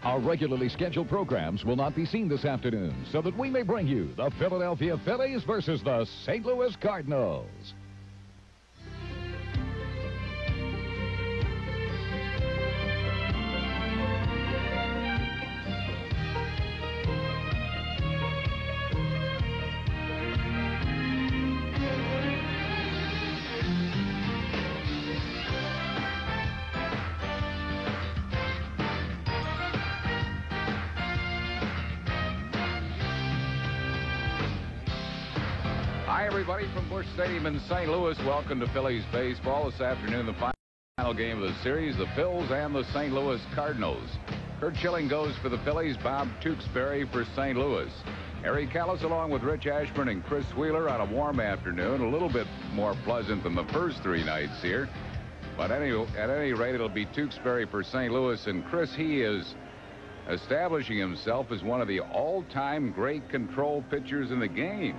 Our regularly scheduled programs will not be seen this afternoon, so that we may bring you the Philadelphia Phillies versus the St. Louis Cardinals. Hi, everybody from Busch Stadium in St. Louis. Welcome to Phillies baseball. This afternoon, the final game of the series, the Phils and the St. Louis Cardinals. Curt Schilling goes for the Phillies, Bob Tewksbury for St. Louis. Harry Kalas along with Rich Ashburn and Chris Wheeler on a warm afternoon, a little bit more pleasant than the first three nights here. But at any rate, it'll be Tewksbury for St. Louis. And Chris, he is establishing himself as one of the all-time great control pitchers in the game.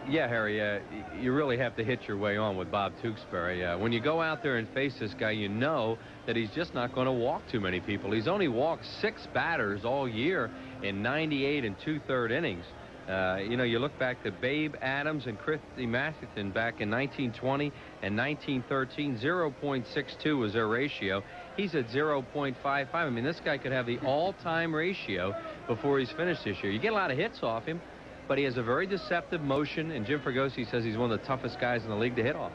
Yeah, Harry, you really have to hit your way on with Bob Tewksbury. When you go out there and face this guy, you know that he's just not going to walk too many people. He's only walked 6 batters all year in 98 and 2/3 innings. You know, you look back to Babe Adams and Christy Mathewson back in 1920 and 1913, 0.62 was their ratio. He's at 0.55. I mean, this guy could have the all-time ratio before he's finished this year. You get a lot of hits off him, but he has a very deceptive motion, and Jim Fregosi says he's one of the toughest guys in the league to hit off.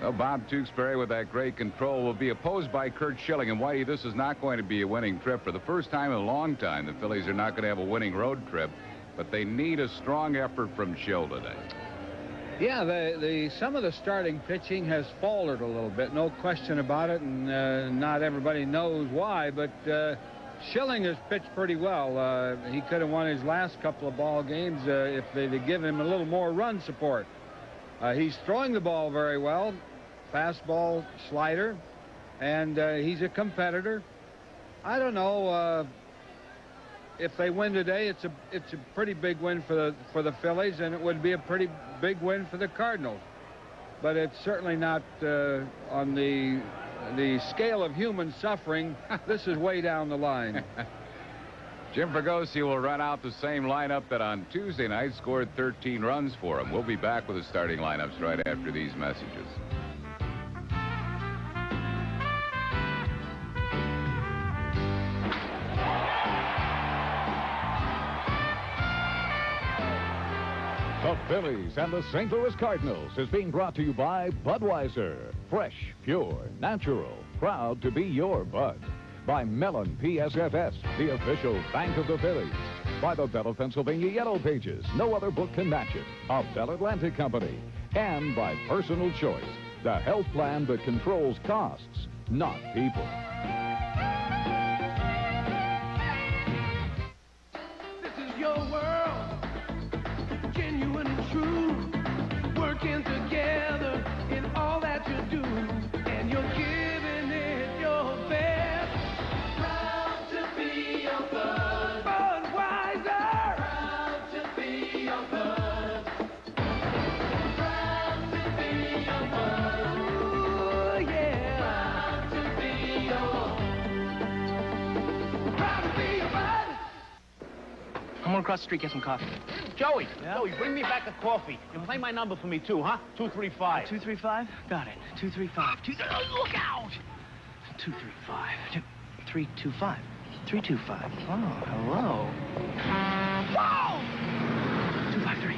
Well, Bob Tewksbury with that great control will be opposed by Curt Schilling. And Whitey, this is not going to be a winning trip. For the first time in a long time, the Phillies are not going to have a winning road trip, but they need a strong effort from Schill today. Yeah, some of the starting pitching has faltered a little bit, no question about it, and not everybody knows why, but Schilling has pitched pretty well. He could have won his last couple of ball games if they'd have given him a little more run support. He's throwing the ball very well, fastball, slider, and he's a competitor. I don't know if they win today. It's a pretty big win for the Phillies, and it would be a pretty big win for the Cardinals. But it's certainly not on the scale of human suffering. This is way down the line. Jim Fregosi will run out the same lineup that on Tuesday night scored 13 runs for him. We'll be back with the starting lineups right after these messages. The Phillies and the St. Louis Cardinals is being brought to you by Budweiser. Fresh, pure, natural, proud to be your Bud. By Mellon PSFS, the official bank of the Phillies. By the Bell of Pennsylvania Yellow Pages. No other book can match it. A Bell Atlantic Company. And by Personal Choice, the health plan that controls costs, not people. This is your world, genuine and true, working together in all that you do, and you're giving it your best. Proud to be your Bud. Budweiser. Proud to be your Bud. Proud to be your Bud. Ooh, yeah. Proud to be your Bud. I'm gonna cross the street, get some coffee. Joey, Joey, bring me back a coffee. And play my number for me, too, huh? 235. 235? Got it. 235. Look out! 235. 325. 325. Oh, hello. Wow! 253.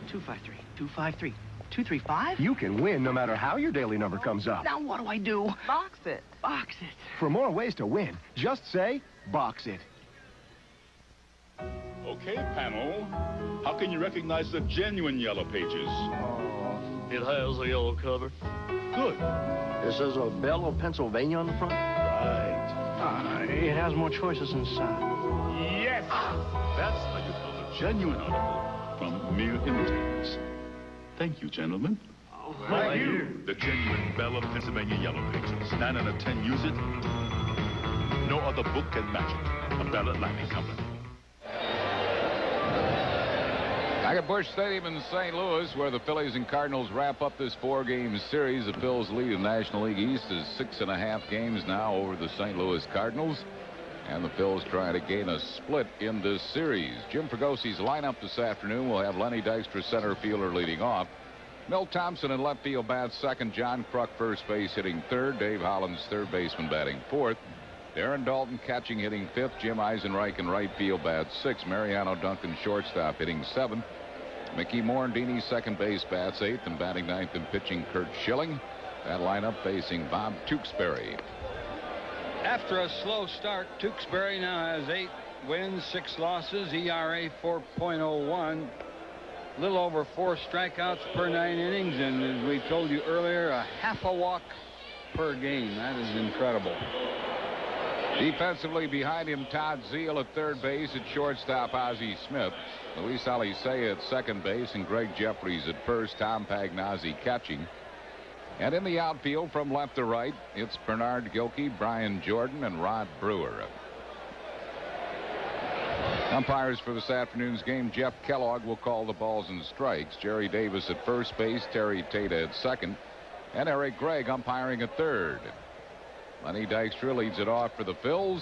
253. 253. 235? You can win no matter how your daily number comes up. Now what do I do? Box it. Box it. For more ways to win, just say, box it. Okay, panel. How can you recognize the genuine Yellow Pages? It has a yellow cover. Good. It says a Bell of Pennsylvania on the front. Right. It has more choices inside. Yes! That's how you tell a genuine article from mere imitators. Thank you, gentlemen. Thank you. The genuine Bell of Pennsylvania Yellow Pages. 9 out of 10 use it. No other book can match it. A Bell Atlantic Company. Back at Busch Stadium in St. Louis, where the Phillies and Cardinals wrap up this 4-game series. The Phils lead in National League East is 6.5 games now over the St. Louis Cardinals. And the Phils trying to gain a split in this series. Jim Fragosi's lineup this afternoon will have Lenny Dykstra, center fielder, leading off. Milt Thompson in left field bats second. John Kruk, first base, hitting third. Dave Hollins, third baseman, batting fourth. Darren Daulton catching, hitting fifth. Jim Eisenreich in right field bats sixth. Mariano Duncan, shortstop, hitting seventh. Mickey Morandini, second base, bats eighth, and batting ninth and pitching Curt Schilling. That lineup facing Bob Tewksbury. After a slow start, Tewksbury now has 8 wins, 6 losses, ERA 4.01. A little over 4 strikeouts per 9 innings, and as we told you earlier, a half a walk per game. That is incredible. Defensively behind him, Todd Zeile at third base. At shortstop, Ozzie Smith. Luis Alicea at second base, and Greg Jeffries at first. Tom Pagnozzi catching. And in the outfield from left to right, it's Bernard Gilkey, Brian Jordan, and Rod Brewer. Umpires for this afternoon's game, Jeff Kellogg will call the balls and strikes. Jerry Davis at first base, Terry Tata at second, and Eric Gregg umpiring at third. Lenny Dykstra leads it off for the Phils.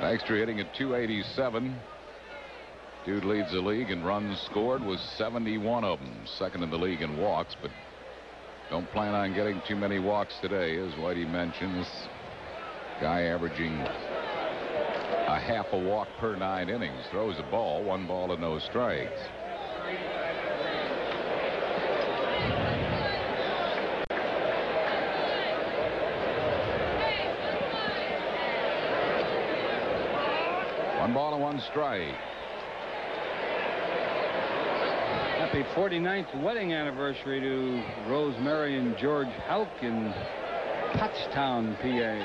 Dykstra hitting at .287. Dude leads the league in runs scored with 71 of them. Second in the league in walks, but don't plan on getting too many walks today, as Whitey mentions. Guy averaging a half a walk per 9 innings. Throws a ball, 1 ball and no strikes. One ball and 1 strike. Happy 49th wedding anniversary to Rosemary and George Halk in Pottstown, PA.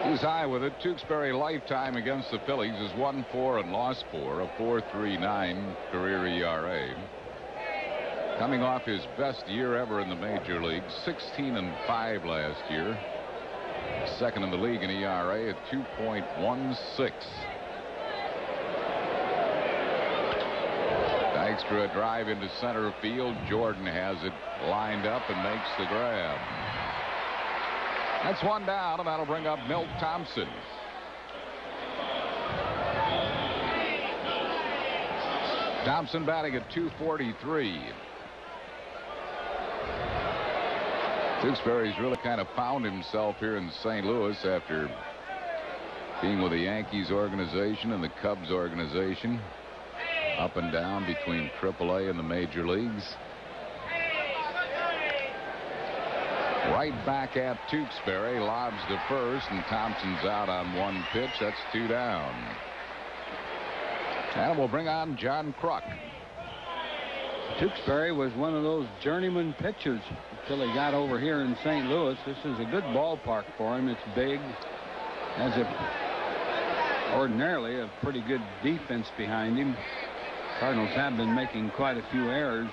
He's high with it. Tewksbury lifetime against the Phillies is 1-4 and lost 4, a 4.39 career ERA. Coming off his best year ever in the major leagues, 16-5 last year. Second in the league in ERA at 2.16. Dykstra a drive into center field. Jordan has it lined up and makes the grab. That's 1 down, and that'll bring up Milt Thompson. Thompson batting at .243. Tewksbury's really kind of found himself here in St. Louis after being with the Yankees organization and the Cubs organization. Up and down between AAA and the major leagues. Right back at Tewksbury, lobs to first, and Thompson's out on 1 pitch. That's 2 down. And we'll bring on John Kruk. Tewksbury was one of those journeyman pitchers until he got over here in St. Louis. This is a good ballpark for him. It's big. Has ordinarily a pretty good defense behind him. Cardinals have been making quite a few errors.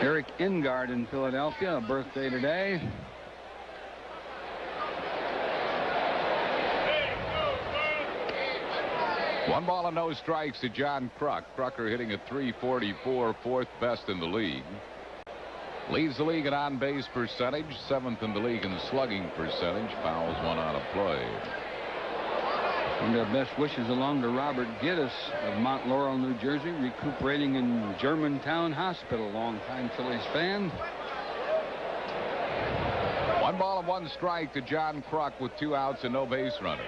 Eric Ingard in Philadelphia, a birthday today. One ball and no strikes to John Kruk. Krucker hitting at .344, 4th best in the league. Leads the league in on-base percentage, 7th in the league in slugging percentage. Fouls 1 out of play. And our best wishes along to Robert Gittes of Mount Laurel, New Jersey, recuperating in Germantown Hospital. Longtime Phillies fan. 1 ball and 1 strike to John Kruk with 2 outs and no base runners.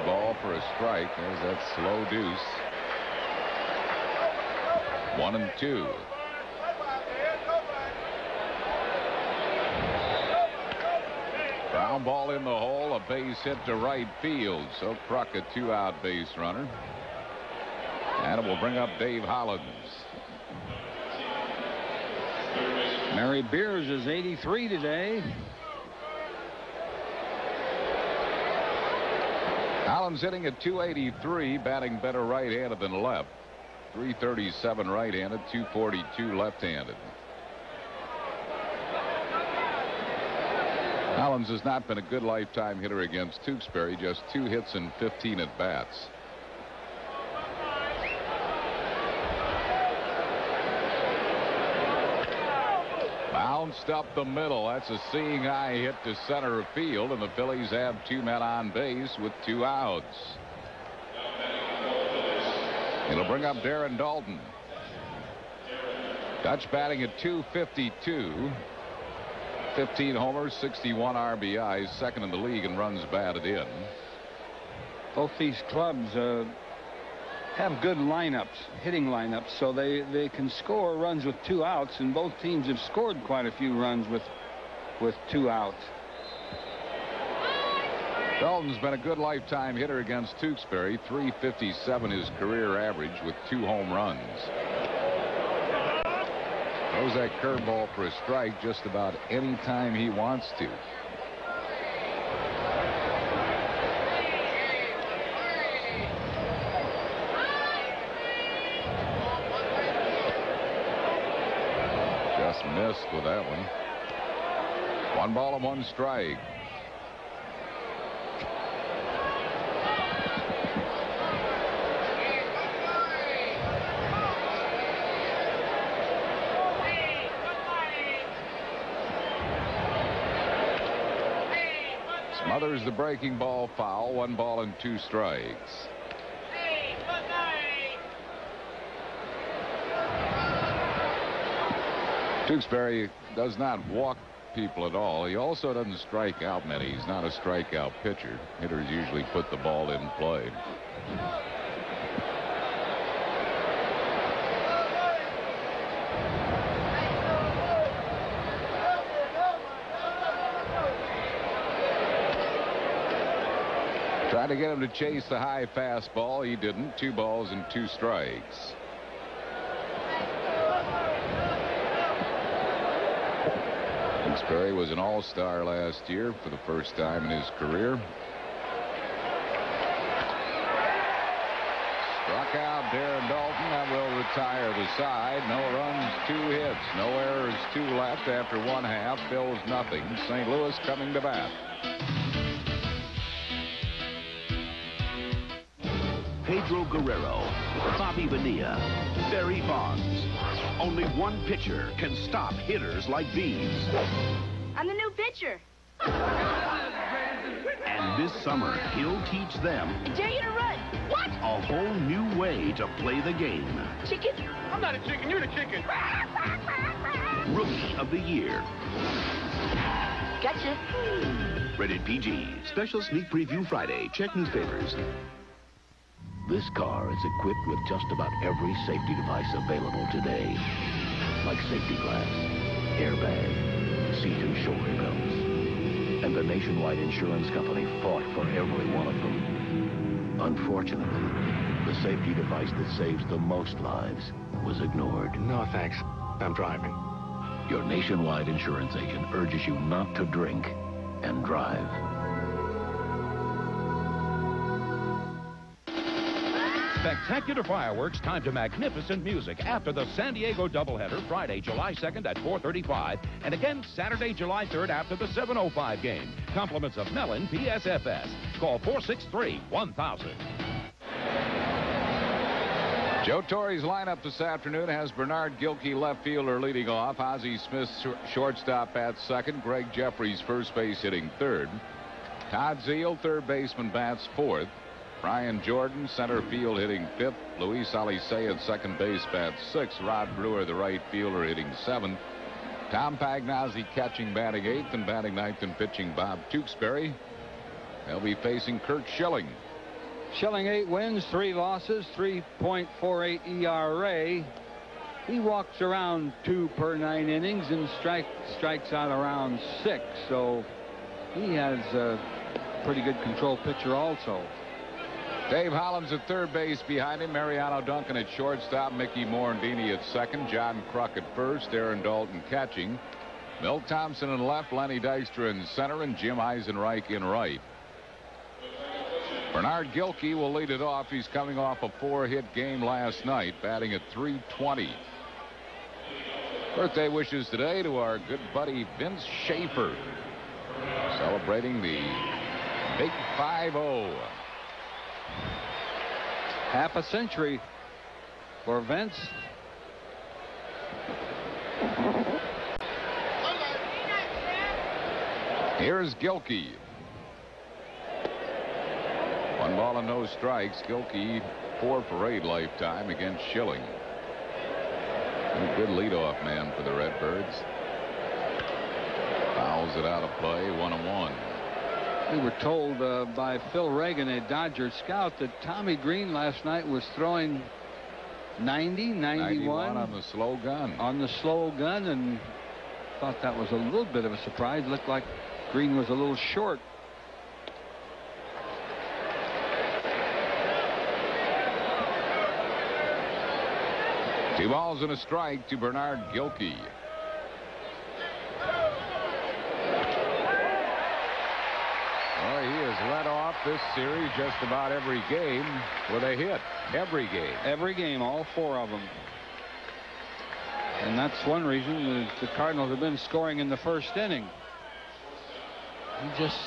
Ball for a strike. There's that slow deuce. 1-2. Ground ball in the hole, a base hit to right field. So Kruk a 2-out base runner. And it will bring up Dave Hollins. Mary Beers is 83 today. Hollins hitting at .283, batting better right-handed than left. .337 right-handed, .242 left-handed. Hollins has not been a good lifetime hitter against Tewksbury, just 2 hits and 15 at-bats. Bounced up the middle. That's a seeing eye hit to center field, and the Phillies have 2 men on base with 2 outs. It'll bring up Darren Daulton. Dutch batting at .252. 15 homers, 61 RBIs, second in the league in runs batted in. Both these clubs have good lineups, hitting lineups, so they can score runs with 2 outs, and both teams have scored quite a few runs with 2 outs. Daulton's been a good lifetime hitter against Tewksbury. .357 his career average with 2 home runs. Throws that curveball for a strike just about any time he wants to. Just missed with that one. 1 ball and 1 strike. Smothers the breaking ball foul. 1 ball and 2 strikes. Tewksbury does not walk people at all. He also doesn't strike out many. He's not a strikeout pitcher. Hitters usually put the ball in play. Tried to get him to chase the high fastball. He didn't. 2 balls and 2 strikes. Tewksbury was an all-star last year for the first time in his career. Struck out Darren Daulton. That will retire the side. No runs, 2 hits. No errors, 2 left after 1/2. Phil's nothing. St. Louis coming to bat. Pedro Guerrero, Bobby Bonilla, Barry Bonds. Only one pitcher can stop hitters like these. I'm the new pitcher. And this summer, he'll teach them I dare you to run. What? a whole new way to play the game. Chicken? I'm not a chicken. You're the chicken. Rookie of the Year. Gotcha. Rated PG. Special sneak preview Friday. Check newspapers. This car is equipped with just about every safety device available today. Like safety glass, airbag, C2 shoulder belts. And the Nationwide Insurance Company fought for every one of them. Unfortunately, the safety device that saves the most lives was ignored. No, thanks. I'm driving. Your Nationwide insurance agent urges you not to drink and drive. Spectacular fireworks timed to magnificent music after the San Diego doubleheader Friday, July 2nd at 4:35, and again Saturday, July 3rd after the 7:05 game. Compliments of Mellon PSFS. Call 463-1000. Joe Torre's lineup this afternoon has Bernard Gilkey, left fielder, leading off. Ozzie Smith, shortstop, at second. Greg Jeffries, first base, hitting third. Todd Zeile, third baseman, bats fourth. Brian Jordan, center field, hitting fifth. Luis Alicea at second base, bats sixth. Rod Brewer, the right fielder, hitting seventh. Tom Pagnozzi catching, batting eighth, and batting ninth and pitching Bob Tewksbury. They'll be facing Curt Schilling. Schilling 8 wins, 3 losses, 3.48 ERA. He walks around 2 per 9 innings and strikes out around 6. So he has a pretty good control pitcher also. Dave Hollins at third base behind him. Mariano Duncan at shortstop. Mickey Morandini at second. John Kruk at first. Aaron Dalton catching. Milt Thompson in left. Lenny Dykstra in center. And Jim Eisenreich in right. Bernard Gilkey will lead it off. He's coming off a 4-hit game last night, batting at .320. Birthday wishes today to our good buddy Vince Schaefer, celebrating the big 5-0. Half a century for Vince. Here's Gilkey. 1 ball and no strikes. Gilkey 4 for 8 lifetime against Schilling. A good leadoff man for the Redbirds. Fouls it out of play. 1-1. We were told by Phil Reagan, a Dodger scout, that Tommy Green last night was throwing 90, 91 on the slow gun. On the slow gun, and thought that was a little bit of a surprise. Looked like Green was a little short. Two balls and a strike to Bernard Gilkey. Well, he has led off this series just about every game with a hit. Every game. Every game, all 4 of them. And that's one reason that the Cardinals have been scoring in the first inning. He just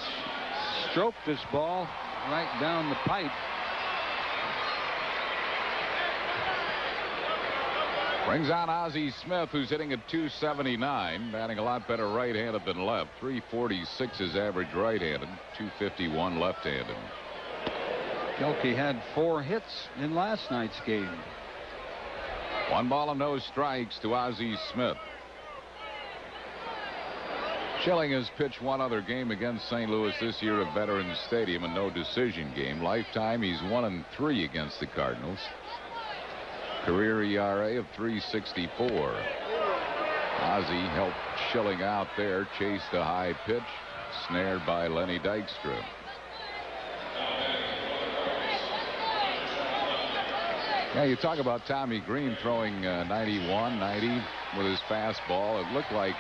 stroked this ball right down the pipe. Brings on Ozzie Smith, who's hitting at .279, batting a lot better right-handed than left. .346 is average right-handed, .251 left-handed. Gilkey had 4 hits in last night's game. 1 ball and no strikes to Ozzie Smith. Schilling has pitched 1 other game against St. Louis this year at Veterans Stadium, a no decision game. Lifetime, he's 1-3 against the Cardinals. Career ERA of .364. Ozzie helped Schilling out there, chased a high pitch, snared by Lenny Dykstra. Yeah, you talk about Tommy Green throwing 91, 90 with his fastball. It looked like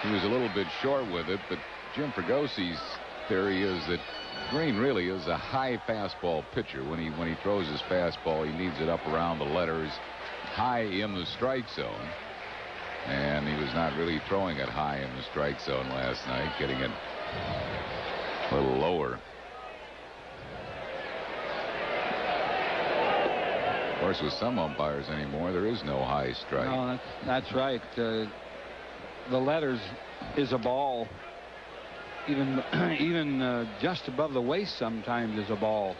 he was a little bit short with it, but Jim Fragosi's theory is that Green really is a high fastball pitcher. When he throws his fastball, he needs it up around the letters, high in the strike zone. And he was not really throwing it high in the strike zone last night, getting it a little lower. Of course, with some umpires anymore, there is no high strike. No, that's right. The letters is a ball. Even just above the waist sometimes is a ball.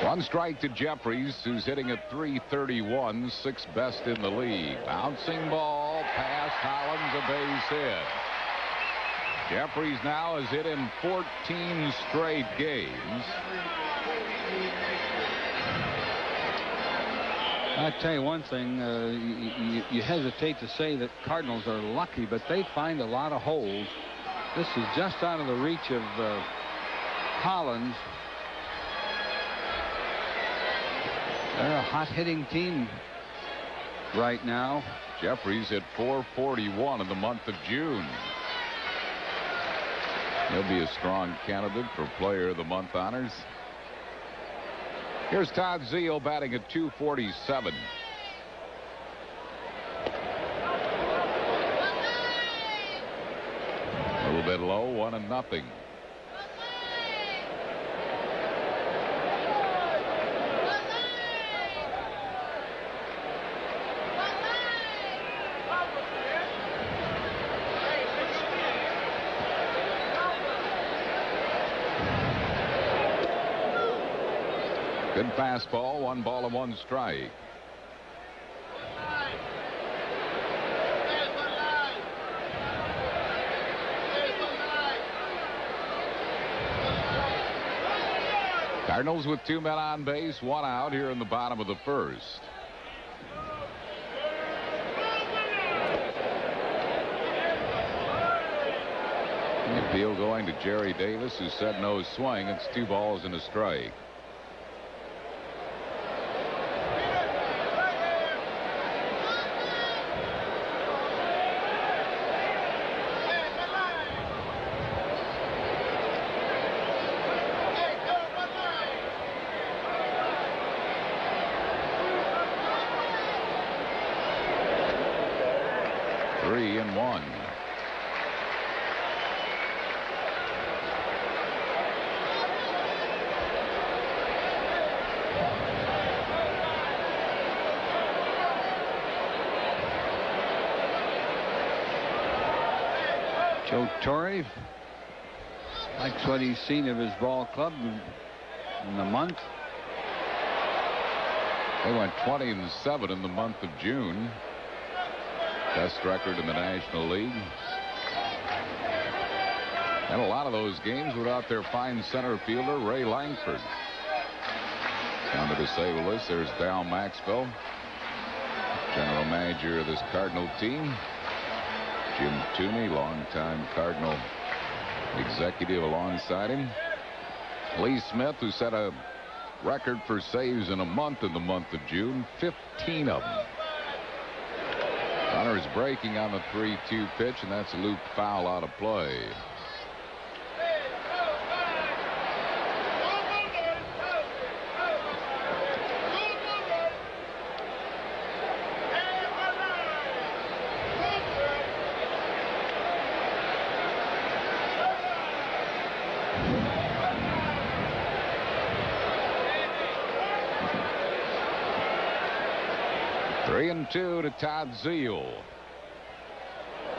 1 strike to Jeffries, who's hitting at .331, 6th best in the league. Bouncing ball past Hollins, a base hit. Jeffries now has hit in 14 straight games. I'll tell you one thing, you hesitate to say that Cardinals are lucky, but they find a lot of holes. This is just out of the reach of Hollins. They're a hot-hitting team right now. Jeffries hit .441 in the month of June. He'll be a strong candidate for Player of the Month honors. Here's Todd Zeile batting at .247. A little bit low, 1-0. Good fastball, 1 ball and 1 strike. Cardinals with 2 men on base, 1 out here in the bottom of the first. The appeal going to Jerry Davis, who said no swing. It's 2 balls and a strike. Joe Torre likes what he's seen of his ball club in the month. They went 20-7 in the month of June. Best record in the National League. And a lot of those games without their fine center fielder, Ray Langford. Down to the St. Louis, there's Dal Maxwell, general manager of this Cardinal team. Jim Toomey, longtime Cardinal executive alongside him. Lee Smith, who set a record for saves in a month in the month of June, 15 of them. Runners breaking on the 3-2 pitch, and that's a loop foul out of play. Three and two to Todd Zeile.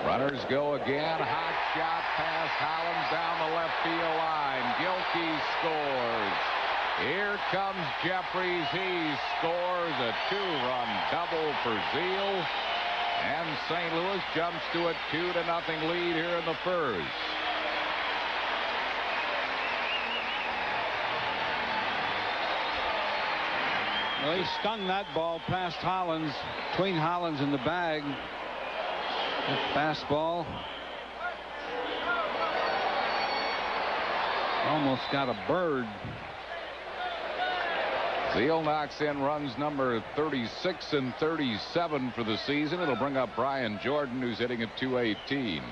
Runners go again. Hot shot past Hollins down the left field line. Gilkey scores. Here comes Jeffries. He scores a 2-run double for Zeile. And St. Louis jumps to a 2-0 lead here in the first. Well, he stung that ball past Hollins, between Hollins and the bag. That fastball almost got a bird. Zeile knocks in runs number 36 and 37 for the season. It'll bring up Brian Jordan, who's hitting at .218.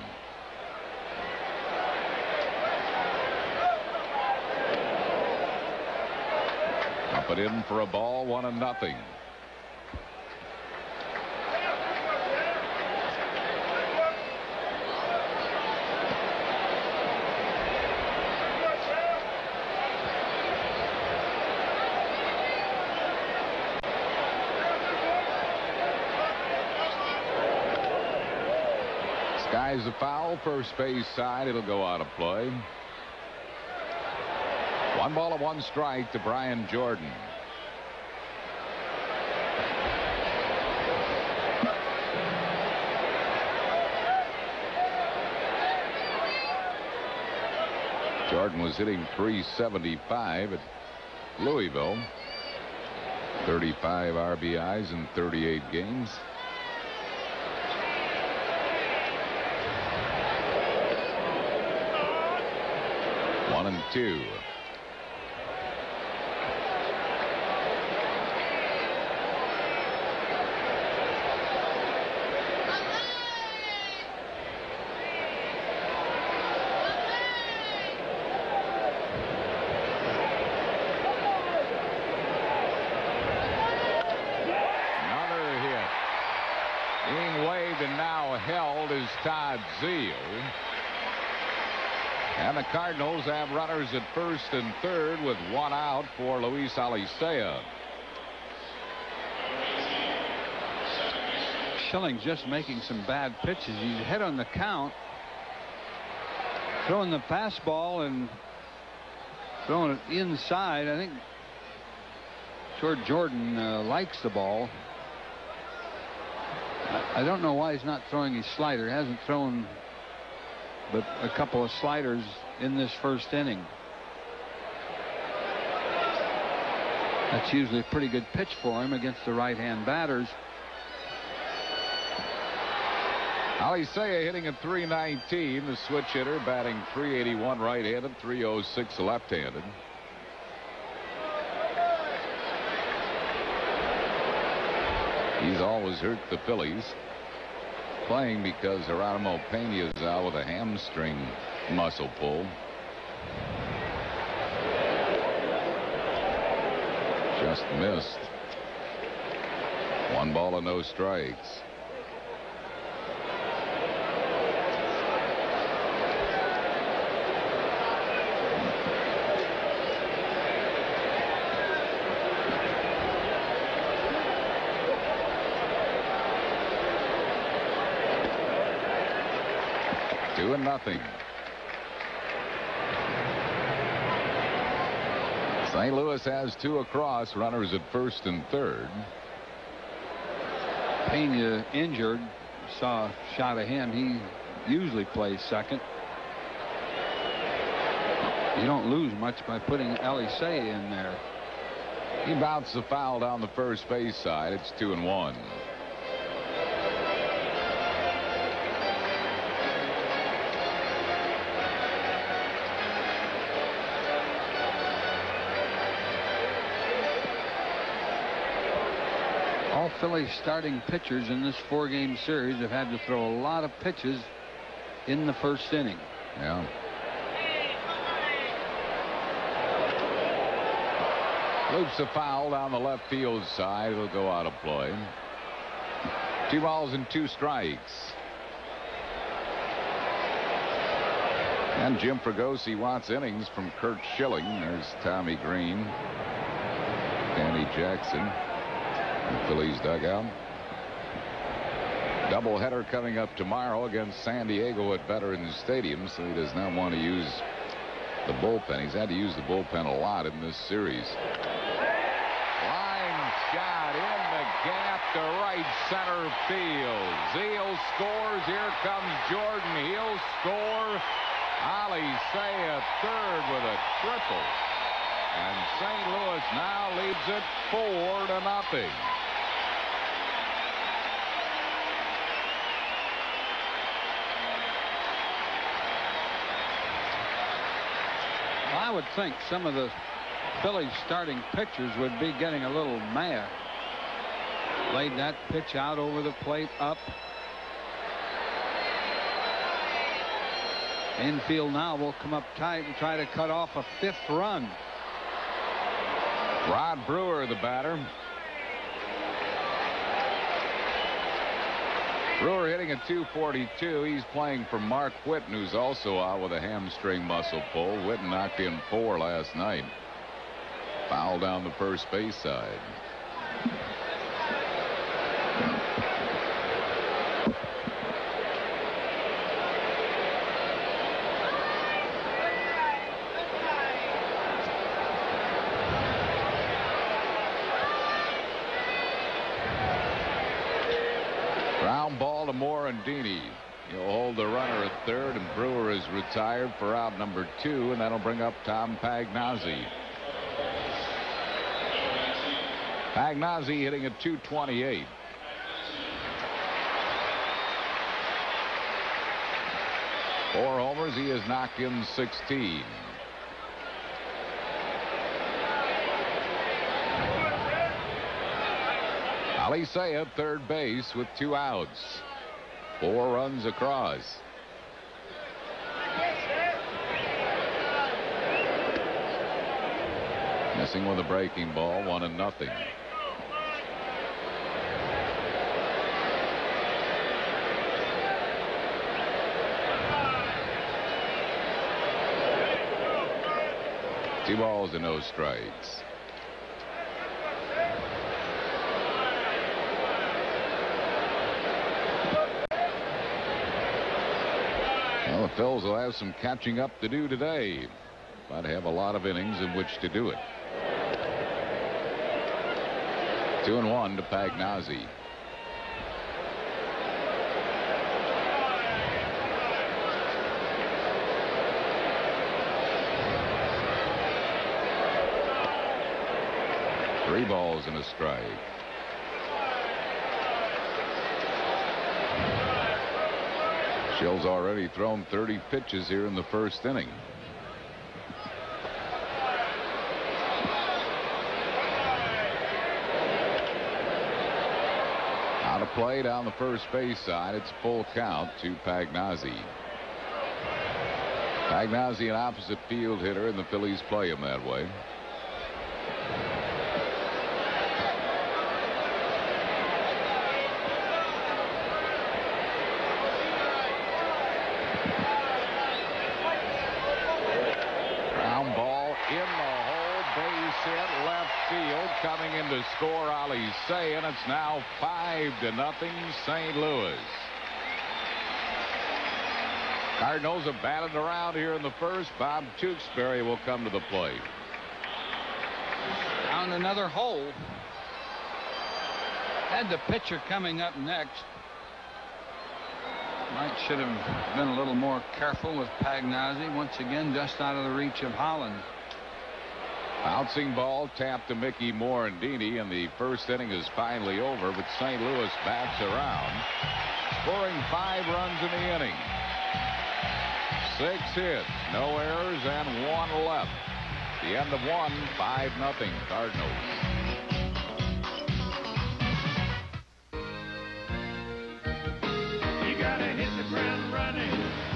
Up and in for a ball, 1-0. Skies a foul, first base side. It'll go out of play. 1 ball and 1 strike to Brian Jordan. Jordan was hitting .375 at Louisville. 35 RBIs in 38 games. One and two. Todd Zeile. And the Cardinals have runners at first and third with 1 out for Luis Alicea. Schilling's just making some bad pitches. He's ahead on the count, throwing the fastball and throwing it inside. I think George Jordan likes the ball. I don't know why he's not throwing his slider. He hasn't thrown but a couple of sliders in this first inning. That's usually a pretty good pitch for him against the right-hand batters. Alicea hitting at .319. The switch hitter batting .381 right-handed, .306 left-handed. He's always hurt the Phillies, playing because Geronimo Pena is out with a hamstring muscle pull. Just missed. 1 ball and no strikes. 2-0. St. Louis has 2 across, runners at first and third. Pena injured. Saw a shot of him. He usually plays second. You don't lose much by putting Elisei in there. He bounced the foul down the first base side. It's 2-1. All Phillies starting pitchers in this 4-game series have had to throw a lot of pitches in the first inning. Yeah. Loops a foul down the left field side. It'll go out of play. 2 balls and 2 strikes. And Jim Fregosi wants innings from Curt Schilling. There's Tommy Green. Danny Jackson. The Phillies dugout. Doubleheader coming up tomorrow against San Diego at Veterans Stadium, so he does not want to use the bullpen. He's had to use the bullpen a lot in this series. Line shot in the gap to right center field. Zeal scores. Here comes Jordan. He'll score. Elisei at third with a triple. And St. Louis now leads it 4-0. I would think some of the Phillies starting pitchers would be getting a little mad. Laid that pitch out over the plate up. Infield now will come up tight and try to cut off a 5th run. Rod Brewer, the batter. Brewer hitting at .242. He's playing for Mark Whitten, who's also out with a hamstring muscle pull. Whitten knocked in 4 last night. Foul down the first base side. Morandini. He'll hold the runner at third, and Brewer is retired for out number 2, and that'll bring up Tom Pagnozzi. Pagnozzi hitting at .228. Four homers. He has knocked in 16. Elisei at third base with 2 outs. 4 runs across. Missing with a breaking ball, 1-0. Two balls and no strikes. Well, the Phils will have some catching up to do today, but have a lot of innings in which to do it. 2-1 to Pagnozzi. Three balls and a strike. Schill's already thrown 30 pitches here in the first inning. Out of play down the first base side. It's full count to Pagnozzi. Pagnozzi, an opposite field hitter, and the Phillies play him that way. Coming in to score Elisei, and it's now 5-0 St. Louis. Cardinals have batted around here in the first. Bob Tewksbury will come to the plate. Found another hole. Had the pitcher coming up next. Mike should have been a little more careful with Pagnozzi. Once again, just out of the reach of Holland. Bouncing ball tapped to Mickey Morandini, and the first inning is finally over, but St. Louis bats around, scoring 5 runs in the inning. 6 hits, no errors, and 1 left. The end of 1, 5-0 Cardinals. You gotta hit the ground running.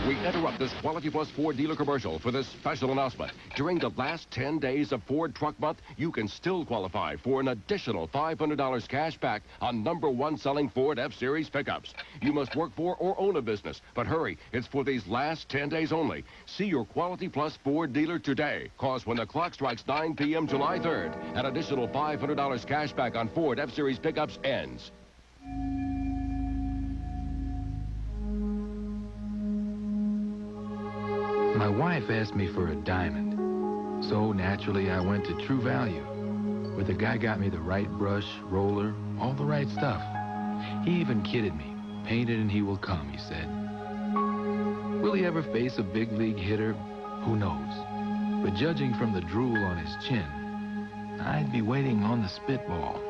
We interrupt this Quality Plus Ford dealer commercial for this special announcement. During the last 10 days of Ford Truck Month, you can still qualify for an additional $500 cash back on #1 selling Ford F-Series pickups. You must work for or own a business, but hurry, it's for these last 10 days only. See your Quality Plus Ford dealer today, cause when the clock strikes 9 p.m. July 3rd, an additional $500 cash back on Ford F-Series pickups ends. My wife asked me for a diamond, so naturally I went to True Value, where the guy got me the right brush, roller, all the right stuff. He even kidded me. Painted and he will come, he said. Will he ever face a big league hitter? Who knows? But judging from the drool on his chin, I'd be waiting on the spitball.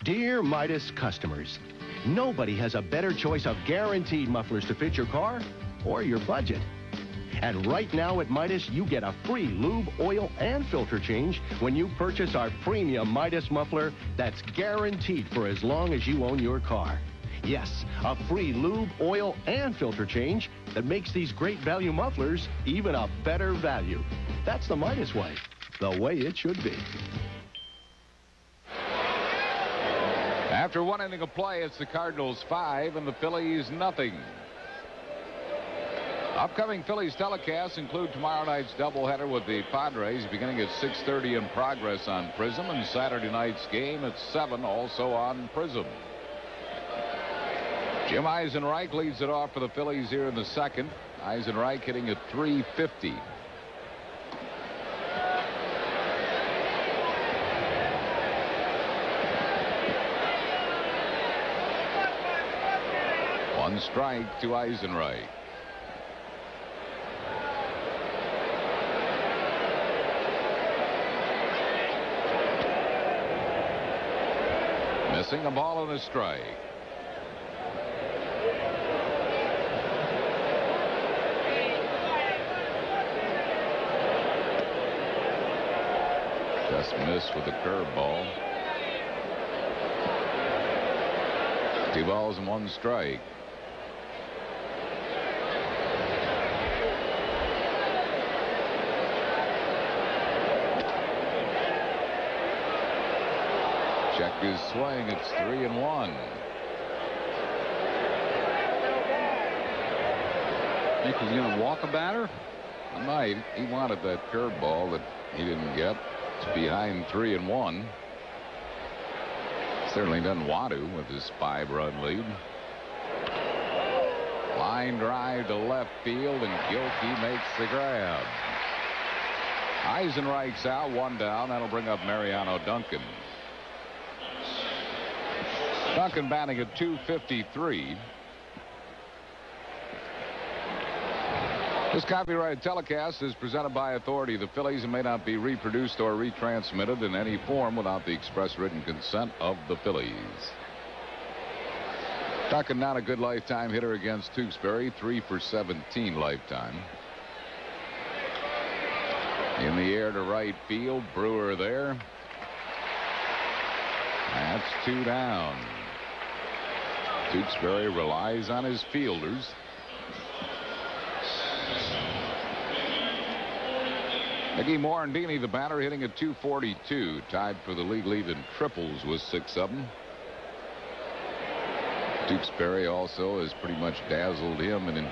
Dear Midas customers, nobody has a better choice of guaranteed mufflers to fit your car or your budget. And right now at Midas, you get a free lube, oil, and filter change when you purchase our premium Midas muffler that's guaranteed for as long as you own your car. Yes, a free lube, oil, and filter change that makes these great value mufflers even a better value. That's the Midas way, the way it should be. After 1 inning of play, it's the Cardinals 5 and the Phillies nothing. Upcoming Phillies telecasts include tomorrow night's doubleheader with the Padres beginning at 6:30 in Progress on Prism, and Saturday night's game at 7 also on Prism. Jim Eisenreich leads it off for the Phillies here in the second. Eisenreich hitting at .350. One strike to Eisenreich. Missing a ball and a strike. Just missed with a curveball. 2 balls and 1 strike. Check his swing. It's 3-1. Think he's going to walk a batter? He might. He wanted that curveball that he didn't get. It's behind 3-1. Certainly doesn't want to with his 5-run lead. Line drive to left field, and Gilkey makes the grab. Eisenreich's out, 1 down. That'll bring up Mariano Duncan. Duncan batting at .253. This copyrighted telecast is presented by authority of the Phillies and may not be reproduced or retransmitted in any form without the express written consent of the Phillies. Duncan not a good lifetime hitter against Tewksbury, 3 for 17 lifetime. In the air to right field, Brewer there. That's 2 down. Tewksbury relies on his fielders. Mickey Morandini, the batter, hitting at .242, tied for the league lead in triples with 6 of them. Tewksbury also has pretty much dazzled him in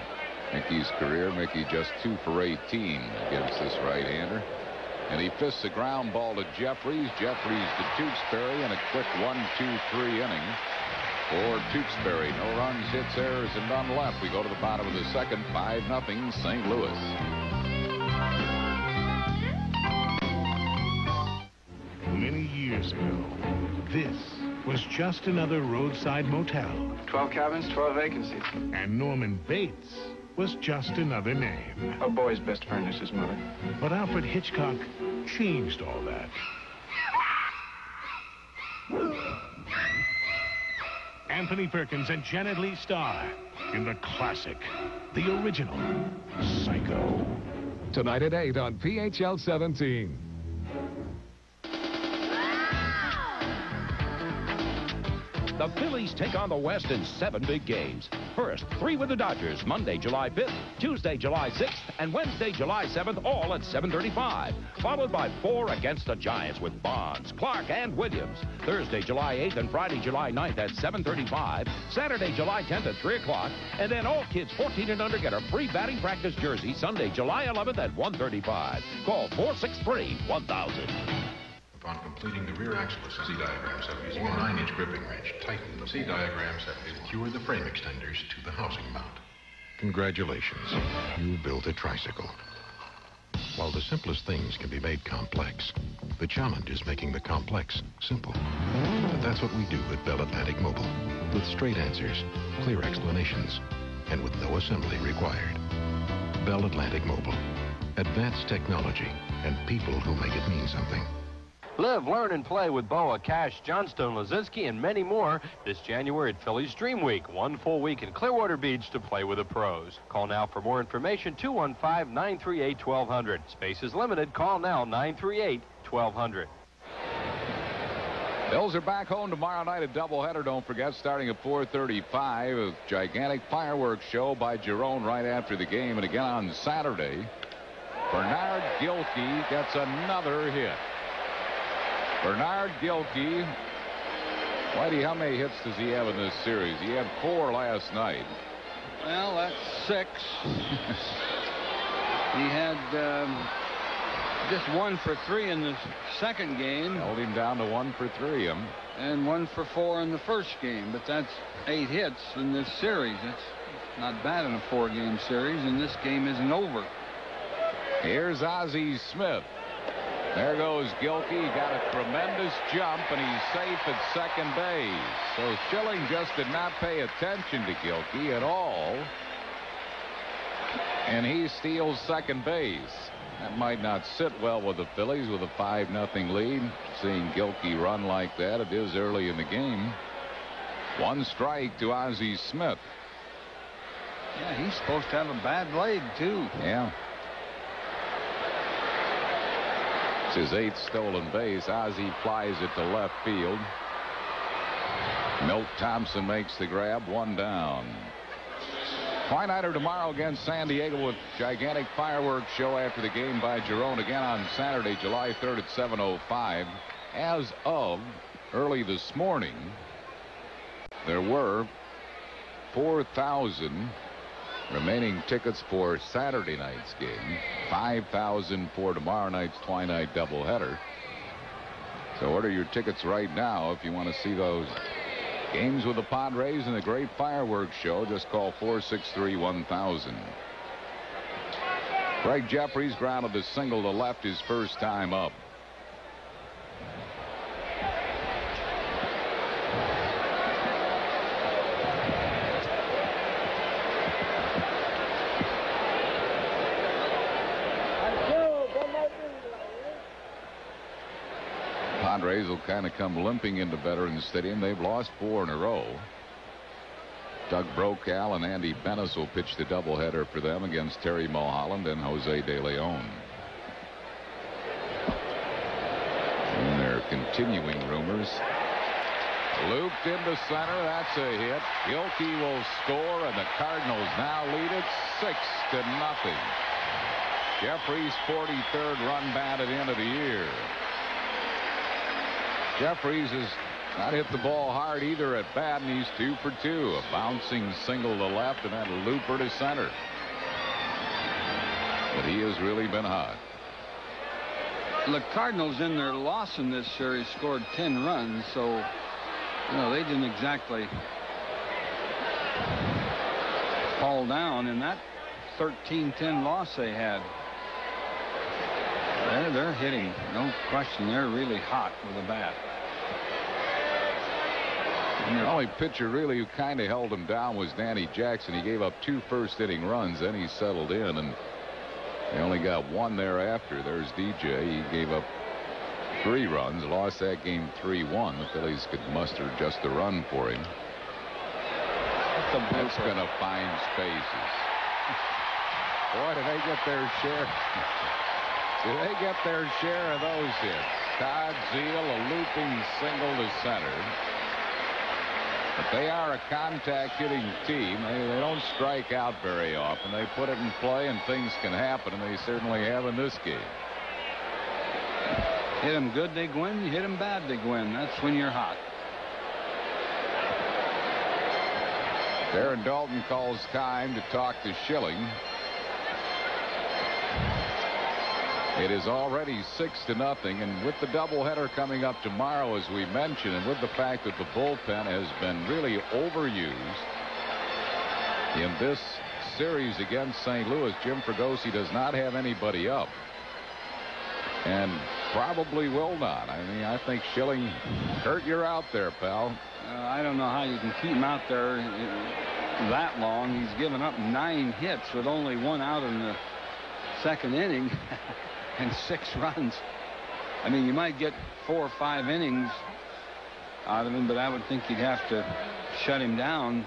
Mickey's career. Mickey just 2 for 18 against this right-hander. And he fists a ground ball to Jeffries. Jeffries to Tewksbury in a quick 1-2-3 inning. for Tewksbury. No runs, hits, errors, and none left. We go to the bottom of the second. 5-0 St. Louis. Many years ago, this was just another roadside motel. 12 cabins, 12 vacancies. And Norman Bates was just another name. A boy's best friend is his mother. But Alfred Hitchcock changed all that. Anthony Perkins and Janet Leigh star in the classic, the original, Psycho. Tonight at 8 on PHL 17. The Phillies take on the West in 7 big games. First, 3 with the Dodgers, Monday, July 5th, Tuesday, July 6th, and Wednesday, July 7th, all at 7:35. Followed by 4 against the Giants with Bonds, Clark, and Williams. Thursday, July 8th, and Friday, July 9th at 7:35. Saturday, July 10th at 3 o'clock. And then all kids 14 and under get a free batting practice jersey Sunday, July 11th at 1:35. Call 463-1000. Upon completing the rear axle assembly diagram set using a 9-inch gripping wrench, tighten the C diagram set and secure the frame extenders to the housing mount. Congratulations, you built a tricycle. While the simplest things can be made complex, the challenge is making the complex simple. But that's what we do at Bell Atlantic Mobile, with straight answers, clear explanations, and with no assembly required. Bell Atlantic Mobile, advanced technology and people who make it mean something. Live, learn, and play with Boa, Cash, Johnstone, Lazinski, and many more this January at Phillies Dream Week. 1 full week in Clearwater Beach to play with the pros. Call now for more information, 215-938-1200. Space is limited. Call now, 938-1200. Bills are back home tomorrow night at doubleheader. Don't forget, starting at 4:35, a gigantic fireworks show by Jerome right after the game. And again on Saturday, Bernard Gilkey gets another hit. Bernard Gilkey, Whitey, how many hits does he have in this series? He had 4 last night. Well, that's 6. He had just 1 for 3 in the second game. Held him down to 1 for 3. And 1 for 4 in the first game. But that's 8 hits in this series. That's not bad in a 4-game series, and this game isn't over. Here's Ozzie Smith. There goes Gilkey. He got a tremendous jump, and he's safe at second base. So Schilling just did not pay attention to Gilkey at all. And he steals second base. That might not sit well with the Phillies with a 5-0 lead. Seeing Gilkey run like that, it is early in the game. 1 strike to Ozzie Smith. Yeah, he's supposed to have a bad leg, too. Yeah. It's his 8th stolen base. Ozzie flies it to left field. Milt Thompson makes the grab. 1 down. Twilighter tomorrow against San Diego with gigantic fireworks show after the game by Jerome. Again on Saturday, July 3rd at 7:05. As of early this morning, there were 4,000 remaining tickets for Saturday night's game. 5,000 for tomorrow night's twilight doubleheader. So order your tickets right now if you want to see those games with the Padres and the great fireworks show. Just call 463-1000. Greg Jeffries grounded a single to left his first time up. Padres will kind of come limping into Veterans Stadium. They've lost 4 in a row. Doug Brokaw and Andy Benes will pitch the doubleheader for them against Terry Mulholland and Jose De Leon. And there are continuing rumors. Looped into center. That's a hit. Gilkey will score, and the Cardinals now lead it 6-0. Jeffries' 43rd run batted into the year. Jeffries has not hit the ball hard either at bat, and he's 2 for 2. A bouncing single to left and then a looper to center. But he has really been hot. The Cardinals, in their loss in this series, scored 10 runs, so you know they didn't exactly fall down in that 13-10 loss they had. They're hitting, no question. They're really hot with a bat. And the only pitcher really who kind of held him down was Danny Jackson. He gave up 2 first-inning runs, then he settled in, and they only got 1 thereafter. There's DJ. He gave up 3 runs, lost that game 3-1. The Phillies could muster just a run for him. That's going to find spaces. Boy, do they get their share. Do they get their share of those hits? Todd Zeile, a looping single to center. But they are a contact hitting team. They don't strike out very often. They put it in play and things can happen, and they certainly have in this game. Hit them good, they win. You hit them bad, they win. That's when you're hot. Darren Daulton calls time to talk to Schilling. It is already 6-0, and with the doubleheader coming up tomorrow, as we mentioned, and with the fact that the bullpen has been really overused in this series against St. Louis, Jim Fregosi does not have anybody up, and probably will not. I mean, I think Schilling, Kurt, you're out there, pal. I don't know how you can keep him out there that long. He's given up 9 hits with only 1 out in the 2nd inning. And 6 runs. I mean, you might get 4 or 5 innings out of him, but I would think you'd have to shut him down.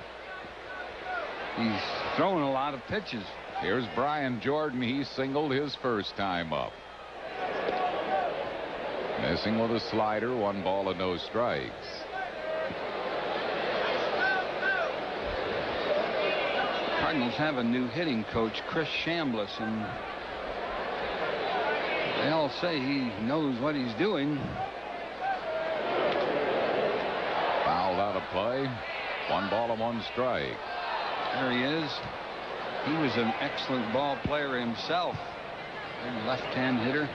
He's throwing a lot of pitches. Here's Brian Jordan. He singled his first time up. Missing with a slider, 1 ball and no strikes. Cardinals have a new hitting coach, Chris Chambliss, and they all say he knows what he's doing. Fouled out of play. 1 ball and 1 strike. There he is. He was an excellent ball player himself. And left-hand hitter.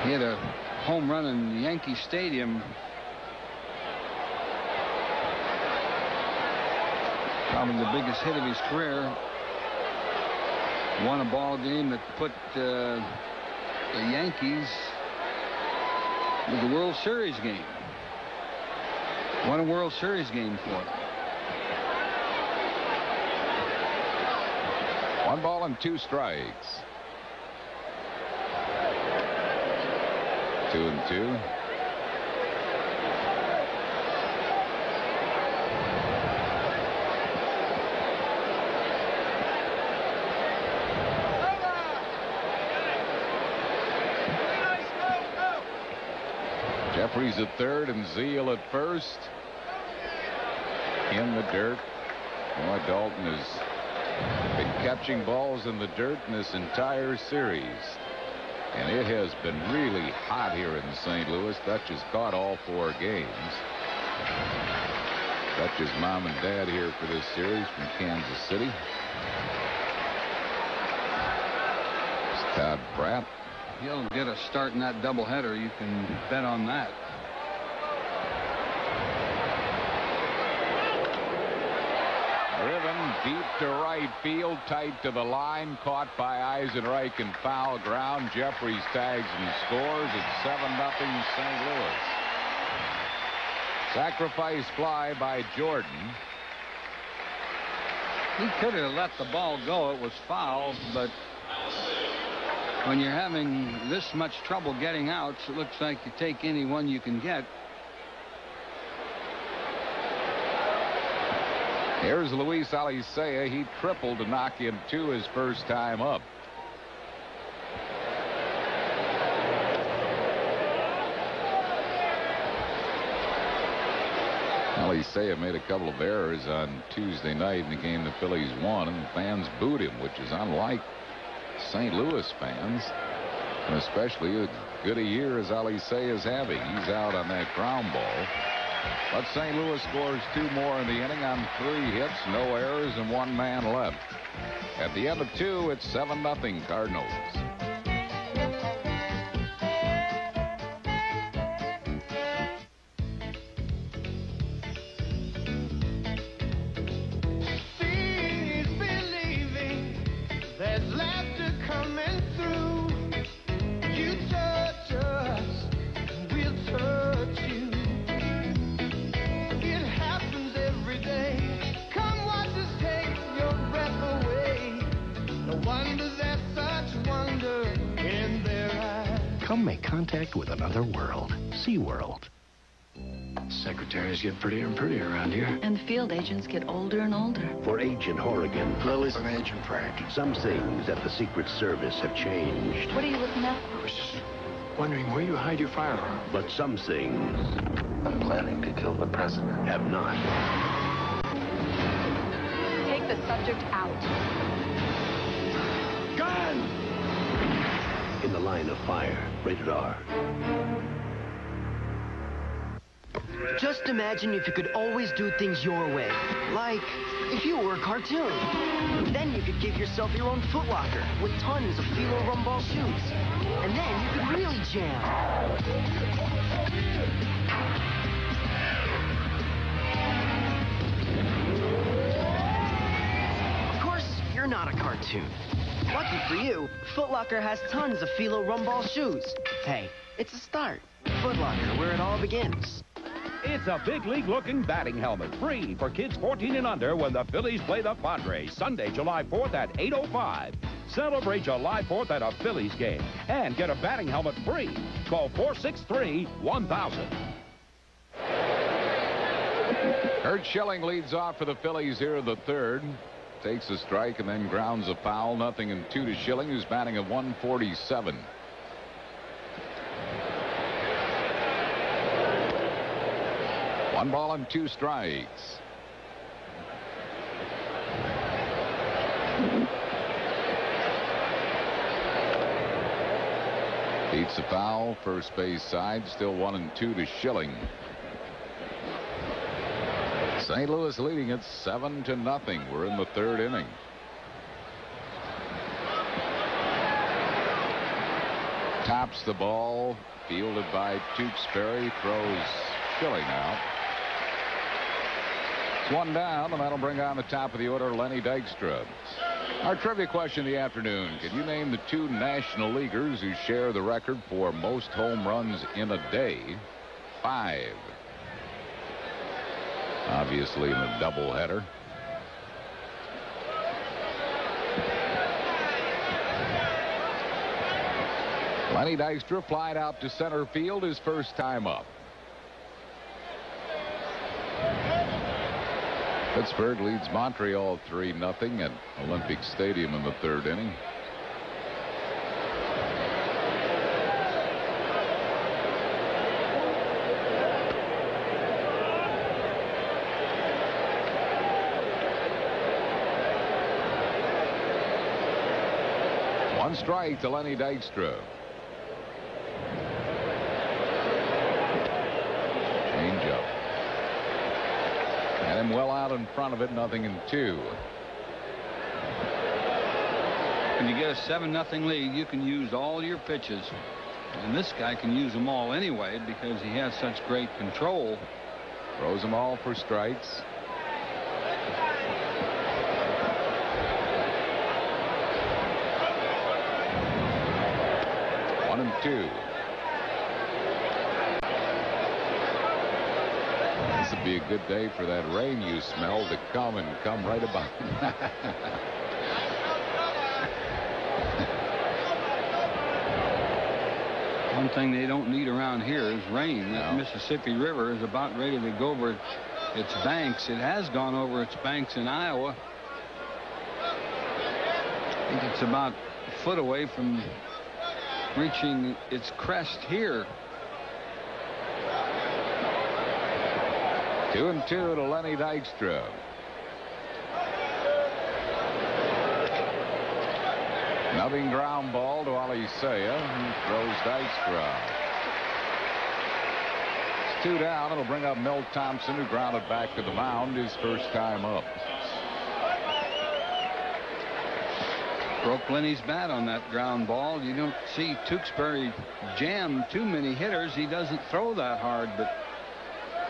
He had a home run in Yankee Stadium. Probably the biggest hit of his career. Won a ball game that put the Yankees with the World Series game. Won a World Series game for it. 1 ball and 2 strikes. 2-2. Jeffries at third and Zeile at first. In the dirt. Boy, Daulton has been catching balls in the dirt in this entire series. And it has been really hot here in St. Louis. Dutch has caught all 4 games. Dutch's mom and dad here for this series from Kansas City. It's Todd Pratt. He'll get a start in that doubleheader. You can bet on that. Driven deep to right field, tight to the line, caught by Eisenreich in foul ground. Jeffries tags and scores. It's 7-0 St. Louis. Sacrifice fly by Jordan. He could have let the ball go. It was foul, but when you're having this much trouble getting outs, it looks like you take any one you can get. Here's Luis Alicea. He tripled to knock him to his first time up. Alicea made a couple of errors on Tuesday night in the game the Phillies won, and the fans booed him, which is unlike St. Louis fans, and especially as good a year as Alicea is having. He's out on that ground ball. But St. Louis scores 2 more in the inning on 3 hits, no errors, and 1 man left. At the end of 2, it's 7-0 Cardinals. Come make contact with another world. SeaWorld. Secretaries get prettier and prettier around here. And the field agents get older and older. For Agent Horrigan. Lily's an agent, Frank. Some things at the Secret Service have changed. What are you looking at? I was just wondering where you hide your firearm. But some things I'm planning to kill the president. have not. Take the subject out. Gun! In the Line of Fire. Rated R. Just imagine if you could always do things your way. Like, if you were a cartoon. Then you could give yourself your own Foot Locker with tons of Fila Rumball shoes. And then you could really jam. Of course, you're not a cartoon. Lucky for you, Foot Locker has tons of Fila Rumball shoes. Hey, it's a start. Foot Locker, where it all begins. It's a big league-looking batting helmet, free for kids 14 and under when the Phillies play the Padres, Sunday, July 4th at 8:05. Celebrate July 4th at a Phillies game and get a batting helmet free. Call 463-1000. Curt Schilling leads off for the Phillies here in the third. Takes a strike and then grounds a foul. 0-2 to Schilling, who's batting at 147. One ball and 2 strikes. Beats the foul, first base side, still 1-2 to Schilling. St. Louis leading it 7-0. We're in the third inning. Tops the ball, fielded by Tewksbury, throws Schilling out. It's one down, and that'll bring on the top of the order Lenny Dykstra. Our trivia question of the afternoon: can you name the 2 National Leaguers who share the record for most home runs in a day? 5. Obviously in a doubleheader. Lenny Dykstra flied out to center field his first time up. Pittsburgh leads Montreal 3-0 at Olympic Stadium in the third inning. One strike to Lenny Dykstra. Changeup. Had him well out in front of it, 0-2. When you get a 7-0 lead, you can use all your pitches. And this guy can use them all anyway because he has such great control. Throws them all for strikes. One and 2. This would be a good day for that rain you smell to come right about. One thing they don't need around here is rain. That Mississippi River is about ready to go over its banks. It has gone over its banks in Iowa. I think it's about a foot away from reaching its crest here. 2-2 to Lenny Dykstra. Nubbing ground ball to Alicea, who throws Dykstra out. It's 2 down. It'll bring up Milt Thompson, who grounded back to the mound his first time up. Broke Lenny's bat on that ground ball. You don't see Tewksbury jam too many hitters. He doesn't throw that hard, but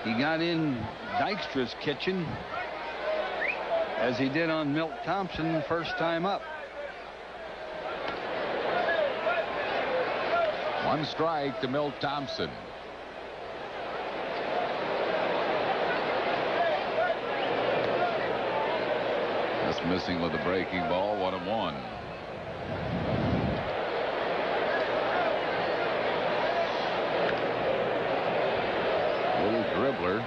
he got in Dykstra's kitchen as he did on Milt Thompson the first time up. 1 strike to Milt Thompson. That's missing with the breaking ball. 1-1. dribbler.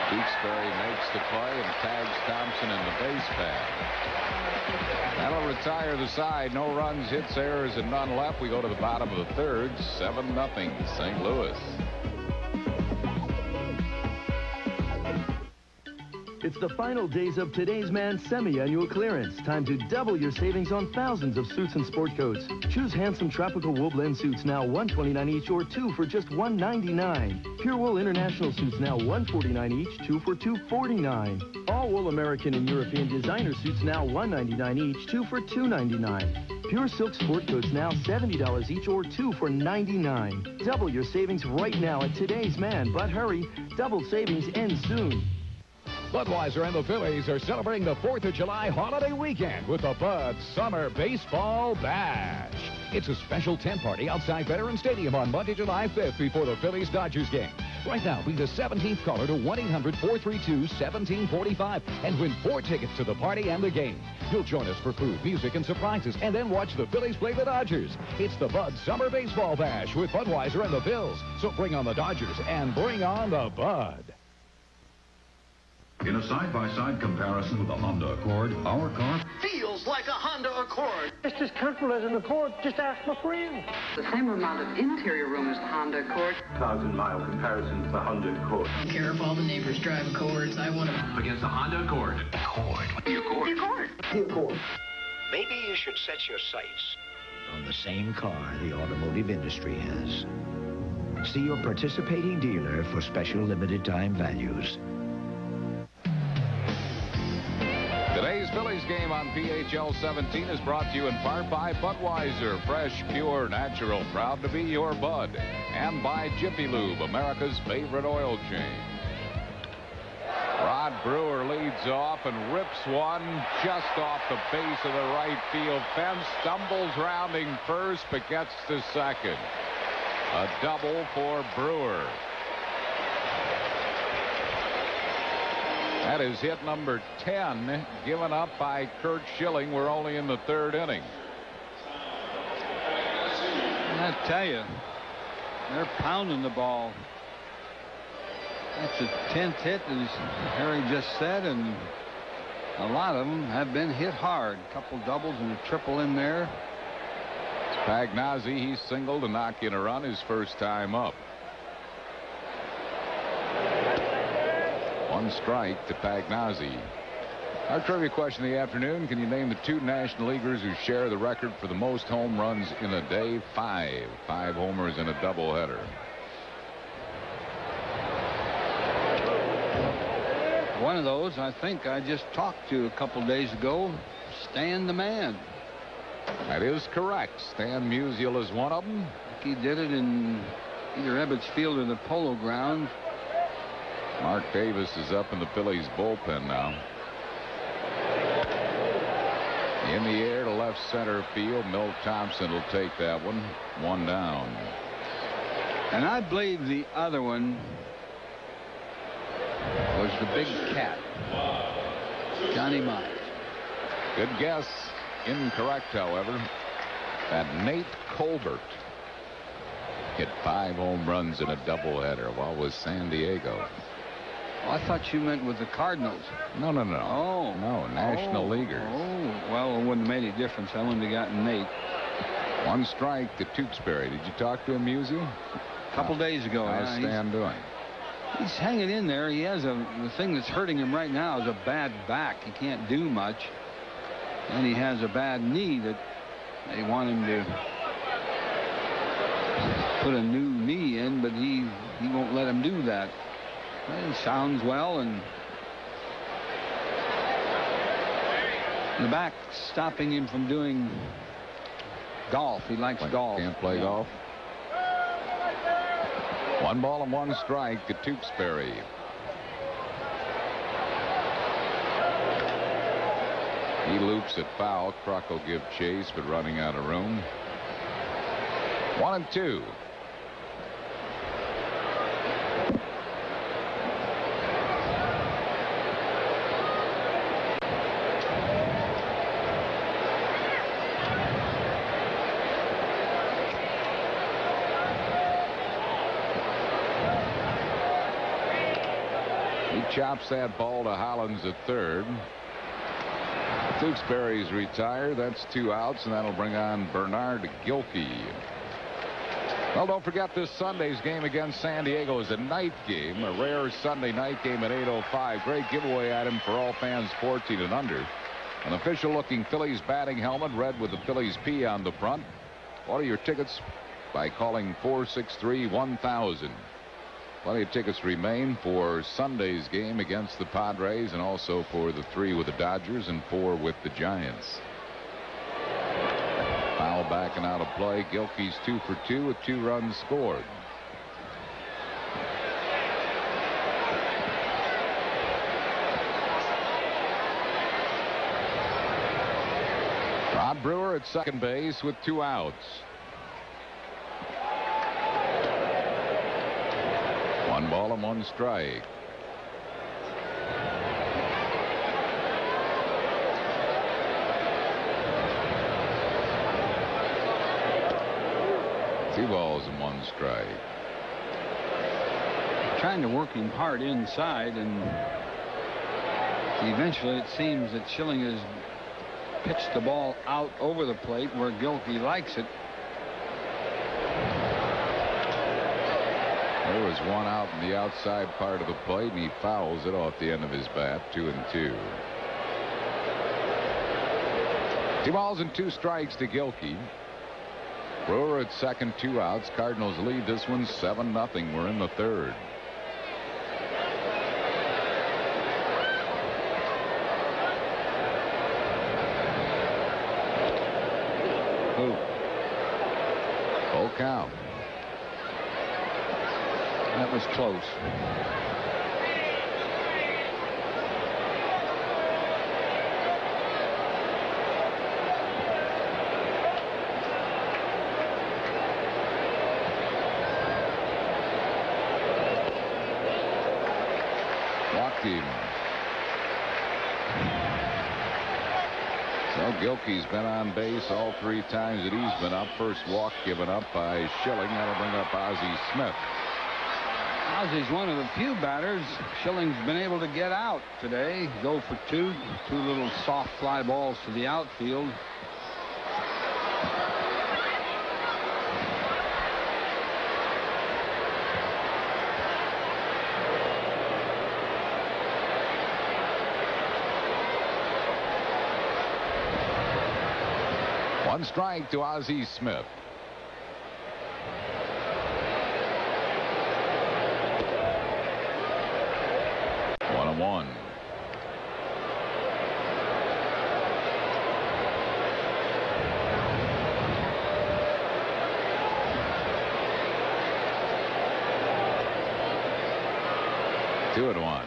Tewksbury makes the play and tags Thompson in the base pad. That'll retire the side. No runs, hits, errors, and none left. We go to the bottom of the third. 7-0 St. Louis. It's the final days of Today's Man semi-annual clearance. Time to double your savings on thousands of suits and sport coats. Choose handsome tropical wool blend suits now $129 each or 2 for just $199. Pure wool international suits now $149 each, 2 for $249. All wool American and European designer suits now $199 each, 2 for $299. Pure silk sport coats now $70 each or 2 for $99. Double your savings right now at Today's Man, but hurry, double savings ends soon. Budweiser and the Phillies are celebrating the 4th of July holiday weekend with the Bud Summer Baseball Bash. It's a special tent party outside Veterans Stadium on Monday, July 5th before the Phillies-Dodgers game. Right now, be the 17th caller to 1-800-432-1745 and win 4 tickets to the party and the game. You'll join us for food, music, and surprises, and then watch the Phillies play the Dodgers. It's the Bud Summer Baseball Bash with Budweiser and the Phils. So bring on the Dodgers and bring on the Bud. In a side-by-side comparison with the Honda Accord, our car feels like a Honda Accord. It's as comfortable as an Accord. Just ask my friend. The same amount of interior room as the Honda Accord. 1,000-mile comparison to the Honda Accord. I don't care if all the neighbors drive Accords. I want them. Against the Honda Accord. Accord. The Accord. The Accord. The Accord. Maybe you should set your sights on the same car the automotive industry has. See your participating dealer for special limited-time values. Today's Phillies game on PHL 17 is brought to you in part by Budweiser, fresh, pure, natural, proud to be your Bud, and by Jiffy Lube, America's favorite oil change. Rod Brewer leads off and rips one just off the base of the right field fence, stumbles rounding first, but gets to second. A double for Brewer. That is hit number 10, given up by Curt Schilling. We're only in the 3rd inning. I tell you, they're pounding the ball. That's the 10th hit, as Harry just said, and a lot of them have been hit hard. A couple doubles and a triple in there. Pagnazzi, he singled to knock in a run his first time up. 1 strike to Pagnazzi. Our trivia question of the afternoon: can you name the 2 National Leaguers who share the record for the most home runs in a day? 5 homers in a doubleheader. One of those, I think I just talked to a couple days ago, Stan the Man. That is correct. Stan Musial is one of them. I think he did it in either Ebbets Field or the Polo Grounds. Mark Davis is up in the Phillies bullpen now. In the air to left center field. Milt Thompson will take that one. 1 down. And I believe the other one was the big cat, Johnny Mize. Good guess. Incorrect, however. That Nate Colbert hit 5 home runs in a doubleheader while with San Diego. Oh, I thought you meant with the Cardinals. No. Oh. No, National Leaguers. Oh, well, it wouldn't have made any difference. I wouldn't have gotten Nate. 1 strike to Tewksbury. Did you talk to him, Musial? A couple days ago. How's Stan doing? He's hanging in there. He has the thing that's hurting him right now is a bad back. He can't do much. And he has a bad knee that they want him to put a new knee in, but he won't let him do that. He sounds well, and the back stopping him from doing golf. He likes golf. Can't play golf. 1 ball and 1 strike to Tewksbury. He loops it foul. Kruk will give chase, but running out of room. 1-2. chops that ball to Hollins at third. Tewksbury's retired. That's 2 outs, and that'll bring on Bernard Gilkey. Well, don't forget this Sunday's game against San Diego is a night game, a rare Sunday night game at 8:05. Great giveaway item for all fans 14 and under. An official-looking Phillies batting helmet, red with the Phillies P on the front. Order your tickets by calling 463-1000. Plenty of tickets remain for Sunday's game against the Padres, and also for the 3 with the Dodgers and 4 with the Giants. Foul back and out of play. Gilkey's 2 for 2 with 2 runs scored. Rod Brewer at second base with 2 outs. 1 ball and 1 strike. Two balls and 1 strike. Trying to work him hard inside, and eventually it seems that Schilling has pitched the ball out over the plate where Gilkey likes it. There was 1 out in the outside part of the plate, and he fouls it off the end of his bat. 2-2. 2 balls and 2 strikes to Gilkey. Brewer at second, 2 outs. Cardinals lead this one 7-0. We're in the third. Full count. That was close. Walked him. So Gilkey's been on base all 3 times that he's been up. First walk given up by Schilling. That'll bring up Ozzie Smith. Ozzie's one of the few batters Schilling's been able to get out today. Go for 2 little soft fly balls to the outfield. One strike to Ozzie Smith. One and 1. Two and 1.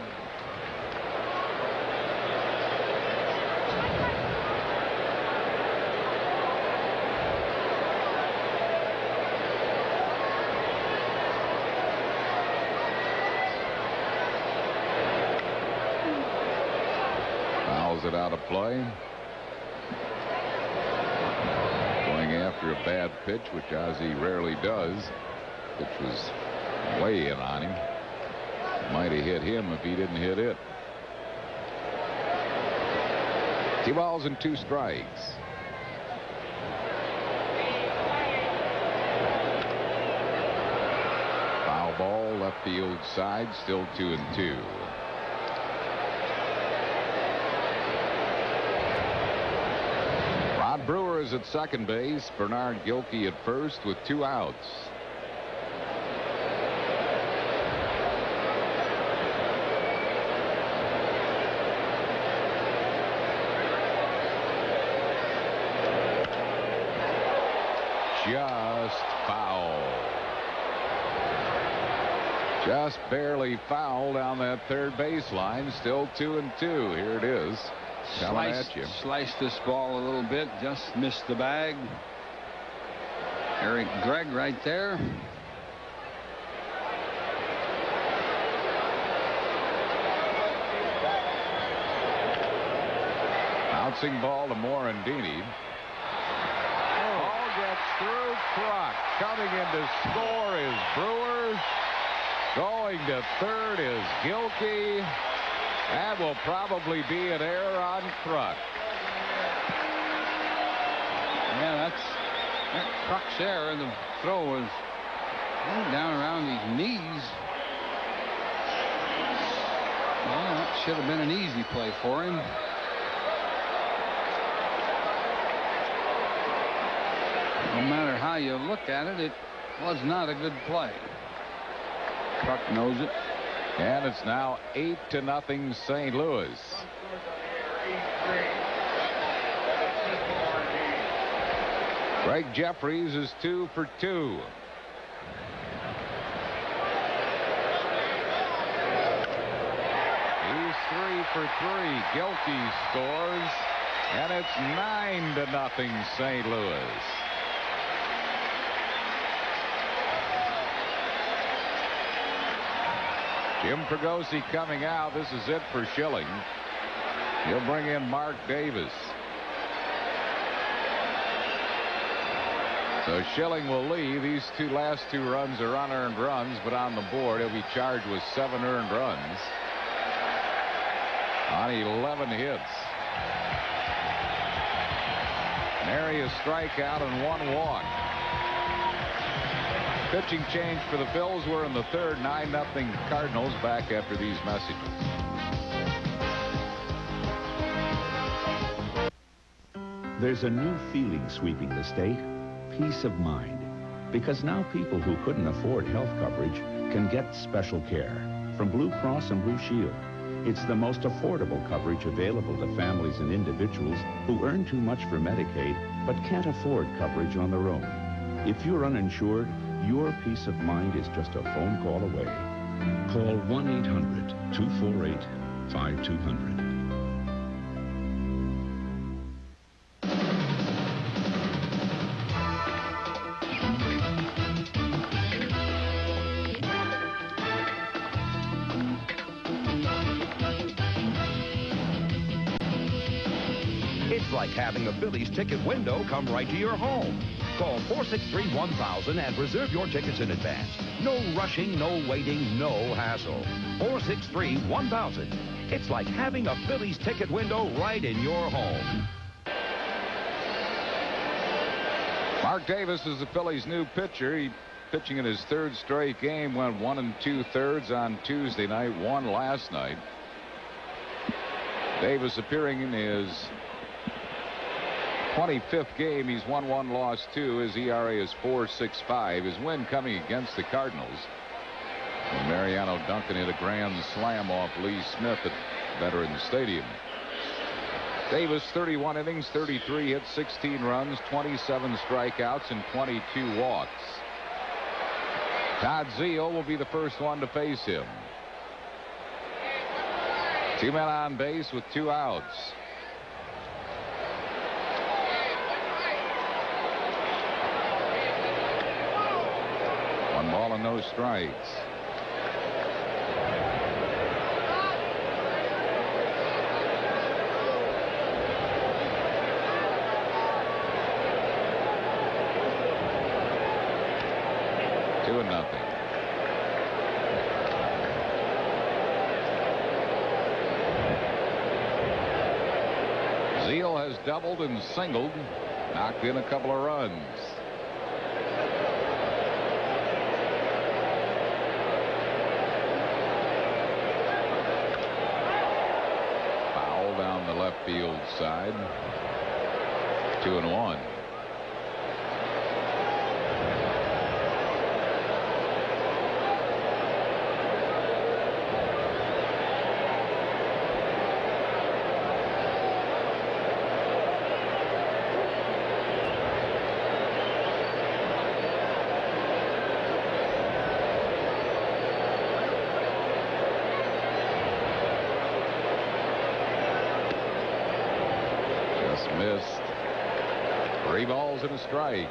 It out of play. Going after a bad pitch, which Ozzie rarely does. Pitch was way in on him. Might have hit him if he didn't hit it. 2 balls and 2 strikes. Foul ball, left field side, still 2-2. Brewer is at second base. Bernard Gilkey at first with 2 outs. Just foul. Just barely foul down that third baseline. Still 2-2. Here it is. Sliced this ball a little bit, just missed the bag. Eric Gregg right there. Bouncing ball to Morandini. Ball gets through Kruk. Coming in to score is Brewer. Going to third is Gilkey. That will probably be an error on Kruk. Yeah, that Kruk's error. The throw was down around his knees. Well, that should have been an easy play for him. No matter how you look at it, it was not a good play. Kruk knows it. And it's now 8-0 St. Louis. Greg Jeffries is 2 for 2. He's 3 for 3. Gilkey scores, and it's 9-0 St. Louis. Jim Fregosi coming out. This is it for Schilling. He'll bring in Mark Davis. So Schilling will lead. These last two runs are unearned runs, but on the board he'll be charged with 7 earned runs on 11 hits. Nary a strikeout and 1 walk. Pitching change for the Phils. We're in the third. 9-0 Cardinals. Back after these messages. There's a new feeling sweeping the state. Peace of mind. Because now people who couldn't afford health coverage can get special care from Blue Cross and Blue Shield. It's the most affordable coverage available to families and individuals who earn too much for Medicaid but can't afford coverage on their own. If you're uninsured, your peace of mind is just a phone call away. Call 1-800-248-5200. It's like having a Phillies ticket window come right to your home. Call 463-1000 and reserve your tickets in advance. No rushing, no waiting, no hassle. 463-1000. It's like having a Phillies ticket window right in your home. Mark Davis is the Phillies' new pitcher. He pitching in his 3rd straight game. Went 1 2/3 on Tuesday night. 1 last night. Davis appearing in his 25th game. He's won 1, lost 2. His ERA is 4.65. His win coming against the Cardinals. And Mariano Duncan hit a grand slam off Lee Smith at Veterans Stadium. Davis 31 innings, 33 hits, 16 runs, 27 strikeouts, and 22 walks. Todd Zeile will be the first one to face him. 2 men on base with 2 outs. One ball and no strikes. Two and nothing. Zeile has doubled and singled, knocked in a couple of runs. Foul down the left field side. 2-1. Missed. 3 balls and a strike.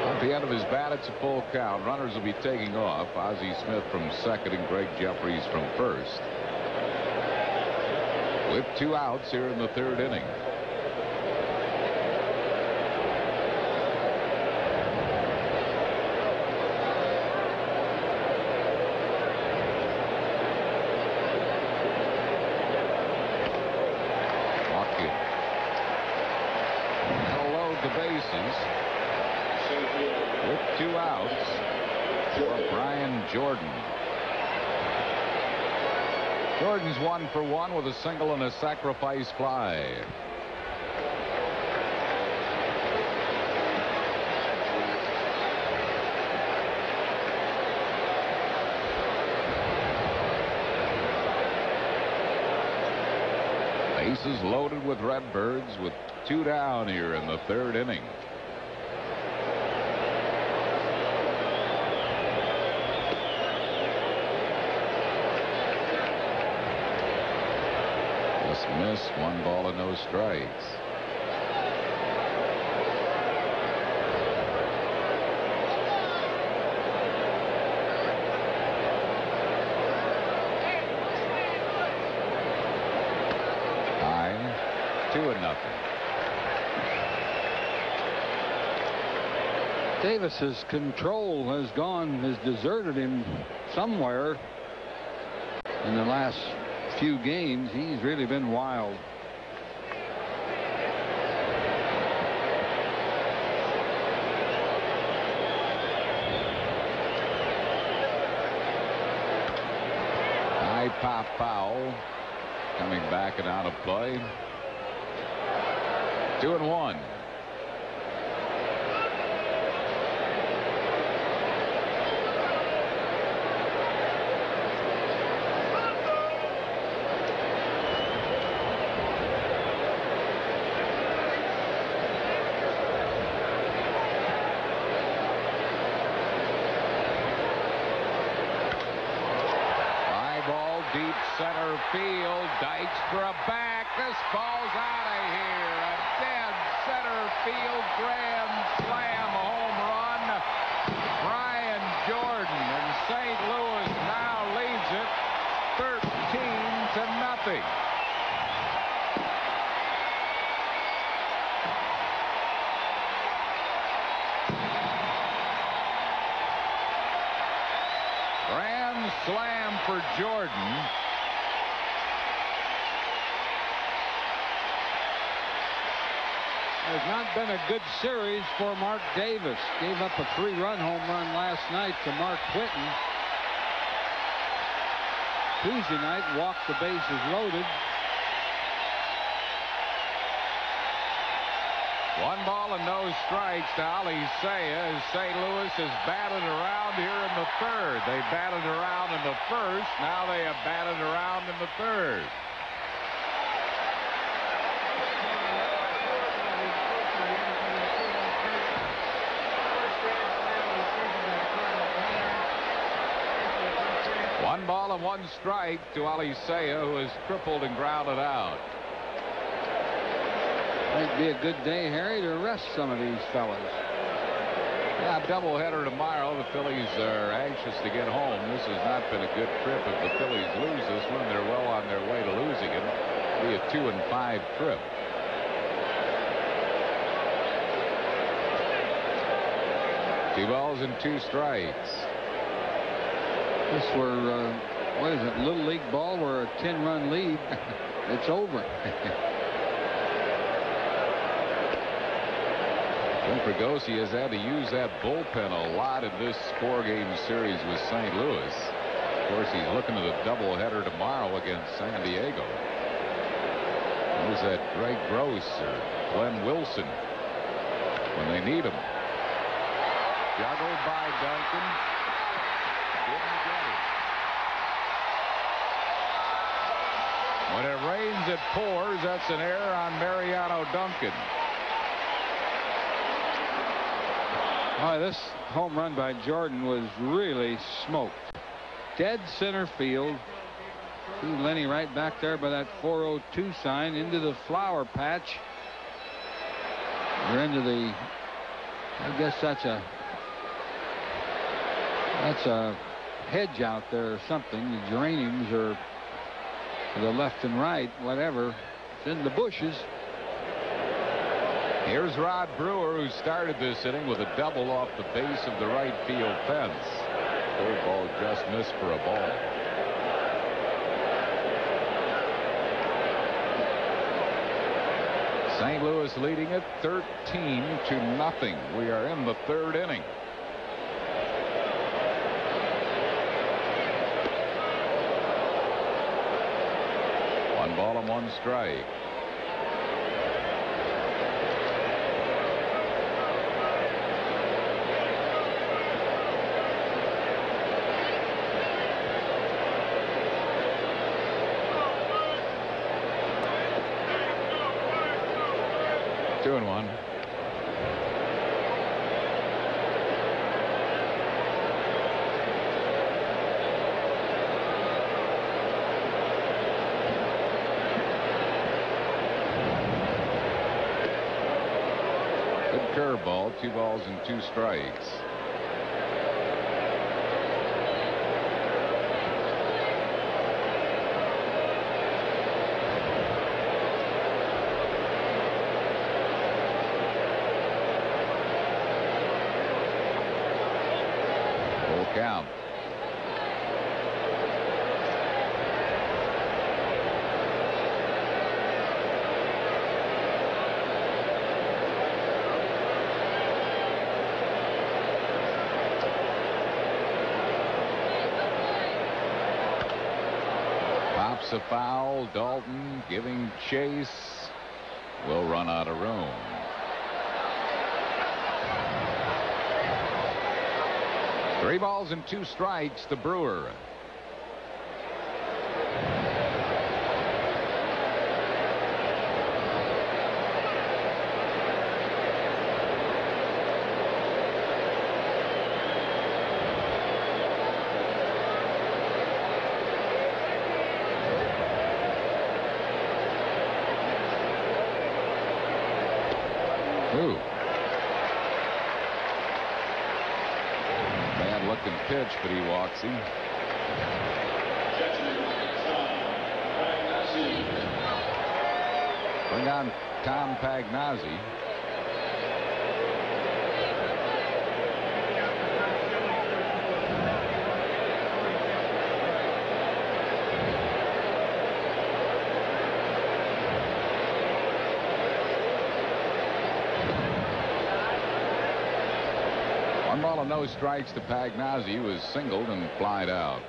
At the end of his bat, it's a full count. Runners will be taking off. Ozzie Smith from second and Greg Jeffries from first. with 2 outs here in the 3rd inning. With 2 outs for Brian Jordan. Jordan's 1 for 1 with a single and a sacrifice fly. Bases loaded with Redbirds with 2 down here in the 3rd inning. Missed, 1 ball and no strikes. High, 2-0. Davis's control has deserted him somewhere in the last few games. He's really been wild. High pop foul, coming back and out of play. 2-1. Deep center field. Dykes for a back. This ball's out of here. A dead center field grand slam home run. Brian Jordan, and St. Louis now leads it 13-0. Grand slam for Jordan. Has not been a good series for Mark Davis. Gave up a 3-run home run last night to Mark Whitten. Tuesday night walked the bases loaded. 1 ball and no strikes to Ali Seiya as St. Louis has batted around here in the 3rd. They batted around in the 1st. Now they have batted around in the 3rd. One ball and 1 strike to Ali Seiya, who is crippled and grounded out. Might be a good day, Harry, to rest some of these fellas. Yeah, doubleheader tomorrow. The Phillies are anxious to get home. This has not been a good trip. If the Phillies lose this one, they're well on their way to losing it. It'll be a 2-5 trip. Two balls and 2 strikes. This were, what is it, Little League ball where a 10-run lead, it's over. Jim Fregosi has had to use that bullpen a lot in this 4-game series with St. Louis. Of course, he's looking at a doubleheader tomorrow against San Diego. There's that Greg Gross or Glenn Wilson when they need him. Juggled by Duncan. Didn't get it. When it rains, it pours. That's an error on Mariano Duncan. Boy, this home run by Jordan was really smoked. Dead center field. See Lenny right back there by that 402 sign into the flower patch. We're into the, I guess that's a hedge out there or something. The geraniums are to the left and right, whatever. It's in the bushes. Here's Rod Brewer, who started this inning with a double off the base of the right field fence. Curveball just missed for a ball. St. Louis leading it 13-0. We are in the third inning. One ball and one strike. Two and one. Good curveball. 2 balls and 2 strikes. Count. Pops a foul. Dalton giving chase. Will run out of room. 3 balls and 2 strikes to Brewer. Ooh. Looking pitch, but he walks him. Bring on Tom Pagnozzi. One ball and no strikes to Pagnozzi, who was singled and flied out.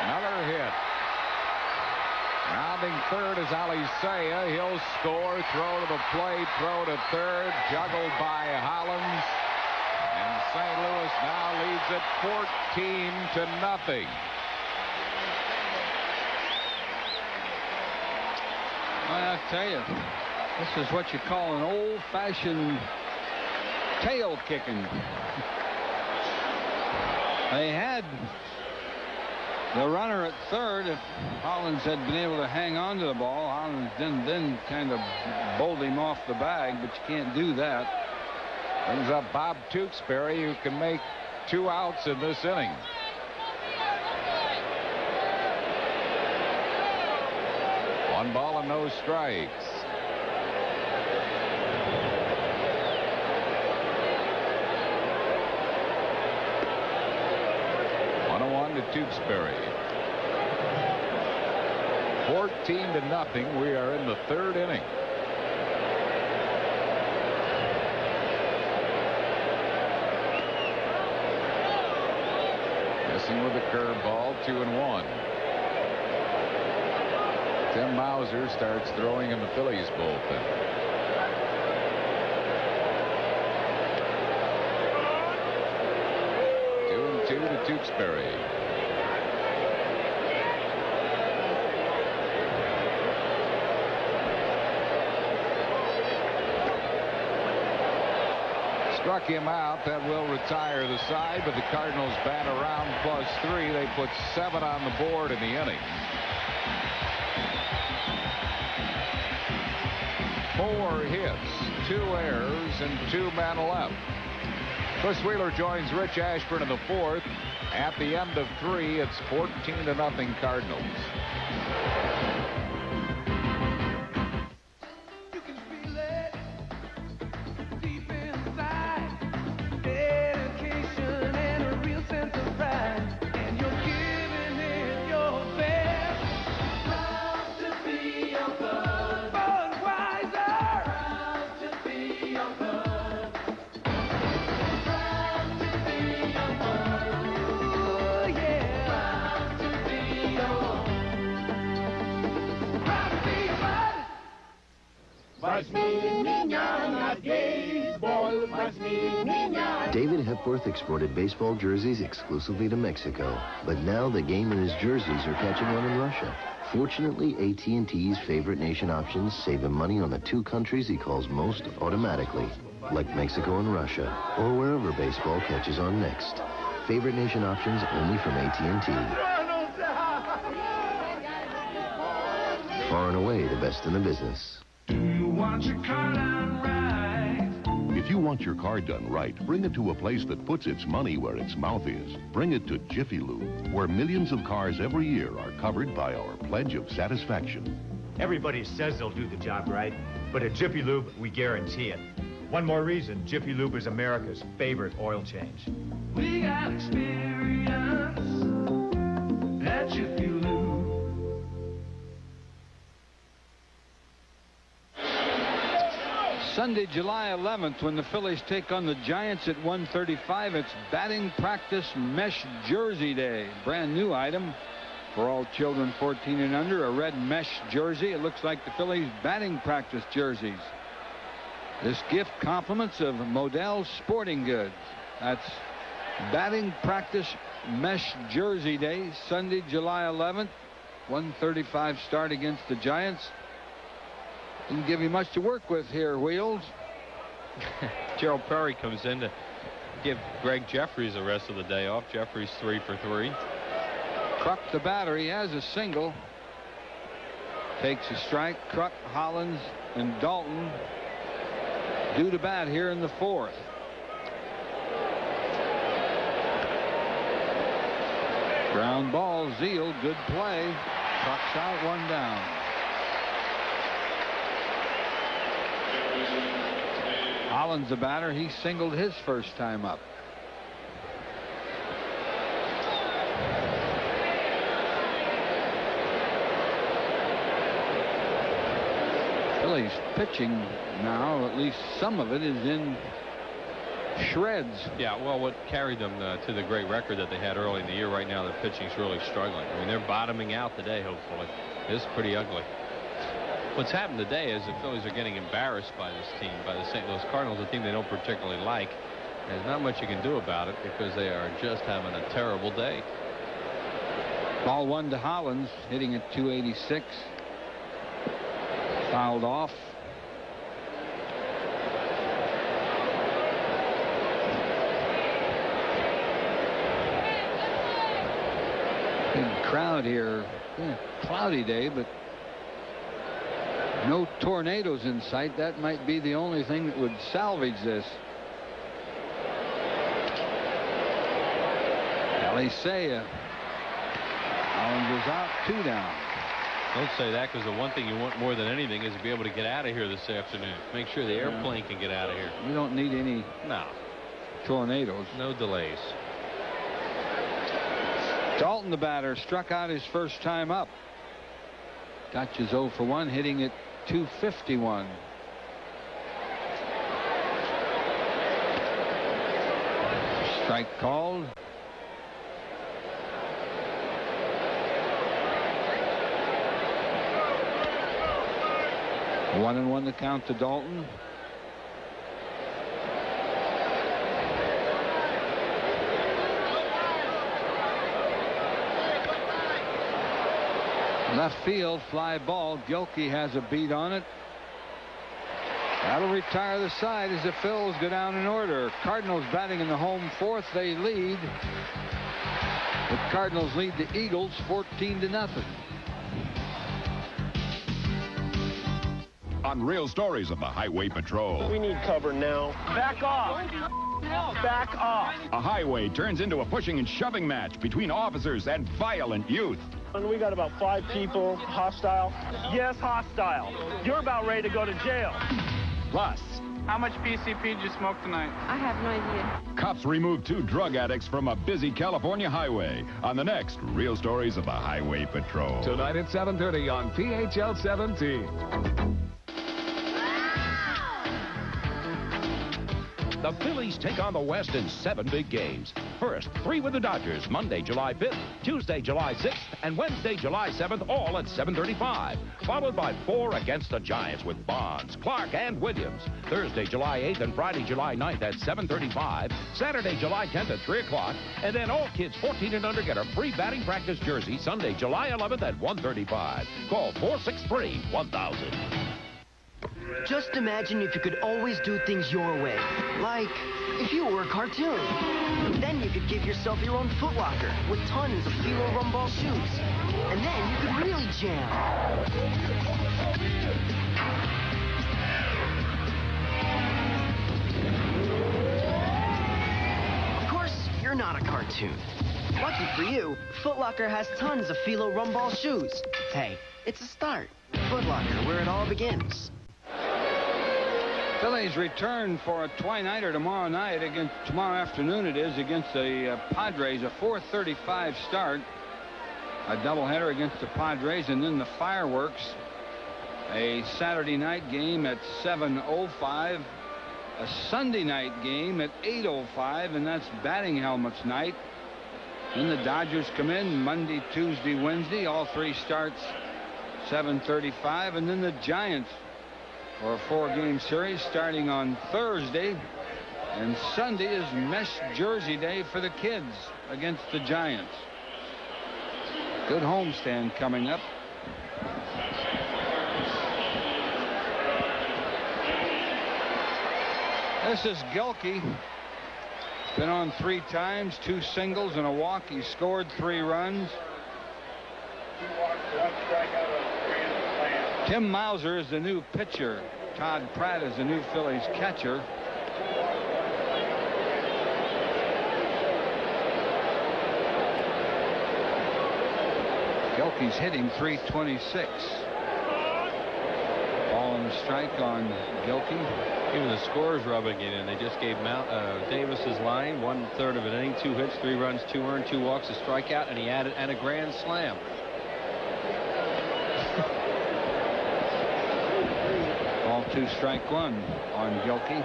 Another hit. Rounding third is Alicea. He'll score. Throw to the plate. Throw to third. Juggled by Hollins. And St. Louis now leads it 14-0. Well, I tell you, this is what you call an old-fashioned tail kicking. They had the runner at third. If Hollins had been able to hang on to the ball, Hollins then kind of bowled him off the bag, but you can't do that. Brings up Bob Tewksbury, who can make 2 outs in this inning. One ball and no strikes. One to Tewksbury. 14-0. We are in the third inning. Missing with a curveball. 2-1. Tim Mauser starts throwing in the Phillies bullpen. Two to Tewksbury. Struck him out. That will retire the side, but the Cardinals bat around +3. They put 7 on the board in the inning. 4 hits, 2 errors, and 2 men left. Chris Wheeler joins Rich Ashburn in the 4th. At the end of 3, it's 14-0 Cardinals. David Hepworth exported baseball jerseys exclusively to Mexico, but now the game in his jerseys are catching on in Russia. Fortunately, AT&T's favorite nation options save him money on the 2 countries he calls most automatically, like Mexico and Russia, or wherever baseball catches on next. Favorite nation options only from AT&T. Far and away the best in the business. If you want your car done right, bring it to a place that puts its money where its mouth is. Bring it to Jiffy Lube, where millions of cars every year are covered by our pledge of satisfaction. Everybody says they'll do the job right, but at Jiffy Lube, we guarantee it. One more reason, Jiffy Lube is America's favorite oil change. We got experience at Jiffy Lube. Sunday, July 11th, when the Phillies take on the Giants at 1:35, it's batting practice mesh jersey day. Brand new item for all children 14 and under, a red mesh jersey. It looks like the Phillies batting practice jerseys. This gift compliments of Modell Sporting Goods. That's batting practice mesh jersey day, Sunday, July 11th, 1:35 start against the Giants. Didn't give you much to work with here, Wheels. Gerald Perry comes in to give Greg Jeffries the rest of the day off. Jeffries 3 for 3. Kruk the batter. He has a single. Takes a strike. Kruk, Hollins, and Dalton due to bat here in the 4th. Ground ball, Zeal. Good play. Kruk's out, 1 down. Hollins, the batter, he singled his first time up. Phillies pitching now, at least some of it is in shreds. Yeah, well, what carried them to the great record that they had early in the year, right now the pitching's really struggling. I mean, they're bottoming out today, hopefully. It's pretty ugly. What's happened today is the Phillies are getting embarrassed by this team, by the St. Louis Cardinals, a team they don't particularly like. There's not much you can do about it because they are just having a terrible day. Ball 1 to Hollins, hitting at 286. Fouled off. Big crowd here. Yeah, cloudy day, but no tornadoes in sight. That might be the only thing that would salvage this. Alicea. Hollins is out, 2 down. Don't say that, because the one thing you want more than anything is to be able to get out of here this afternoon. Make sure the airplane can get out of here. You don't need any tornadoes. No delays. Dalton, the batter, struck out his first time up. Dutch is 0 for 1, hitting at 251. Strike called. One and 1 to count to Dalton. Left field, fly ball. Gilkey has a beat on it. That'll retire the side as the Phils go down in order. Cardinals batting in the home 4th. They lead. The Cardinals lead the Eagles 14-0. on Real Stories of the Highway Patrol. We need cover now. Back off. Back off. A highway turns into a pushing and shoving match between officers and violent youth. And we got about 5 people hostile. Yes, hostile. You're about ready to go to jail. Plus, how much PCP did you smoke tonight? I have no idea. cops remove 2 drug addicts from a busy California highway on the next Real Stories of the Highway Patrol. Tonight at 7:30 on PHL 17. The Phillies take on the West in 7 big games. First, 3 with the Dodgers, Monday, July 5th, Tuesday, July 6th, and Wednesday, July 7th, all at 7:35. Followed by 4 against the Giants with Bonds, Clark, and Williams. Thursday, July 8th, and Friday, July 9th at 7:35. Saturday, July 10th at 3 o'clock. And then all kids 14 and under get a free batting practice jersey Sunday, July 11th at 1:35. Call 463-1000. Just imagine if you could always do things your way. Like, if you were a cartoon. Then you could give yourself your own Foot Locker with tons of Fila Rumball shoes. And then you could really jam. Of course, you're not a cartoon. Lucky for you, Foot Locker has tons of Fila Rumball shoes. Hey, it's a start. Foot Locker, where it all begins. Phillies return for a twilighter tomorrow afternoon against the Padres, a 4:35 start. A doubleheader against the Padres, and then the fireworks. A Saturday night game at 7:05. A Sunday night game at 8:05, and that's batting helmets night. Then the Dodgers come in Monday, Tuesday, Wednesday. All 3 starts 7:35, and then the Giants for a 4-game series starting on Thursday. And Sunday is mesh jersey day for the kids against the Giants. Good homestand coming up. This is Gilkey. Been on 3 times, 2 singles and a walk. He scored 3 runs. Tim Mauser is the new pitcher. Todd Pratt is the new Phillies catcher. Gilkey's hitting .326. Ball and a strike on Gilkey. Even the scorers rubbing it in. They just gave Davis's line 1/3 of an inning, 2 hits, 3 runs, 2 earned, 2 walks, a strikeout, and he added and a grand slam. Ball 2, strike 1 on Gilkey.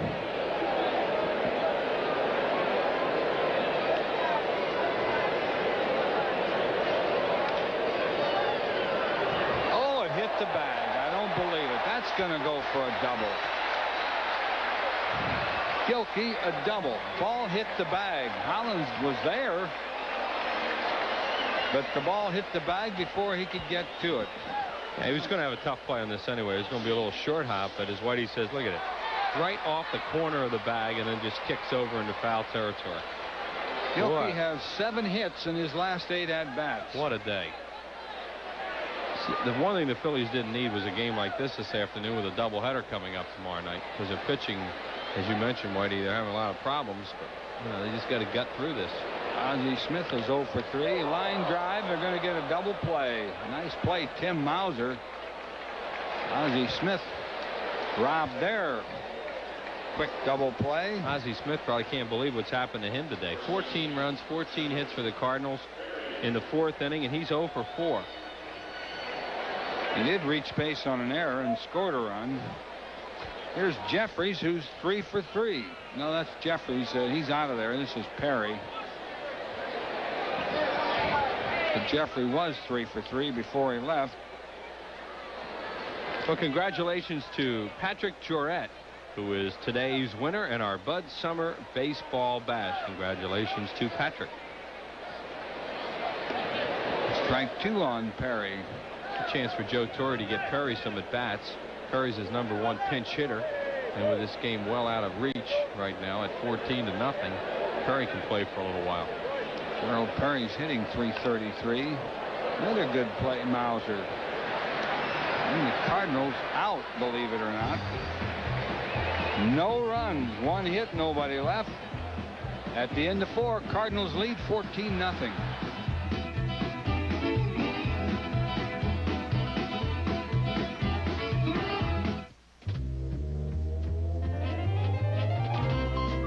Oh, it hit the bag. I don't believe it. That's going to go for a double. Gilkey, a double. Ball hit the bag. Hollins was there, but the ball hit the bag before he could get to it. Yeah, he was going to have a tough play on this anyway. It was going to be a little short hop, but as Whitey says, look at it. Right off the corner of the bag and then just kicks over into foul territory. Gilkey has 7 hits in his last 8 at-bats. What a day. The one thing the Phillies didn't need was a game like this afternoon with a doubleheader coming up tomorrow night, because they're pitching, as you mentioned, Whitey, they're having a lot of problems, but they just got to gut through this. Ozzie Smith is 0 for 3. Line drive. They're going to get a double play. Nice play, Tim Mauser. Ozzie Smith robbed there. Quick double play. Ozzie Smith probably can't believe what's happened to him today. 14 runs, 14 hits for the Cardinals in the 4th inning, and he's 0 for 4. He did reach base on an error and scored a run. Here's Jeffries, who's 3 for 3. No, that's Jeffries. He's out of there. This is Perry. But Jeffrey was 3 for 3 before he left. Well, congratulations to Patrick Joret, who is today's winner in our Bud Summer Baseball Bash. Congratulations to Patrick. Strike 2 on Perry. A chance for Joe Torre to get Perry some at-bats. Perry's his #1 pinch hitter, and with this game well out of reach right now at 14-0, Perry can play for a little while. Gerald Perry's hitting .333. Another good play, Mauser. And the Cardinals out, believe it or not. No runs, 1 hit, nobody left. At the end of 4, Cardinals lead 14-0.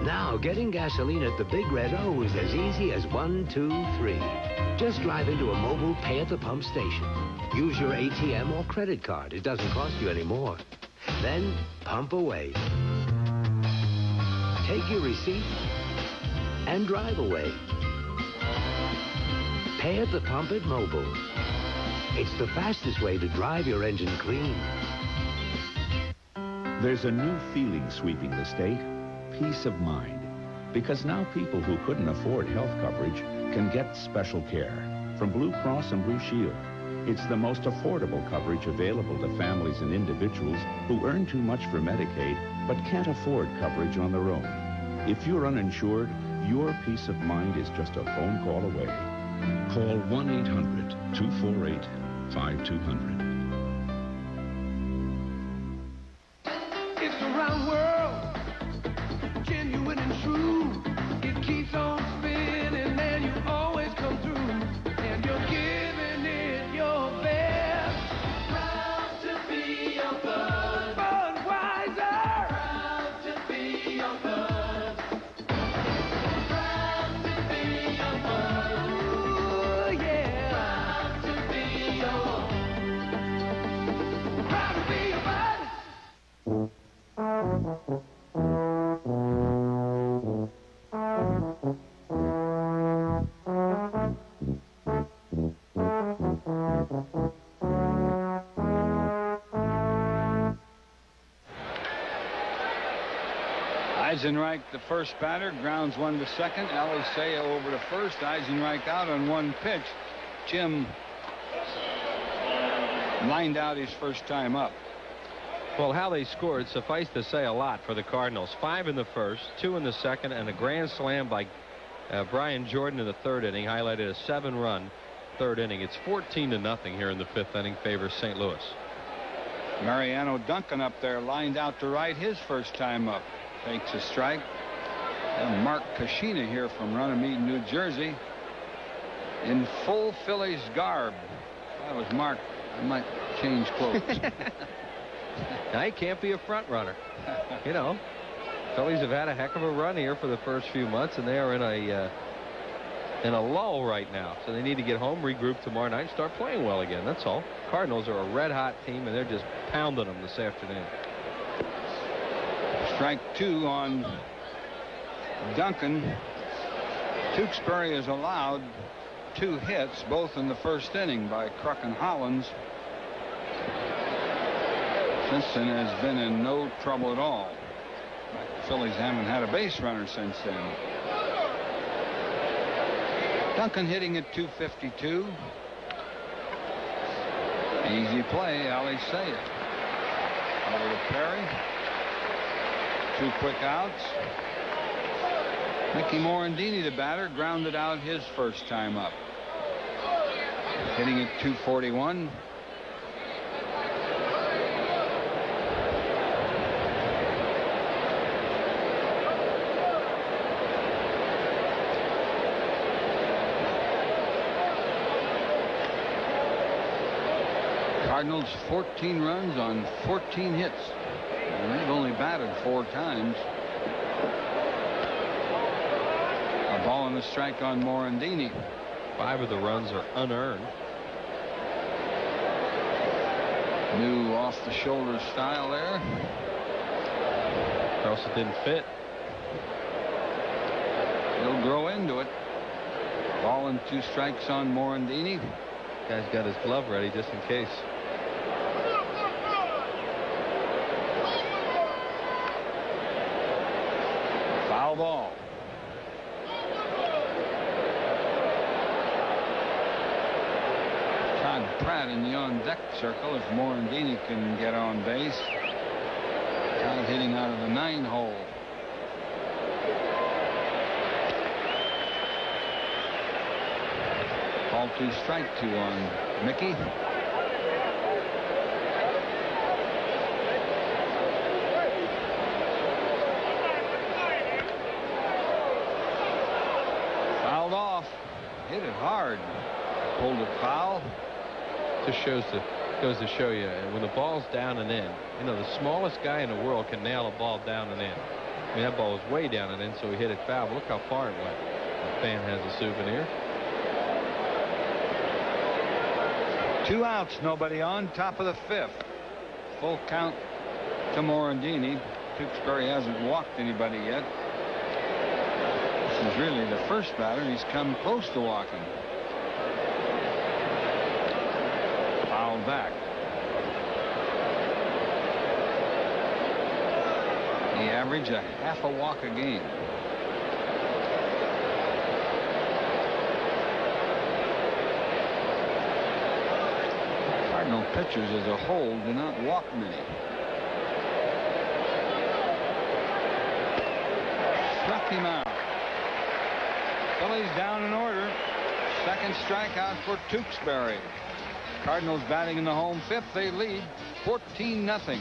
Now, getting gasoline at the Big Red O is as easy as 1, 2, 3. Just drive into a mobile pay-at-the-pump station. Use your ATM or credit card. It doesn't cost you any more. Then, pump away. Take your receipt and drive away. Pay at the pump at Mobil. It's the fastest way to drive your engine clean. There's a new feeling sweeping the state, peace of mind. Because now people who couldn't afford health coverage can get special care from Blue Cross and Blue Shield. It's the most affordable coverage available to families and individuals who earn too much for Medicaid but can't afford coverage on their own. If you're uninsured, your peace of mind is just a phone call away. Call 1-800-248-5200. It's a round world, genuine and true. It keeps on spinning and you always come through. And you're giving it your best. Proud to be your bud. Budweiser. Proud to be your bud. Proud to be your bud. Ooh, yeah. Proud to be your. Proud to be your bud. Eisenreich, the first batter, grounds 1 to second. Alicea over to first. Eisenreich out on 1 pitch. Jim lined out his first time up. Well, how they scored suffice to say a lot for the Cardinals. 5 in the first, 2 in the second, and a grand slam by Brian Jordan in the 3rd inning highlighted a 7-run 3rd inning. It's 14-0 here in the 5th inning, favors St. Louis. Mariano Duncan up there, lined out to right, his first time up. Takes a strike. And Mark Kashina here from Runnymede, New Jersey, in full Phillies garb. That was Mark. I might change clothes. Now he can't be a front runner. You know, Phillies have had a heck of a run here for the first few months, and they are in a lull right now. So they need to get home, regroup tomorrow night, and start playing well again. That's all. Cardinals are a red-hot team, and they're just pounding them this afternoon. Strike 2 on Duncan. Tewksbury has allowed 2 hits, both in the first inning by Kruk and Hollins. Simpson has been in no trouble at all. The Phillies haven't had a base runner since then. Duncan hitting at .252. Easy play, Alicea. Over to Perry. 2 quick outs. Mickey Morandini, the batter, grounded out his first time up. Hitting at .241. Cardinals 14 runs on 14 hits. And they've only batted 4 times. A ball and a strike on Morandini. 5 of the runs are unearned. New off-the-shoulder style there. Or else it didn't fit. He'll grow into it. Ball and 2 strikes on Morandini. Guy's got his glove ready just in case. Foul ball. Todd Pratt in the on-deck circle if Morandini can get on base. Todd hitting out of the 9-hole. Ball 2, strike 2 on Mickey. off. Hit it hard. Pulled it foul. Just goes to show you, when the ball's down and in, you know, the smallest guy in the world can nail a ball down and in. I mean, that ball was way down and in, so he hit it foul. But look how far it went. The fan has a souvenir. 2 outs, nobody on. Top of the 5th. Full count to Morandini. Tewksbury hasn't walked anybody yet. This is really the first batter he's come close to walking. Foul back. He averaged a half a walk a game. Cardinal pitchers as a whole do not walk many. Struck him out. Phillies down in order. Second strikeout for Tewksbury. Cardinals batting in the home 5th. They lead 14-0.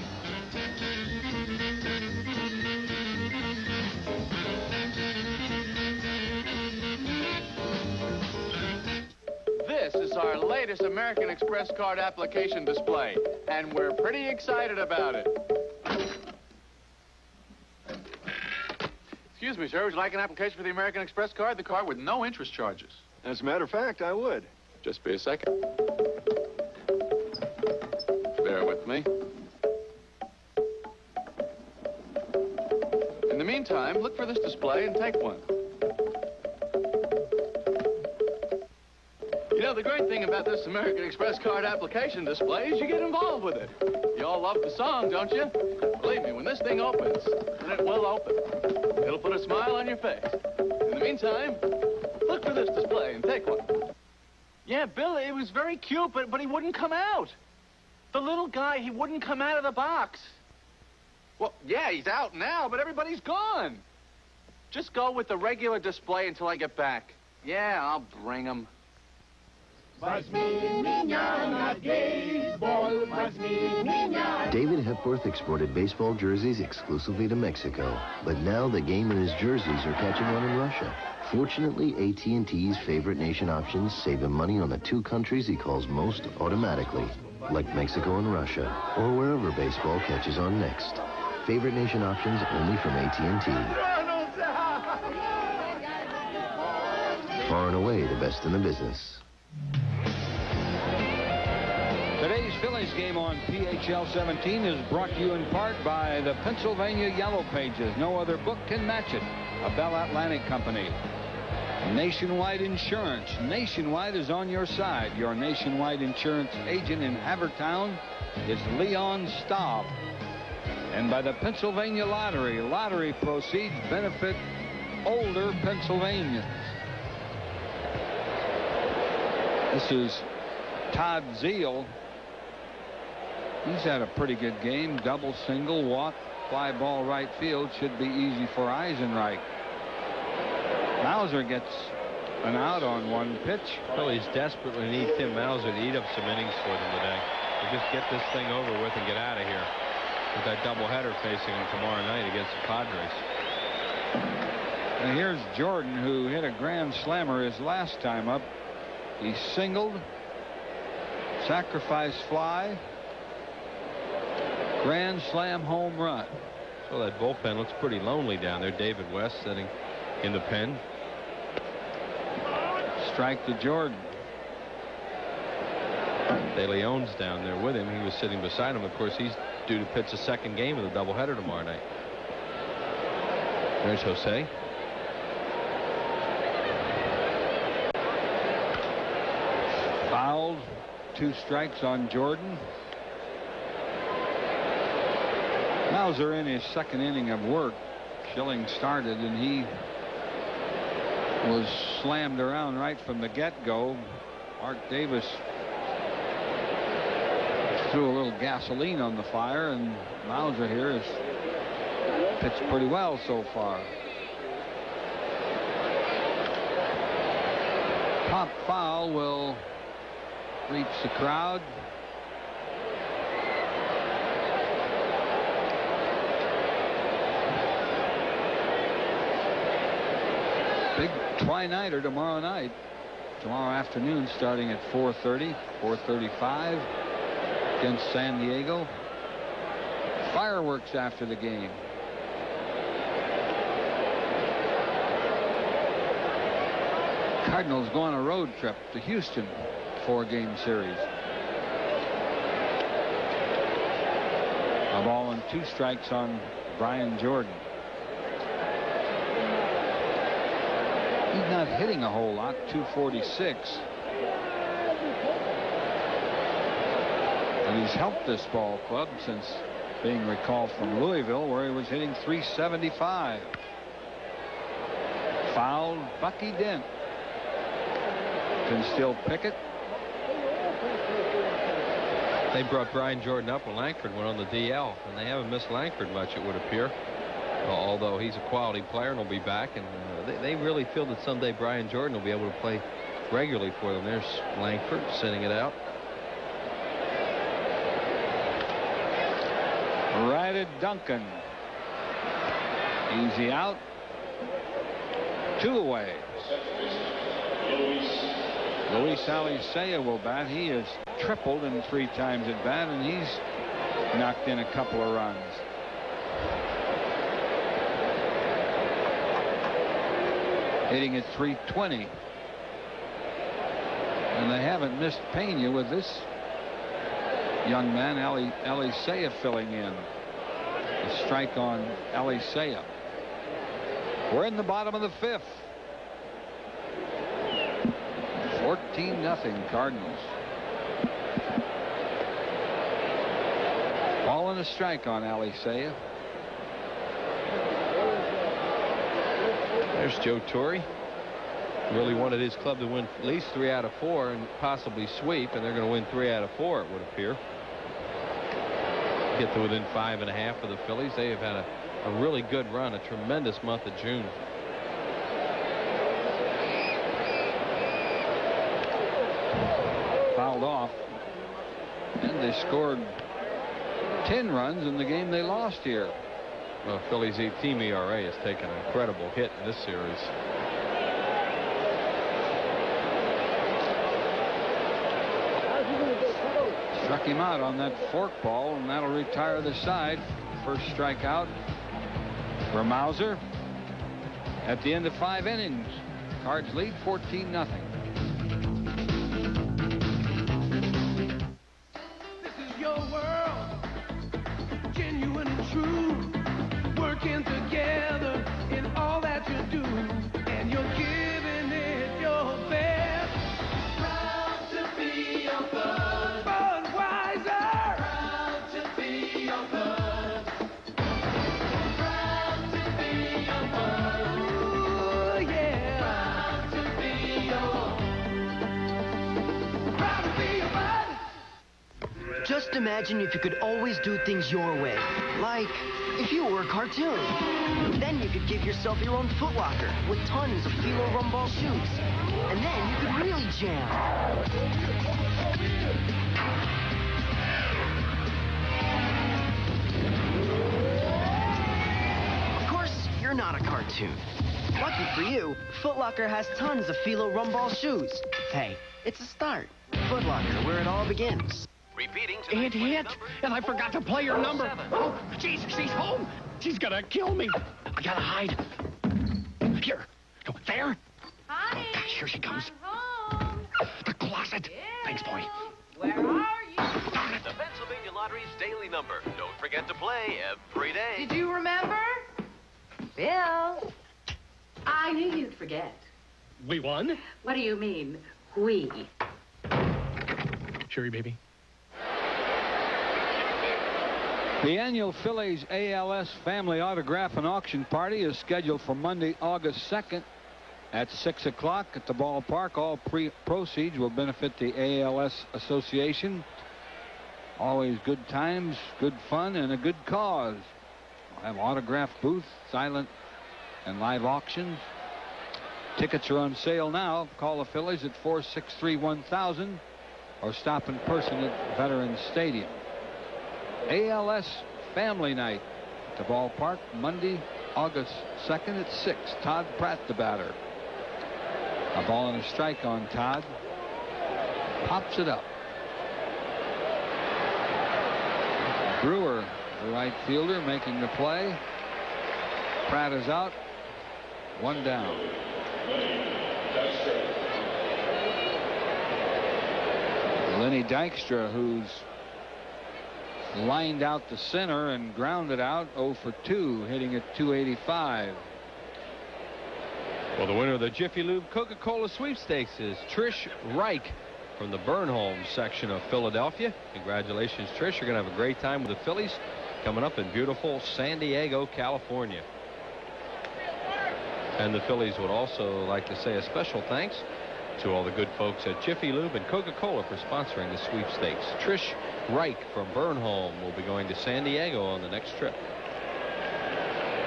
This is our latest American Express card application display, and we're pretty excited about it. Excuse me, sir. Would you like an application for the American Express card? The card with no interest charges. As a matter of fact, I would. Just be a second. Bear with me. In the meantime, look for this display and take one. You know, the great thing about this American Express card application display is you get involved with it. You all love the song, don't you? Believe me, when this thing opens, and it will open, it'll put a smile on your face. In the meantime, look for this display and take one. Yeah, Bill, it was very cute, but he wouldn't come out. The little guy, he wouldn't come out of the box. Well, yeah, he's out now, but everybody's gone. Just go with the regular display until I get back. Yeah, I'll bring him. David Hepworth exported baseball jerseys exclusively to Mexico, but now the game in his jerseys are catching on in Russia. Fortunately, AT&T's favorite nation options save him money on the 2 countries he calls most automatically, like Mexico and Russia, or wherever baseball catches on next. Favorite nation options only from AT&T. Far and away the best in the business. Today's Phillies game on PHL 17 is brought to you in part by the Pennsylvania Yellow Pages. No other book can match it. A Bell Atlantic company. Nationwide Insurance. Nationwide is on your side. Your Nationwide insurance agent in Havertown is Leon Staub. And by the Pennsylvania Lottery. Lottery proceeds benefit older Pennsylvanians. This is Todd Zeal. He's had a pretty good game. Double, single, walk, fly ball right field. Should be easy for Eisenreich. Mauser gets an out on 1 pitch. Phillies desperately need Tim Mauser to eat up some innings for them today. To just get this thing over with and get out of here with that doubleheader facing him tomorrow night against the Padres. And here's Jordan, who hit a grand slammer his last time up. He singled, sacrifice fly, grand slam home run. So that bullpen looks pretty lonely down there. David West sitting in the pen. Strike to Jordan. De Leon's down there with him. He was sitting beside him. Of course, he's due to pitch the 2nd game of the doubleheader tomorrow night. There's Jose. Fouled. 2 strikes on Jordan. Mauser in his 2nd inning of work. Schilling started, and he was slammed around right from the get-go. Mark Davis threw a little gasoline on the fire, and Mauser here has pitched pretty well so far. Pop foul will reach the crowd. Twi-nighter tomorrow night. Tomorrow afternoon starting at 4:30, 4:35 against San Diego. Fireworks after the game. Cardinals go on a road trip to Houston, 4-game series. A ball and 2 strikes on Brian Jordan. He's not hitting a whole lot, 246. And he's helped this ball club since being recalled from Louisville, where he was hitting 375. Fouled Bucky Dent. Can still pick it. They brought Brian Jordan up when Langford went on the DL, and they haven't missed Langford much, it would appear. Although he's a quality player and will be back, and they really feel that someday Brian Jordan will be able to play regularly for them. There's Langford sending it out. Righted Duncan. Easy out. 2 away. Luis Alicea will bat. He has tripled in 3 times at bat, and he's knocked in a couple of runs. Hitting at 320. And they haven't missed Pena with this young man, Alicea, filling in. A strike on Alicea. We're in the bottom of the 5th. 14-0 Cardinals. Ball and a strike on Alicea. There's Joe Torre. Really wanted his club to win at least 3 out of 4 and possibly sweep, and they're going to win 3 out of 4, it would appear. Get to within 5.5 of the Phillies. They have had a really good run, a tremendous month of June. Fouled off, and they scored 10 runs in the game they lost here. Well, Phillies' team ERA has taken an incredible hit in this series. Struck him out on that fork ball, and that'll retire the side. First strikeout for Mauser. At the end of 5 innings, Cards lead 14-0. This is your world, genuine and true. Working together in all that you do, and you're giving it your best. Proud to be your bud. Budweiser. Proud to be your bud. Proud to be your bud. Ooh, yeah. Proud to be your. Proud to be your bud. Just imagine if you could always do things your way. Like if you were a cartoon. Then you could give yourself your own Foot Locker with tons of Fila Rumball shoes. And then you could really jam. Of course, you're not a cartoon. Lucky for you, Foot Locker has tons of Fila Rumball shoes. Hey, it's a start. Foot Locker, where it all begins. Repeating. It hit, and I forgot to play your number. Oh, jeez, she's home. She's gonna kill me. I gotta hide. Here. There. Honey, Oh, gosh, here she comes. I'm home. The closet. Yeah. Thanks, boy. Where are you? Darn it. The Pennsylvania Lottery's daily number. Don't forget to play every day. Did you remember? Bill. I knew you'd forget. We won? What do you mean, we? Sherry, baby. The annual Phillies ALS Family Autograph and Auction Party is scheduled for Monday, August 2nd at 6 o'clock at the ballpark. All proceeds will benefit the ALS Association. Always good times, good fun, and a good cause. We'll have autograph booths, silent and live auctions. Tickets are on sale now. Call the Phillies at 463-1000 or stop in person at Veterans Stadium. ALS Family Night at the ballpark Monday, August 2nd at 6. Todd Pratt, the batter. A ball and a strike on Todd. Pops it up. Brewer, the right fielder, making the play. Pratt is out. One down. Lenny Dykstra, who's lined out the center and grounded out, 0 for 2, hitting at .285. Well, the winner of the Jiffy Lube Coca-Cola sweepstakes is Trish Reich from the Burnholm section of Philadelphia. Congratulations, Trish. You're going to have a great time with the Phillies coming up in beautiful San Diego, California. And the Phillies would also like to say a special thanks to all the good folks at Jiffy Lube and Coca-Cola for sponsoring the sweepstakes. Trish Reich from Burnholm will be going to San Diego on the next trip.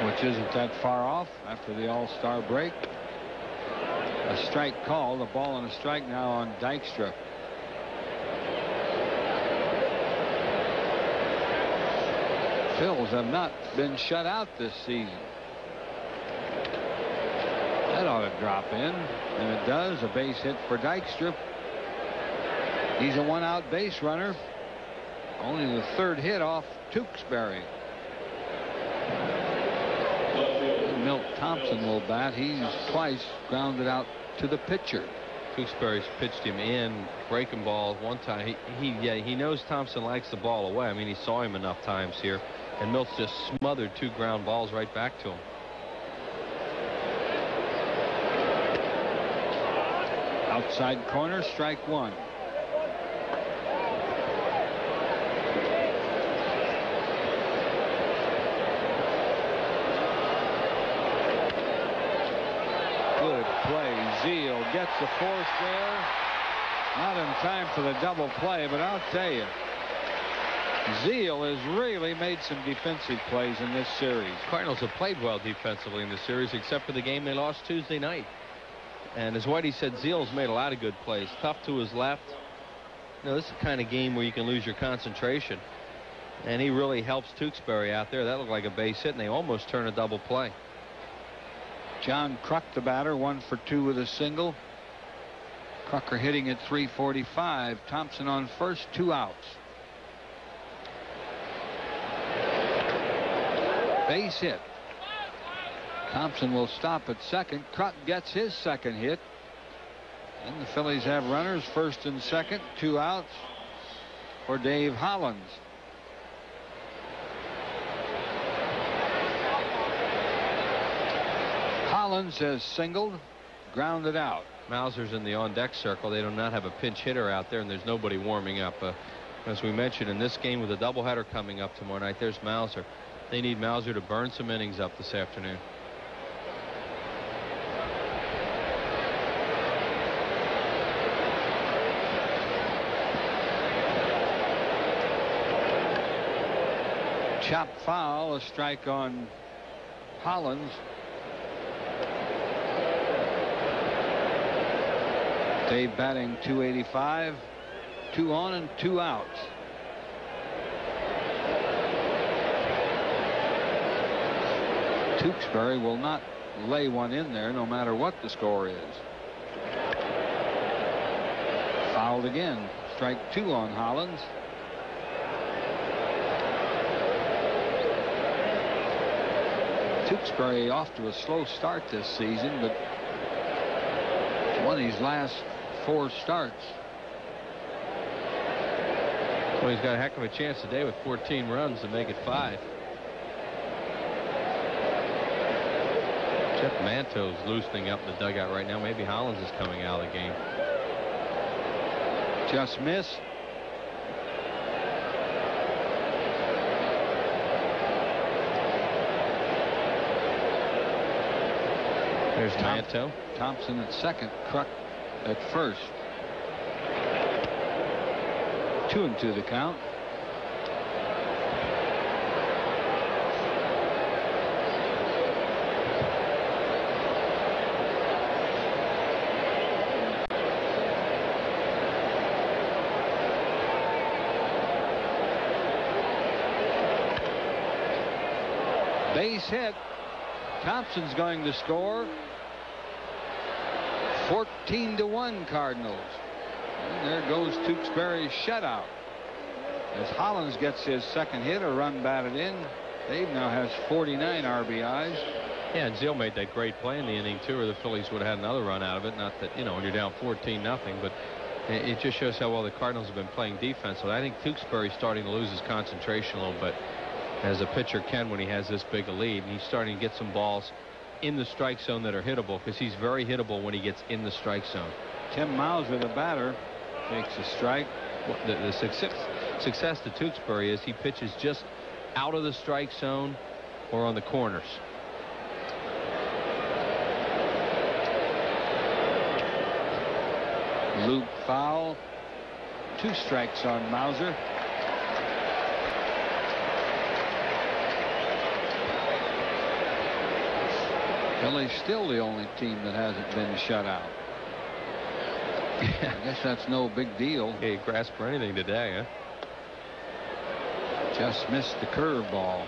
Which isn't that far off after the All-Star break. A strike called, a ball and a strike now on Dykstra. Phils have not been shut out this season. That ought to drop in, and it does. A base hit for Dykstra. He's a one-out base runner. Only the third hit off Tewksbury. Milt Thompson will bat. He's twice grounded out to the pitcher. Tewksbury's pitched him in breaking ball one time. He knows Thompson likes the ball away. I mean, he saw him enough times here, and Milt's just smothered 2 ground balls right back to him. Outside corner, strike 1. Good play. Zeal gets the force there. Not in time for the double play, but I'll tell you, Zeal has really made some defensive plays in this series. Cardinals have played well defensively in this series, except for the game they lost Tuesday night. And as Whitey said, Zeal's made a lot of good plays. Tough to his left. You know, this is the kind of game where you can lose your concentration. And he really helps Tewksbury out there. That looked like a base hit, and they almost turn a double play. John Kruk, the batter, 1 for 2 with a single. Krucker hitting at .345. Thompson on first, 2 outs. Base hit. Thompson will stop at second. Kruk gets his second hit. And the Phillies have runners first and second, 2 outs for Dave Hollins. Hollins has singled, grounded out. Mauser's in the on-deck circle. They do not have a pinch hitter out there, and there's nobody warming up. As we mentioned, in this game with a doubleheader coming up tomorrow night, there's Mauser. They need Mauser to burn some innings up this afternoon. Chop foul, a strike on Hollins. Dave batting .285, 2 on and 2 outs. Tewksbury will not lay one in there no matter what the score is. Fouled again. Strike 2 on Hollins. Tewksbury off to a slow start this season, but won his last 4 starts. Well, he's got a heck of a chance today with 14 runs to make it 5. Jeff Manto's loosening up the dugout right now. Maybe Hollins is coming out of the game. Just miss. There's Manto. Thompson at second. Kruk at first. 2-2 the count. Base hit. Thompson's going to score. 14-1 Cardinals. And there goes Tewksbury's shutout. As Hollins gets his second hit, a run batted in. Dave now has 49 RBIs. Yeah, and Zeal made that great play in the inning, too, or the Phillies would have had another run out of it. Not that, when you're down 14-0, but it just shows how well the Cardinals have been playing defense. So I think Tewksbury's starting to lose his concentration a little bit, as a pitcher can when he has this big a lead. And he's starting to get some balls in the strike zone that are hittable, because he's very hittable when he gets in the strike zone. Tim Mauser, the batter, takes a strike. Well, the success to Tewksbury is he pitches just out of the strike zone or on the corners. Loop foul. 2 strikes on Mauser. Philly's still the only team that hasn't been shut out. I guess that's no big deal. He grasped for anything today, huh? Just missed the curveball.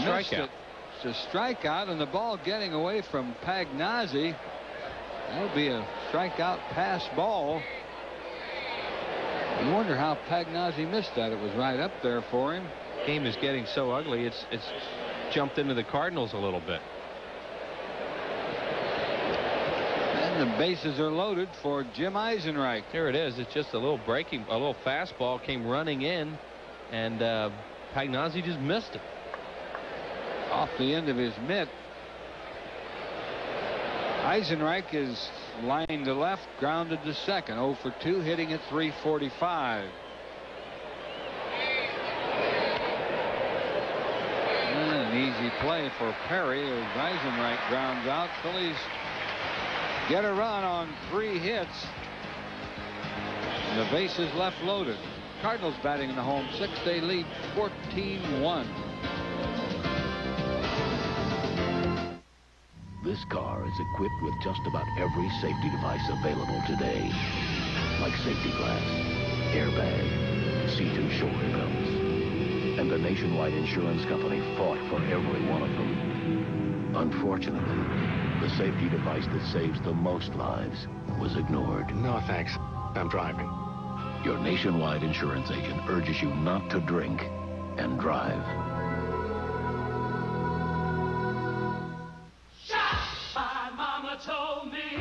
Strikeout. It's a strikeout, and the ball getting away from Pagnazzi. That'll be a strikeout pass ball. You wonder how Pagnazzi missed that. It was right up there for him. Game is getting so ugly, it's jumped into the Cardinals a little bit. And the bases are loaded for Jim Eisenreich. Here it is. It's just a little fastball came running in, and Pagnazzi just missed it. Off the end of his mitt. Eisenreich is lined to left, grounded to second. 0 for 2, hitting at .345. An easy play for Perry as Eisenreich grounds out. Phillies get a run on 3 hits. And the bases left loaded. Cardinals batting in the home 6. They lead 14-1. This car is equipped with just about every safety device available today. Like safety glass, airbag, C2 shoulder belts. And the Nationwide Insurance Company fought for every one of them. Unfortunately, the safety device that saves the most lives was ignored. No, thanks. I'm driving. Your Nationwide insurance agent urges you not to drink and drive. Told me you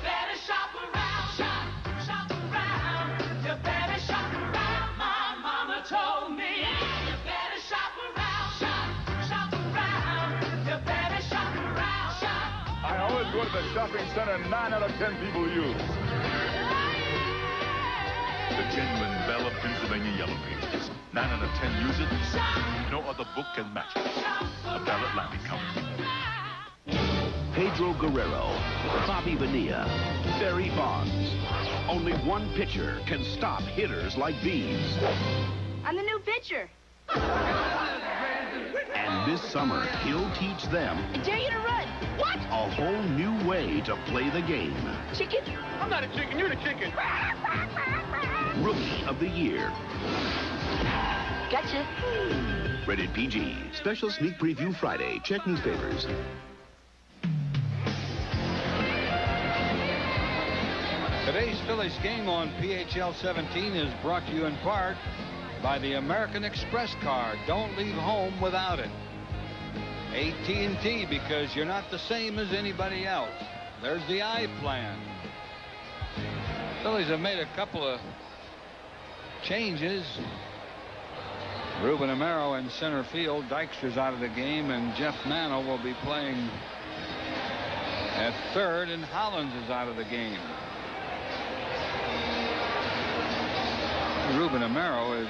better shop around, shop around. You better shop around. My mama told me you better shop around, shop around. You better shop around, I always go to the shopping center 9 out of 10 people use. The genuine Belle of Pennsylvania Yellow Pages. 9 out of 10 use it. No other book can match it. A Bell Atlantic Company. Pedro Guerrero, Bobby Bonilla, Barry Bonds. Only one pitcher can stop hitters like these. I'm the new pitcher. And this summer, he'll teach them I dare you to run. What? a whole new way to play the game. Chicken? I'm not a chicken, you're the chicken. Rookie of the Year. Gotcha. Rated PG. Special sneak preview Friday. Check newspapers. Today's Phillies game on PHL 17 is brought to you in part by the American Express card. Don't leave home without it. AT&T, because you're not the same as anybody else. There's the I plan. Phillies have made a couple of changes. Ruben Amaro in center field. Dykstra's out of the game, and Jeff Mano will be playing at third, and Hollins is out of the game. Ruben Amaro is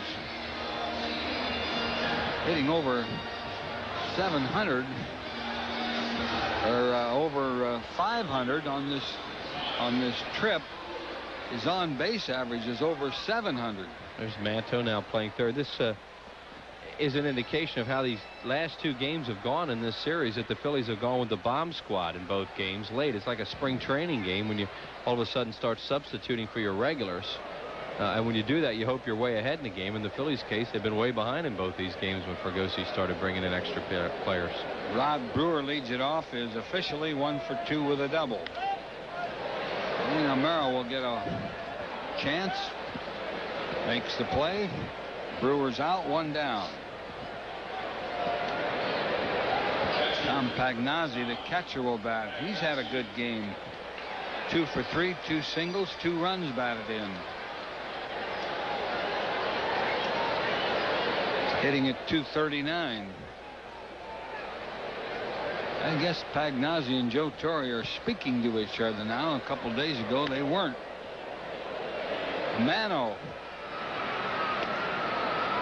hitting over 700 or over 500 on this trip. His on base average is over 700. There's Manto now playing third. This is an indication of how these last 2 games have gone in this series, that the Phillies have gone with the bomb squad in both games late. It's like a spring training game when you all of a sudden start substituting for your regulars. And when you do that, you hope you're way ahead in the game. In the Phillies' case, they've been way behind in both these games when Fregosi started bringing in extra players. Rod Brewer leads it off, is officially 1 for 2 with a double. Merrill will get a chance. Makes the play. Brewer's out, 1 down. Tom Pagnazzi, the catcher, will bat. He's had a good game. 2 for 3, 2 singles, 2 runs batted in. Hitting at .239. I guess Pagnazzi and Joe Torre are speaking to each other now. A couple days ago they weren't. Mano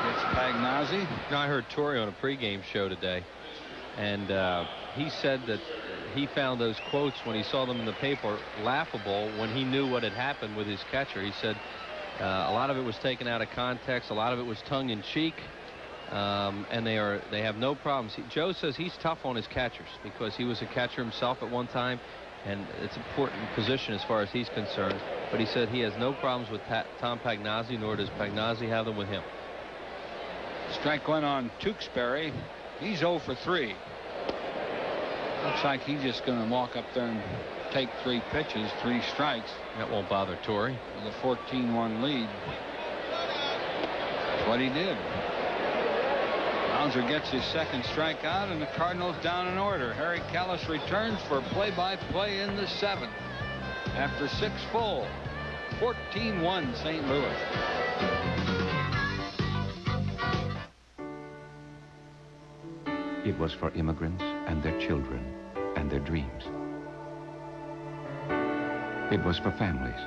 gets Pagnazzi. Now, I heard Torre on a pregame show today, and he said that he found those quotes when he saw them in the paper laughable when he knew what had happened with his catcher. He said a lot of it was taken out of context, a lot of it was tongue-in-cheek. And they have no problems. Joe says he's tough on his catchers because he was a catcher himself at one time, and it's an important position as far as he's concerned. But he said he has no problems with Tom Pagnazzi, nor does Pagnazzi have them with him. Strike 1 on Tewksbury. He's 0 for 3. Looks like he's just going to walk up there and take 3 pitches, 3 strikes. That won't bother Torre. With a 14-1 lead. That's what he did. Bowser gets his second strikeout, and the Cardinals down in order. Harry Kalas returns for play-by-play in the 7th. After 6 full, 14-1 St. Louis. It was for immigrants and their children and their dreams. It was for families,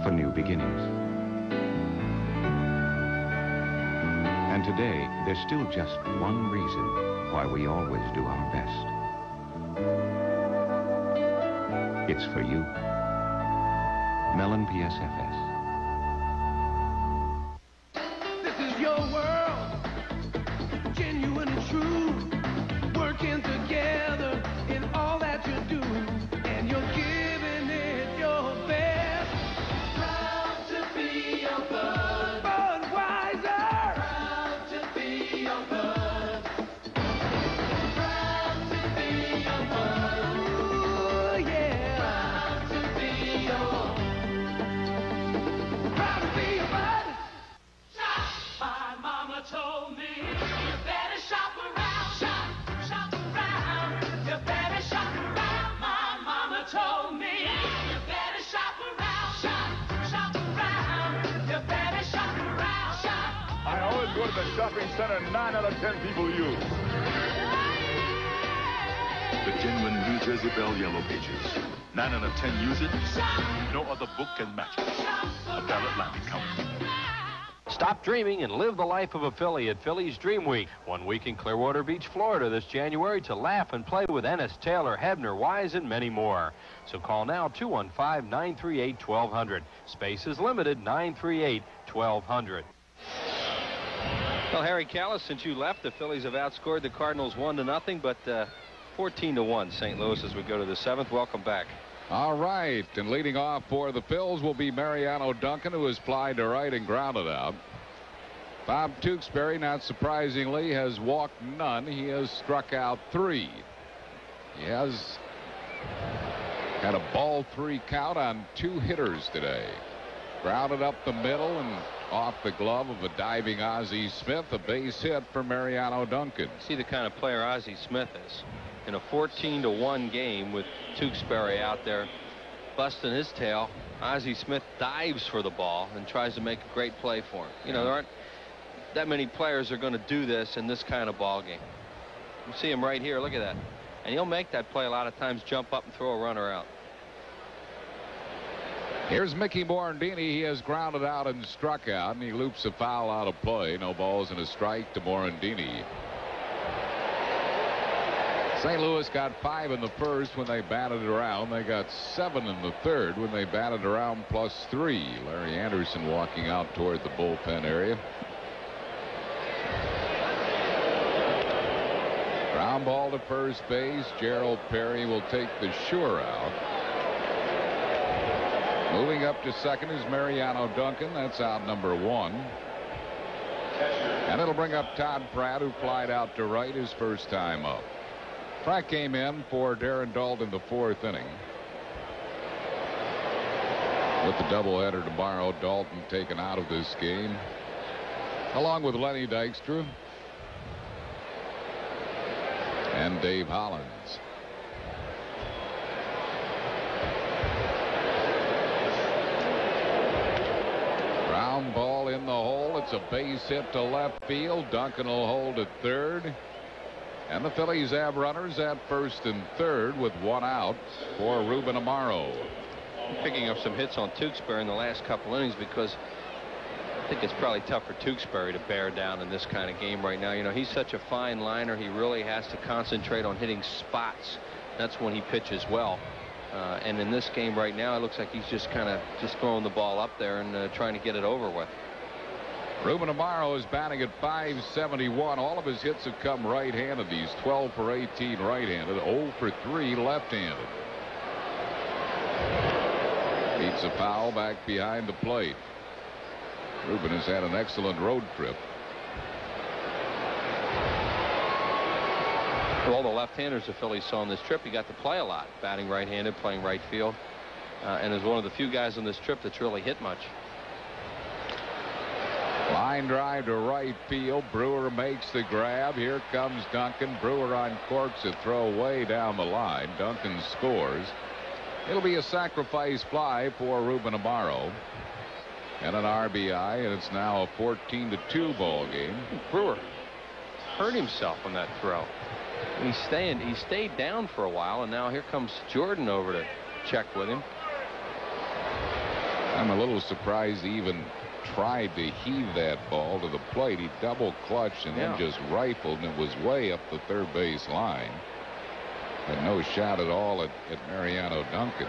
for new beginnings. And today, there's still just one reason why we always do our best. It's for you. Mellon PSFS. This is your world, genuine and true, working together in all that you do, and you're giving it your best. Proud to be your bud. Budweiser. Proud to be your bud. Proud to be your bud. Ooh, yeah. Proud to be your bud. My mama told me you better shop around. Shop around. You better shop around. My mama told me you better shop around. Shop around. You better shop around. I always go to the shopping center 9 out of 10 people use. The genuine New Jersey Bell Yellow Pages. 9 out of 10 use it. No other book can match it. A Bell Atlantic Company. Stop dreaming and live the life of a Philly at Phillies Dream Week. 1 week in Clearwater Beach, Florida this January to laugh and play with Ennis, Taylor, Hebner, Wise, and many more. So call now 215-938-1200. Space is limited, 938-1200. Well, Harry Kalas, since you left, the Phillies have outscored the Cardinals 1-0, but 14-1 St. Louis as we go to the 7th. Welcome back. All right, and leading off for the Phils will be Mariano Duncan, who has flied to right and grounded out. Bob Tewksbury, not surprisingly, has walked none. He has struck out 3. He has had a ball 3 count on 2 hitters today. Grounded up the middle and off the glove of a diving Ozzie Smith, a base hit for Mariano Duncan. See the kind of player Ozzie Smith is. In a 14-1 game with Tewksbury out there busting his tail, Ozzie Smith dives for the ball and tries to make a great play for him. You know, there aren't that many players are going to do this in this kind of ball game. You see him right here. Look at that. And he'll make that play a lot of times, jump up and throw a runner out. Here's Mickey Morandini. He has grounded out and struck out, and he loops a foul out of play. No balls and a strike to Morandini. St. Louis got 5 in the first when they batted around. They got 7 in the third when they batted around +3. Larry Anderson walking out toward the bullpen area. Ground ball to first base. Gerald Perry will take the sure out. Moving up to second is Mariano Duncan. That's out number 1. And it'll bring up Todd Pratt, who flied out to right his first time up. Pratt came in for Darren Dault in the 4th inning. With the doubleheader tomorrow, Dalton taken out of this game, along with Lenny Dykstra and Dave Hollins. Ground ball in the hole. It's a base hit to left field. Duncan will hold at third. And the Phillies have runners at first and third with 1 out for Ruben Amaro. Picking up some hits on Tewksbury in the last couple innings, because I think it's probably tough for Tewksbury to bear down in this kind of game right now. You know, he's such a fine liner. He really has to concentrate on hitting spots. That's when he pitches well. And in this game right now, it looks like he's just kind of throwing the ball up there and trying to get it over with. Ruben Amaro is batting at .571. All of his hits have come right-handed. He's 12 for 18 right-handed, 0 for 3 left-handed. Beats a foul back behind the plate. Ruben has had an excellent road trip. For all the left-handers the Phillies saw on this trip, he got to play a lot, batting right-handed, playing right field, and is one of the few guys on this trip that's really hit much. Line drive to right field. Brewer makes the grab. Here comes Duncan. Brewer uncorks a throw way down the line. Duncan scores. It'll be a sacrifice fly for Ruben Amaro and an RBI, and it's now a 14-2 ball game. Brewer hurt himself on that throw. He stayed down for a while, and now here comes Jordan over to check with him. I'm a little surprised he even tried to heave that ball to the plate. He double clutched and then just rifled, and it was way up the third base line. Had no shot at all at Mariano Duncan.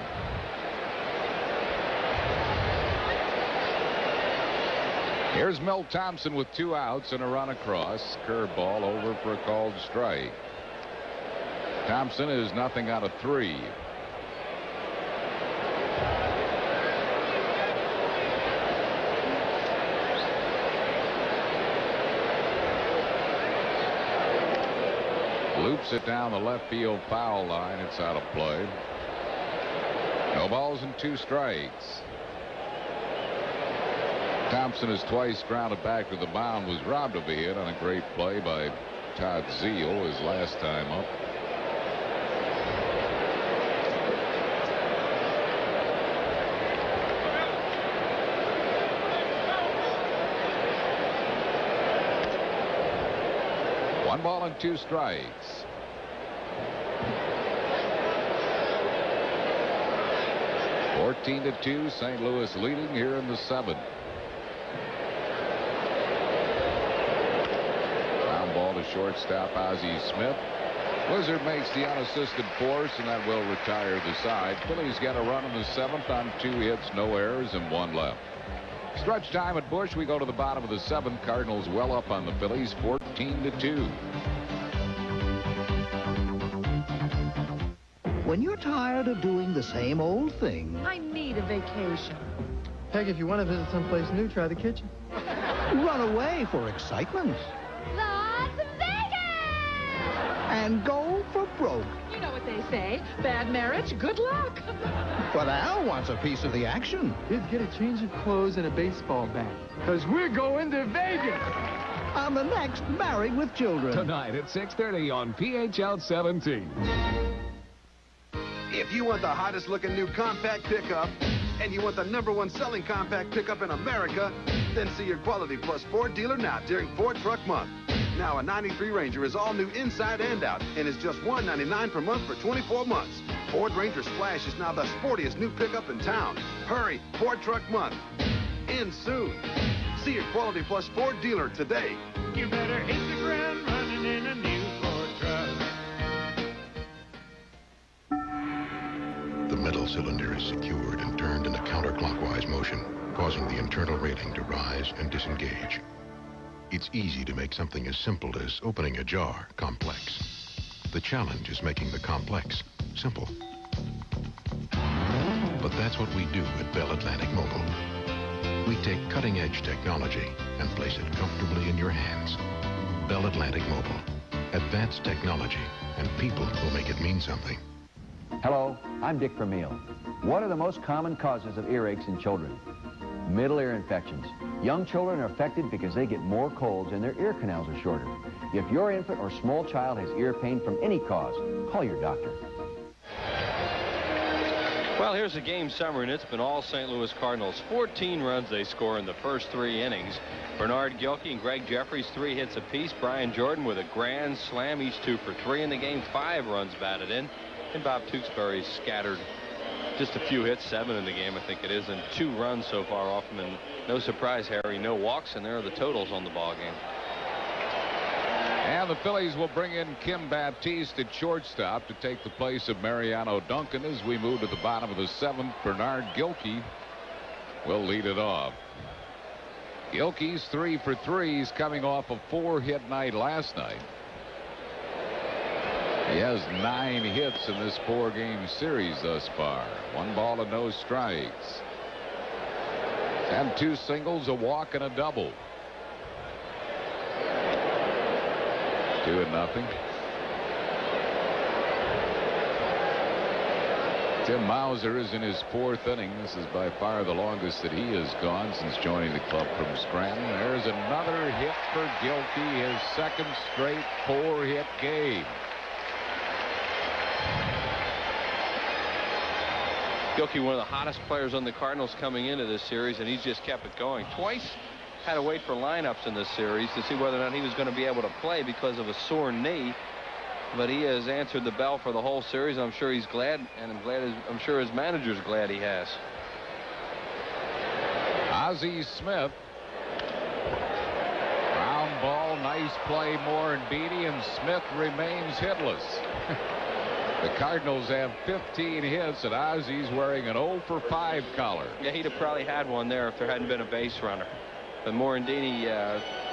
Here's Milt Thompson with 2 outs and a run across. Curveball over for a called strike. Thompson is nothing out of 3. Loops it down the left field foul line. It's out of play. No balls and 2 strikes. Thompson has twice grounded back to the mound. Was robbed of a hit on a great play by Todd Zeile his last time up. One ball and 2 strikes. (14-2). St. Louis leading here in the 7th. Ground ball to shortstop Ozzie Smith. Blizzard makes the unassisted force, and that will retire the side. Phillies get a run in the 7th on 2 hits, no errors, and 1 left. Stretch time at Busch. We go to the bottom of the 7th. Cardinals well up on the Phillies, 14-2. When you're tired of doing the same old thing, I need a vacation. Heck, if you want to visit someplace new, try the kitchen. run away for excitement Las Vegas! and go for broke. You know what they say, bad marriage, good luck. But Al wants a piece of the action. Kids, get a change of clothes and a baseball bat, because we're going to Vegas. On the next Married with Children. Tonight at 6:30 on PHL 17. If you want the hottest looking new compact pickup, and you want the #1 selling compact pickup in America, then see your Quality Plus Ford dealer now during Ford Truck Month. Now a 93 Ranger is all new inside and out and is just $199 per month for 24 months. Ford Ranger Splash is now the sportiest new pickup in town. Hurry, Ford Truck Month ends soon. See your Quality Plus Ford dealer today. You better hit the ground running in a new Ford truck. The metal cylinder is secured and turned in a counterclockwise motion, causing the internal railing to rise and disengage. It's easy to make something as simple as opening a jar complex. The challenge is making the complex simple. But But that's what we do at Bell Atlantic Mobile. We take cutting-edge technology and place it comfortably in your hands. Bell Atlantic Mobile. Advanced technology and people who make it mean something. Hello, I'm Dick Vermeil. What are the most common causes of earaches in children? Middle ear infections. Young children are affected because they get more colds and their ear canals are shorter. If your infant or small child has ear pain from any cause, call your doctor. Well, here's a game summer, and it's been all St. Louis Cardinals. 14 runs they score in the first 3 innings. Bernard Gilkey and Greg Jeffries, 3 hits apiece. Brian Jordan with a grand slam, each 2 for 3 in the game. 5 runs batted in. And Bob Tewksbury scattered just a few hits, 7 in the game, I think it is, and 2 runs so far off him. And no surprise, Harry, no walks, and there are the totals on the ball game. And the Phillies will bring in Kim Baptiste at shortstop to take the place of Mariano Duncan as we move to the bottom of the 7th. Bernard Gilkey will lead it off. Gilkey's 3 for 3. He's coming off a 4-hit night last night. He has 9 hits in this 4-game series thus far. 1 ball and no strikes. He's had 2 singles, a walk, and a double. 2-0. Tim Mauser is in his 4th inning. This is by far the longest that he has gone since joining the club from Scranton. There's another hit for Gilkey, his 2nd straight 4-hit game. Gilkey, one of the hottest players on the Cardinals coming into this series, and he's just kept it going. Twice had to wait for lineups in this series to see whether or not he was going to be able to play because of a sore knee. But he has answered the bell for the whole series. I'm sure he's glad, and I'm sure his manager's glad he has. Ozzie Smith. Ground ball, nice play, Morandini, and Smith remains hitless. The Cardinals have 15 hits, and Ozzie's wearing an 0 for 5 collar. Yeah, he'd have probably had one there if there hadn't been a base runner. But Morandini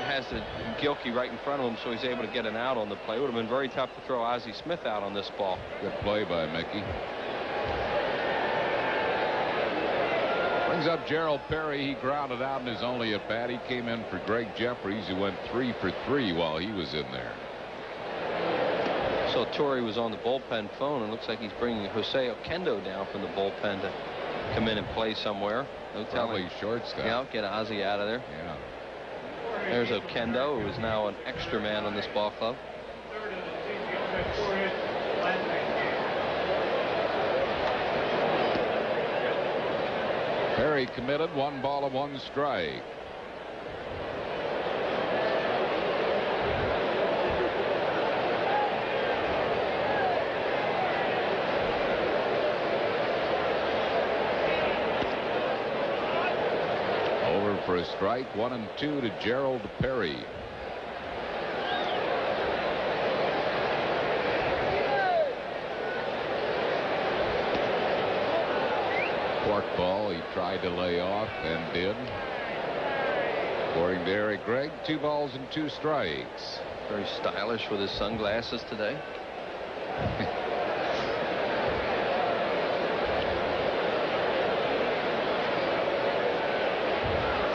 has the Gilkey right in front of him, so he's able to get an out on the play. It would have been very tough to throw Ozzie Smith out on this ball. Good play by Mickey. Brings up Gerald Perry. He grounded out in his only at bat. He came in for Greg Jeffries, who went 3 for 3 while he was in there. So Torrey was on the bullpen phone, and looks like he's bringing Jose Oquendo down from the bullpen to come in and play somewhere. No Probably shortstop. Yeah, get Ozzie out of there. Yeah. There's Oquendo, who is now an extra man on this ball club. Perry committed, 1 ball and 1 strike. For a strike, 1-2 to Gerald Perry. Forkball he tried to lay off and did. According to Eric Gregg, 2 balls and 2 strikes. Very stylish with his sunglasses today.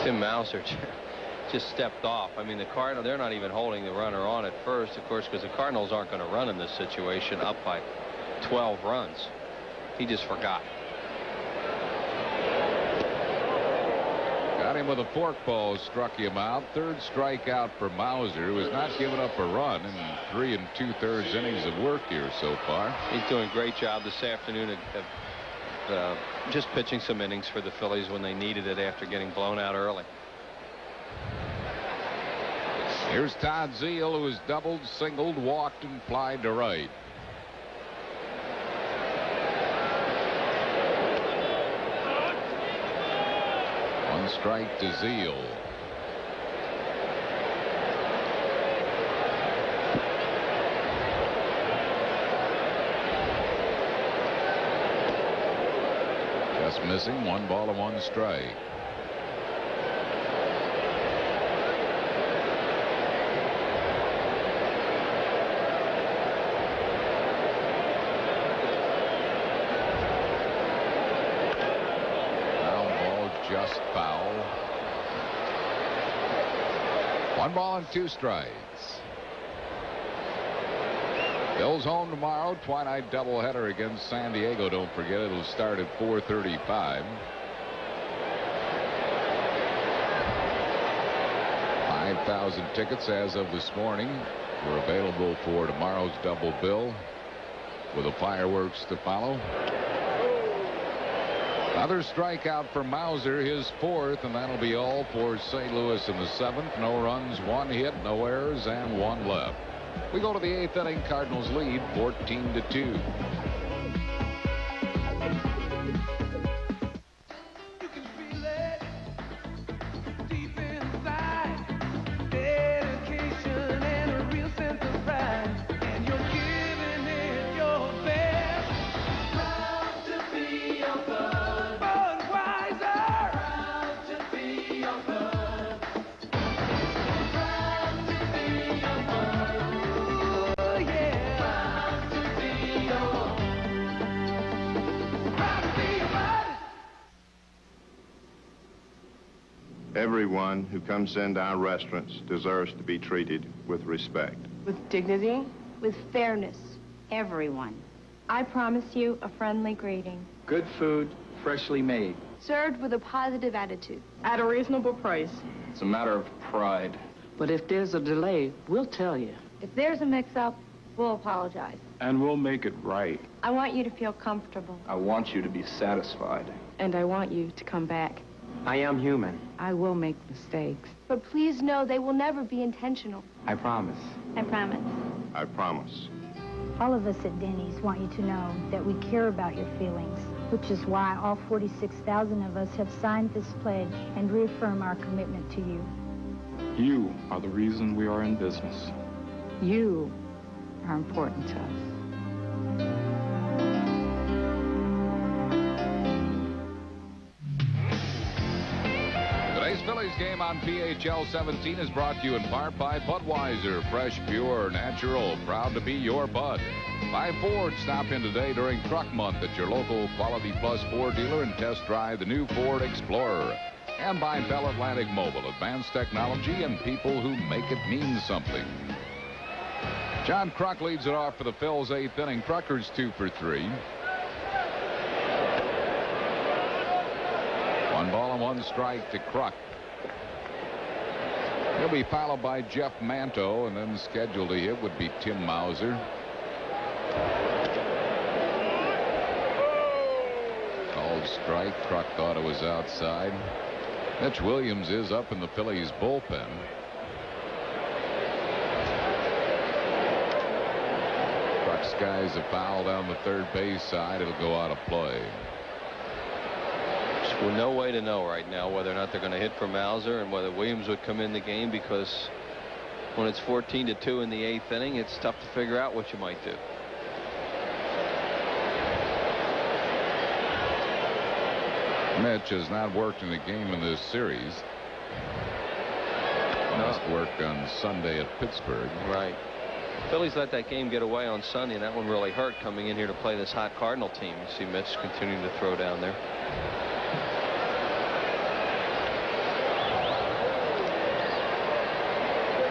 Tim Mauser just stepped off. I mean, the Cardinals, they're not even holding the runner on at first, of course, because the Cardinals aren't going to run in this situation up by 12 runs. He just forgot. Got him with a forkball, struck him out. 3rd strikeout for Mauser, who has not given up a run in 3 2/3 innings of work here so far. He's doing a great job this afternoon of just pitching some innings for the Phillies when they needed it after getting blown out early. Here's Todd Zeile, who has doubled, singled, walked, and flied to right. One strike to Zeile. Just missing, 1 ball and 1 strike. 1 ball and 2 strikes. Bills home tomorrow. Twilight doubleheader against San Diego. Don't forget, it'll start at 4:35. 5,000 tickets as of this morning were available for tomorrow's double bill, with the fireworks to follow. Another strikeout for Mauser, his 4th, and that'll be all for St. Louis in the 7th. No runs, 1 hit, no errors, and 1 left. We go to the 8th inning. Cardinals lead 14-2. Everyone who comes into our restaurants deserves to be treated with respect. With dignity? With fairness. Everyone. I promise you a friendly greeting. Good food, freshly made. Served with a positive attitude. At a reasonable price. It's a matter of pride. But if there's a delay, we'll tell you. If there's a mix-up, we'll apologize. And we'll make it right. I want you to feel comfortable. I want you to be satisfied. And I want you to come back. I am human. I will make mistakes. But please know they will never be intentional. I promise. I promise. I promise. All of us at Denny's want you to know that we care about your feelings, which is why all 46,000 of us have signed this pledge and reaffirm our commitment to you. You are the reason we are in business. You are important to us. Today's Phillies game on PHL 17 is brought to you in part by Budweiser. Fresh, pure, natural. Proud to be your Bud. By Ford. Stop in today during Truck Month at your local Quality Plus Ford dealer and test drive the new Ford Explorer. And by Bell Atlantic Mobile. Advanced technology and people who make it mean something. John Kruk leads it off for the Phils 8th inning. Krucker's 2 for 3. 1 ball and 1 strike to Kruk. He'll be followed by Jeff Manto, and then scheduled to hit would be Tim Mauser. Called strike. Kruk thought it was outside. Mitch Williams is up in the Phillies bullpen. Kruk's guys a foul down the third base side. It'll go out of play. There's no way to know right now whether or not they're going to hit for Mauser and whether Williams would come in the game, because when it's 14-2 in the 8th inning, it's tough to figure out what you might do. Mitch has not worked in a game in this series. Last worked on Sunday at Pittsburgh. Right. Phillies let that game get away on Sunday, and that one really hurt coming in here to play this hot Cardinal team. You see Mitch continuing to throw down there.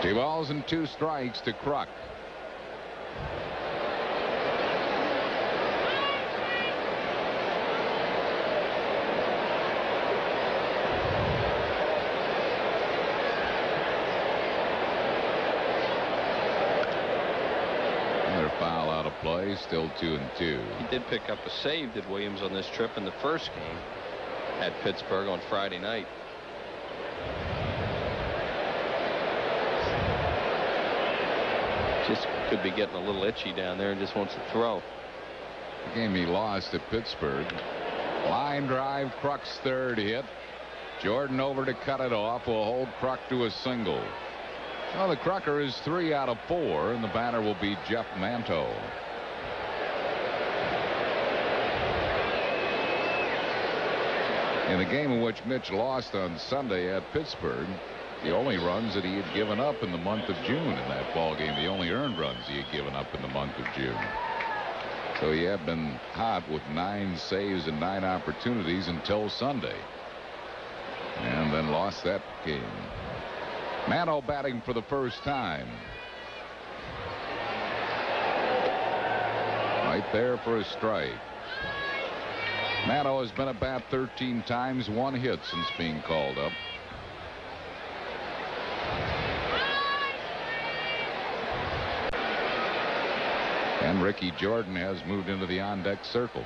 Two balls and 2 strikes to Kruk. Another foul out of play. Still 2-2. He did pick up a save, did Williams, on this trip in the first game at Pittsburgh on Friday night. Just could be getting a little itchy down there and just wants to throw. The game he lost at Pittsburgh. Line drive. Kruk's 3rd hit. Jordan over to cut it off. Will hold Kruk to a single. Well, the Krucker is 3 out of 4, and the batter will be Jeff Manto. In the game in which Mitch lost on Sunday at Pittsburgh, the only runs that he had given up in the month of June in that ball game, the only earned runs he had given up in the month of June. So he had been hot with 9 saves and 9 opportunities until Sunday, and then lost that game. Mantle batting for the first time. Right there for a strike. Mantle has been at bat 13 times, 1 hit since being called up. And Ricky Jordan has moved into the on-deck circle.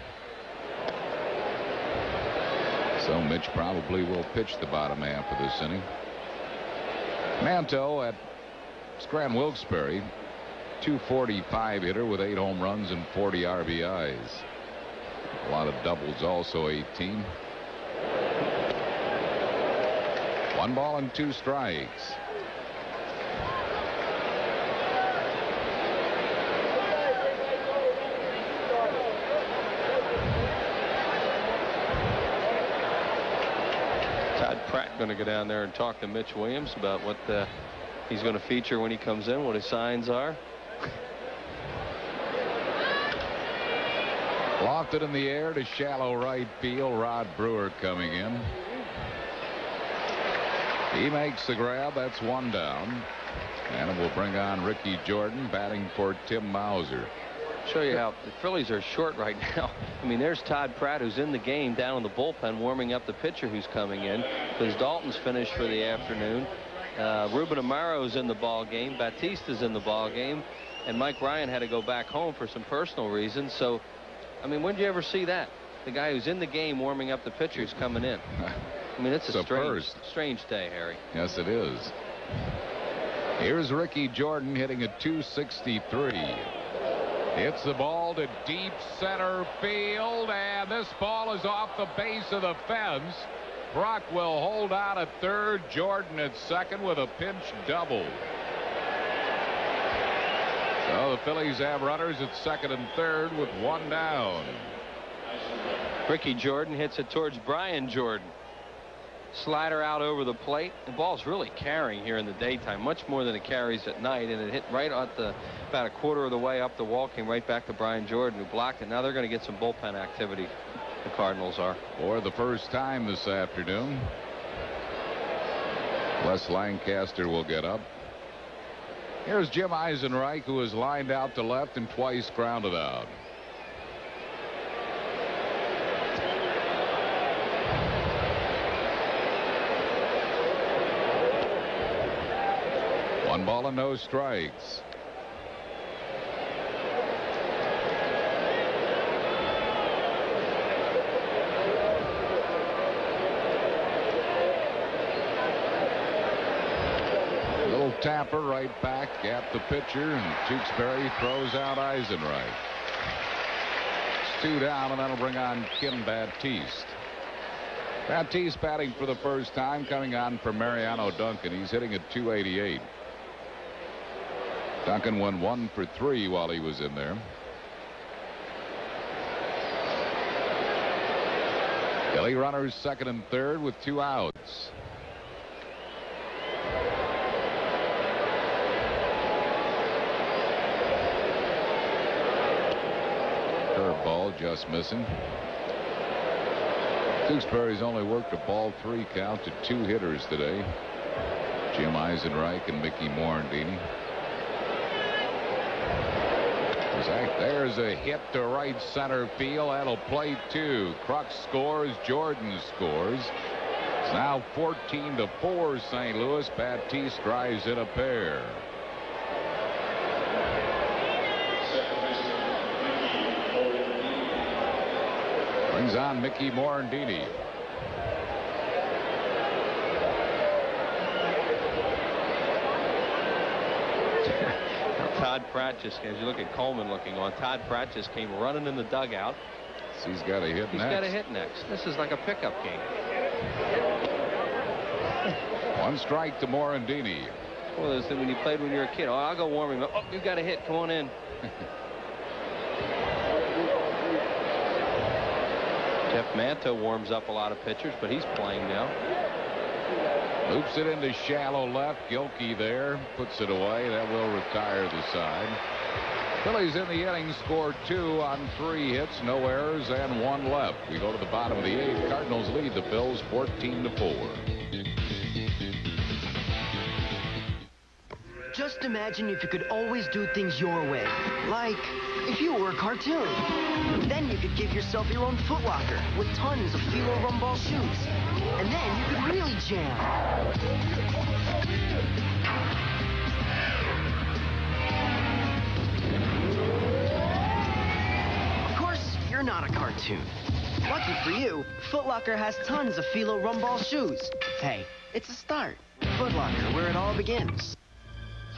So Mitch probably will pitch the bottom half of this inning. Manto at Scranton Wilkes-Barre, .245 hitter with 8 home runs and 40 RBIs. A lot of doubles, also 18. 1 ball and 2 strikes. Pratt going to go down there and talk to Mitch Williams about what he's going to feature when he comes in, what his signs are. Lofted in the air to shallow right field. Rod Brewer coming in. He makes the grab. That's 1 down. And it will bring on Ricky Jordan batting for Tim Mauser. Show you how the Phillies are short right now. I mean, there's Todd Pratt, who's in the game down in the bullpen warming up the pitcher who's coming in, because Dalton's finished for the afternoon. Ruben Amaro's in the ball game. Batista's in the ball game, and Mike Ryan had to go back home for some personal reasons. So, I mean, when did you ever see that? The guy who's in the game warming up the pitcher who's coming in. I mean, it's a strange day, Harry. Yes, it is. Here's Ricky Jordan hitting at .263. Hits the ball to deep center field, and this ball is off the base of the fence. Brock will hold out at third. Jordan at second with a pinch double. So the Phillies have runners at second and third with 1 down. Ricky Jordan hits it towards Brian Jordan. Slider out over the plate. The ball's really carrying here in the daytime, much more than it carries at night, and it hit right at about a quarter of the way up the wall, came right back to Brian Jordan, who blocked it. Now they're going to get some bullpen activity, the Cardinals are. For the first time this afternoon, Les Lancaster will get up. Here's Jim Eisenreich, who is lined out to left and twice grounded out. One ball and no strikes. Little tapper right back at the pitcher, and Tewksbury throws out Eisenreich. It's 2 down, and that'll bring on Kim Baptiste. Baptiste batting for the first time, coming on for Mariano Duncan. He's hitting at .288. Duncan went 1 for 3 while he was in there. Philly runners second and third with 2 outs. Curveball just missing. Tewksbury's only worked a ball 3 count to 2 hitters today. Jim Eisenreich and Mickey Morandini. There's a hit to right center field. That'll play 2. Crux scores. Jordan scores. It's now 14-4 St. Louis. Baptiste drives in a pair. Brings on Mickey Morandini. Todd Pratt just, as you look at Coleman looking on, Todd Pratt just came running in the dugout. So he's got a hit next. He's got a hit next. This is like a pickup game. 1 strike to Morandini. Well, that's when you played when you were a kid. Oh, I'll go warm him up. Oh, you got a hit. Come on in. Jeff Manto warms up a lot of pitchers, but he's playing now. Loops it into shallow left. Gilkey there. Puts it away. That will retire the side. Phillies in the inning scored 2 on 3 hits, no errors, and 1 left. We go to the bottom of the 8th. Cardinals lead the Phils 14-4. Just imagine if you could always do things your way. Like, if you were a cartoon. Then you could give yourself your own Foot Locker with tons of Filo Rumball shoes. And then you could really jam. Of course, you're not a cartoon. Lucky for you, Foot Locker has tons of Filo Rumball shoes. Hey, it's a start. Foot Locker, where it all begins.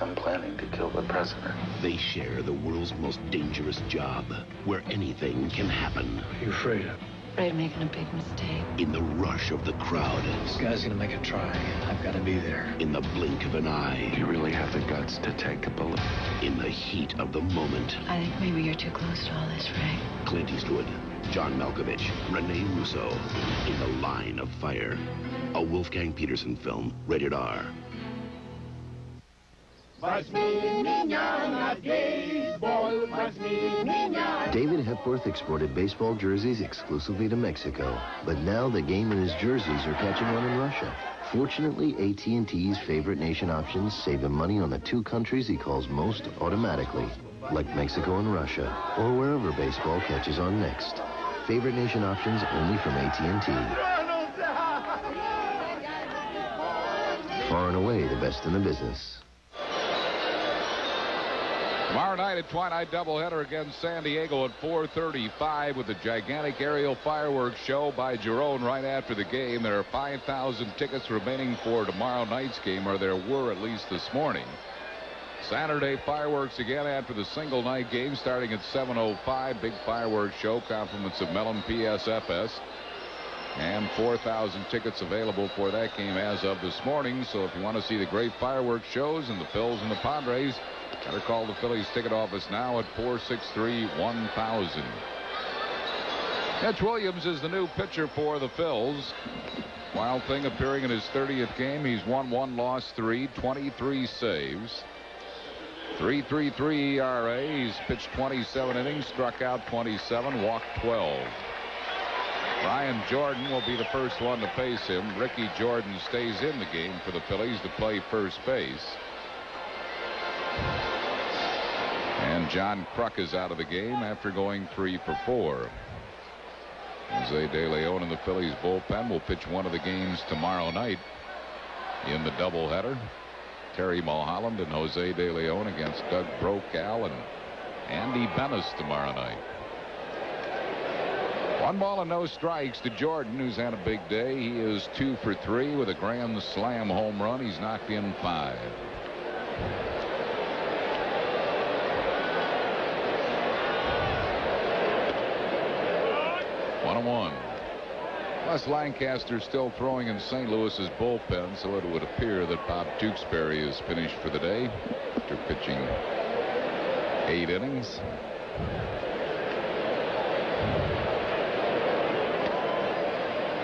I'm planning to kill the president. They share the world's most dangerous job, where anything can happen. What are you afraid of? Afraid of making a big mistake. In the rush of the crowd. This guy's gonna make a try. I've got to be there. In the blink of an eye. Do you really have the guts to take a bullet? In the heat of the moment. I think maybe you're too close to all this, Frank. Clint Eastwood, John Malkovich, Rene Russo. In the line of fire. A Wolfgang Peterson film, rated R. David Hepworth exported baseball jerseys exclusively to Mexico, but now the game and his jerseys are catching on in Russia. Fortunately, AT&T's favorite nation options save him money on the two countries he calls most automatically, like Mexico and Russia, or wherever baseball catches on next. Favorite nation options only from AT&T. Far and away the best in the business. Tomorrow night, a twilight doubleheader against San Diego at 4:35 with a gigantic aerial fireworks show by Jerome right after the game. There are 5,000 tickets remaining for tomorrow night's game, or there were at least this morning. Saturday fireworks again after the single night game starting at 7:05. Big fireworks show, compliments of Mellon PSFS. And 4,000 tickets available for that game as of this morning. So if you want to see the great fireworks shows and the Phils and the Padres, better call the Phillies ticket office now at 463-1000. Mitch Williams is the new pitcher for the Phils. Wild Thing appearing in his 30th game. He's won 1, lost 3, 23 saves. 3.33 ERA. He's pitched 27 innings, struck out 27, walked 12. Brian Jordan will be the first one to face him. Ricky Jordan stays in the game for the Phillies to play first base. And John Kruk is out of the game after going 3 for 4. Jose De Leon in the Phillies bullpen will pitch one of the games tomorrow night in the doubleheader. Terry Mulholland and Jose De Leon against Doug Brokaw and Andy Benes tomorrow night. 1 ball and no strikes to Jordan, who's had a big day. He is 2 for 3 with a grand slam home run. He's knocked in 5. One. Wes Lancaster still throwing in St. Louis's bullpen, so it would appear that Bob Tewksbury is finished for the day after pitching 8 innings.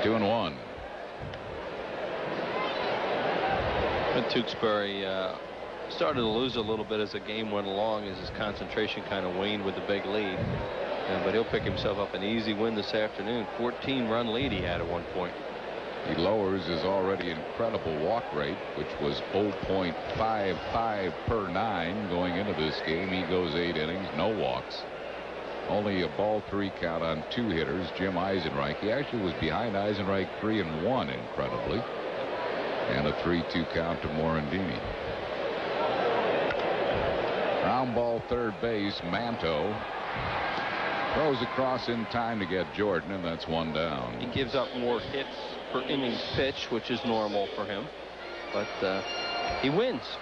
Two and one. But Tewksbury started to lose a little bit as the game went along, as his concentration kind of waned with the big lead. But he'll pick himself up an easy win this afternoon. 14-run lead he had at one point. He lowers his already incredible walk rate, which was 0.55 per 9 going into this game. He goes 8 innings, no walks. Only a ball 3 count on 2 hitters. Jim Eisenreich. He actually was behind Eisenreich 3-1, incredibly. And a 3-2 count to Morandini. Ground ball third base. Manto throws across in time to get Jordan, and that's 1 down. He gives up more hits per innings pitch, which is normal for him, but he wins.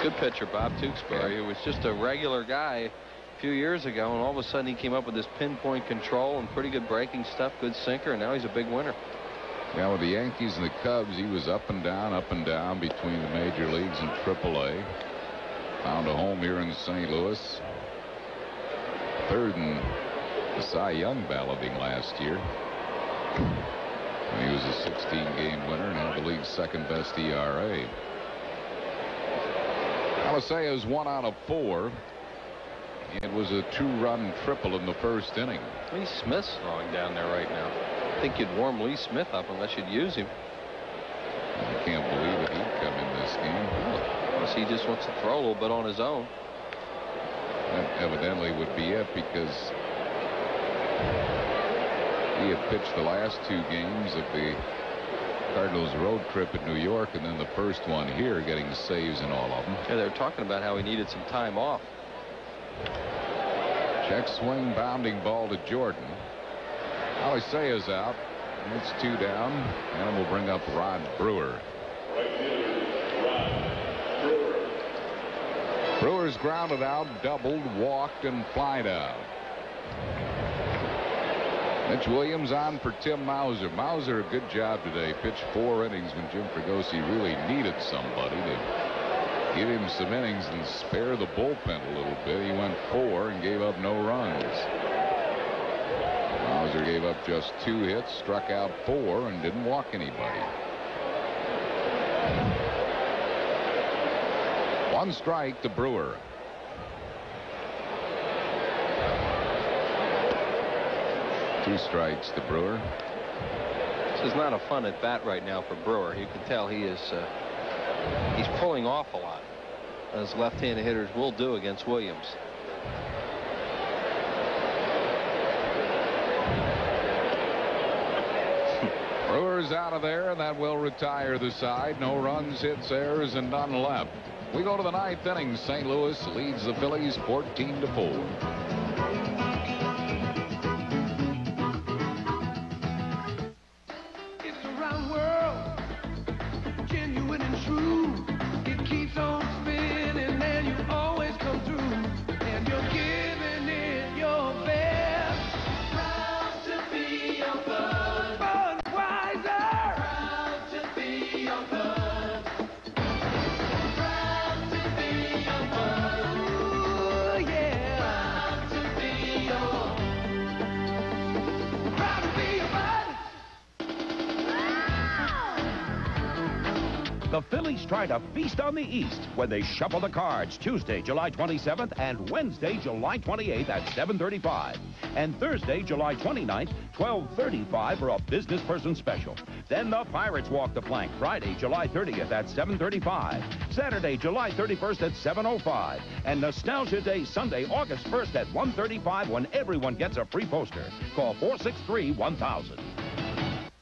Good pitcher, Bob Tewksbury, who was just a regular guy a few years ago, and all of a sudden he came up with this pinpoint control and pretty good breaking stuff, good sinker, and now he's a big winner. Yeah, with the Yankees and the Cubs, he was up and down between the major leagues and AAA. Found a home here in St. Louis. 3rd in the Cy Young balloting last year. And he was a 16-game winner and had the league's 2nd best ERA. Alicia's 1 out of 4. It was a 2-run triple in the 1st inning. Lee Smith's throwing down there right now. I think you'd warm Lee Smith up unless you'd use him. I can't believe it. He'd come in this game. Unless he just wants to throw a little bit on his own. That evidently would be it, because he had pitched the last 2 games of the Cardinals road trip at New York, and then the first one here, getting saves in all of them. Yeah, they were talking about how he needed some time off. Check swing, bounding ball to Jordan. Alicea's out. It's 2 down, and we'll bring up Rod Brewer. Brewer's grounded out, doubled, walked, and flied out. Mitch Williams on for Tim Mauser. Mauser, a good job today. Pitched 4 innings when Jim Fregosi really needed somebody to give him some innings and spare the bullpen a little bit. He went 4 and gave up no runs. Mauser gave up just 2 hits, struck out 4, and didn't walk anybody. 1 strike to Brewer. Two strikes to Brewer. This is not a fun at bat right now for Brewer. You can tell he is he's pulling off a lot, as left-handed hitters will do against Williams. Brewer's out of there, and that will retire the side. No runs, hits, errors, and none left. We go to the 9th inning. St. Louis leads the Phillies 14-4. The Phillies try to feast on the East when they shuffle the cards Tuesday, July 27th and Wednesday, July 28th at 7:35. And Thursday, July 29th, 12:35 for a business person special. Then the Pirates walk the plank Friday, July 30th at 7:35. Saturday, July 31st at 7:05. And Nostalgia Day Sunday, August 1st at 1:35 when everyone gets a free poster. Call 463-1000.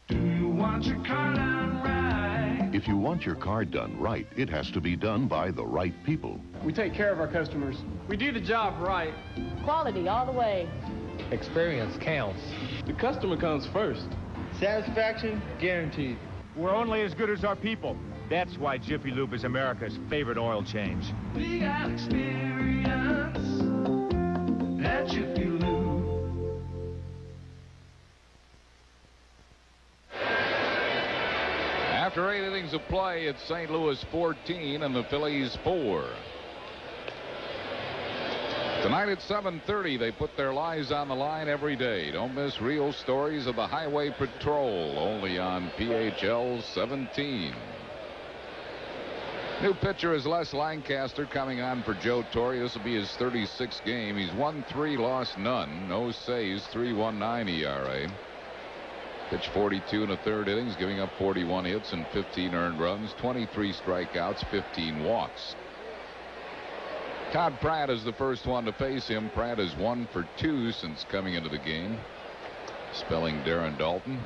Do you want your car done right? If you want your car done right, it has to be done by the right people. We take care of our customers. We do the job right. Quality all the way. Experience counts. The customer comes first. Satisfaction guaranteed. We're only as good as our people. That's why Jiffy Lube is America's favorite oil change. We got experience. That's Jiffy Lube. After 8 innings of play, it's St. Louis 14 and the Phillies 4. Tonight at 7:30, they put their lives on the line every day. Don't miss Real Stories of the Highway Patrol, only on PHL 17. New pitcher is Les Lancaster coming on for Joe Torre. This will be his 36th game. He's won 3, lost none. No saves, 3.19 ERA. Pitched 42 in the 3rd innings, giving up 41 hits and 15 earned runs, 23 strikeouts, 15 walks. Todd Pratt is the first one to face him. Pratt is 1 for 2 since coming into the game, spelling Darren Dalton.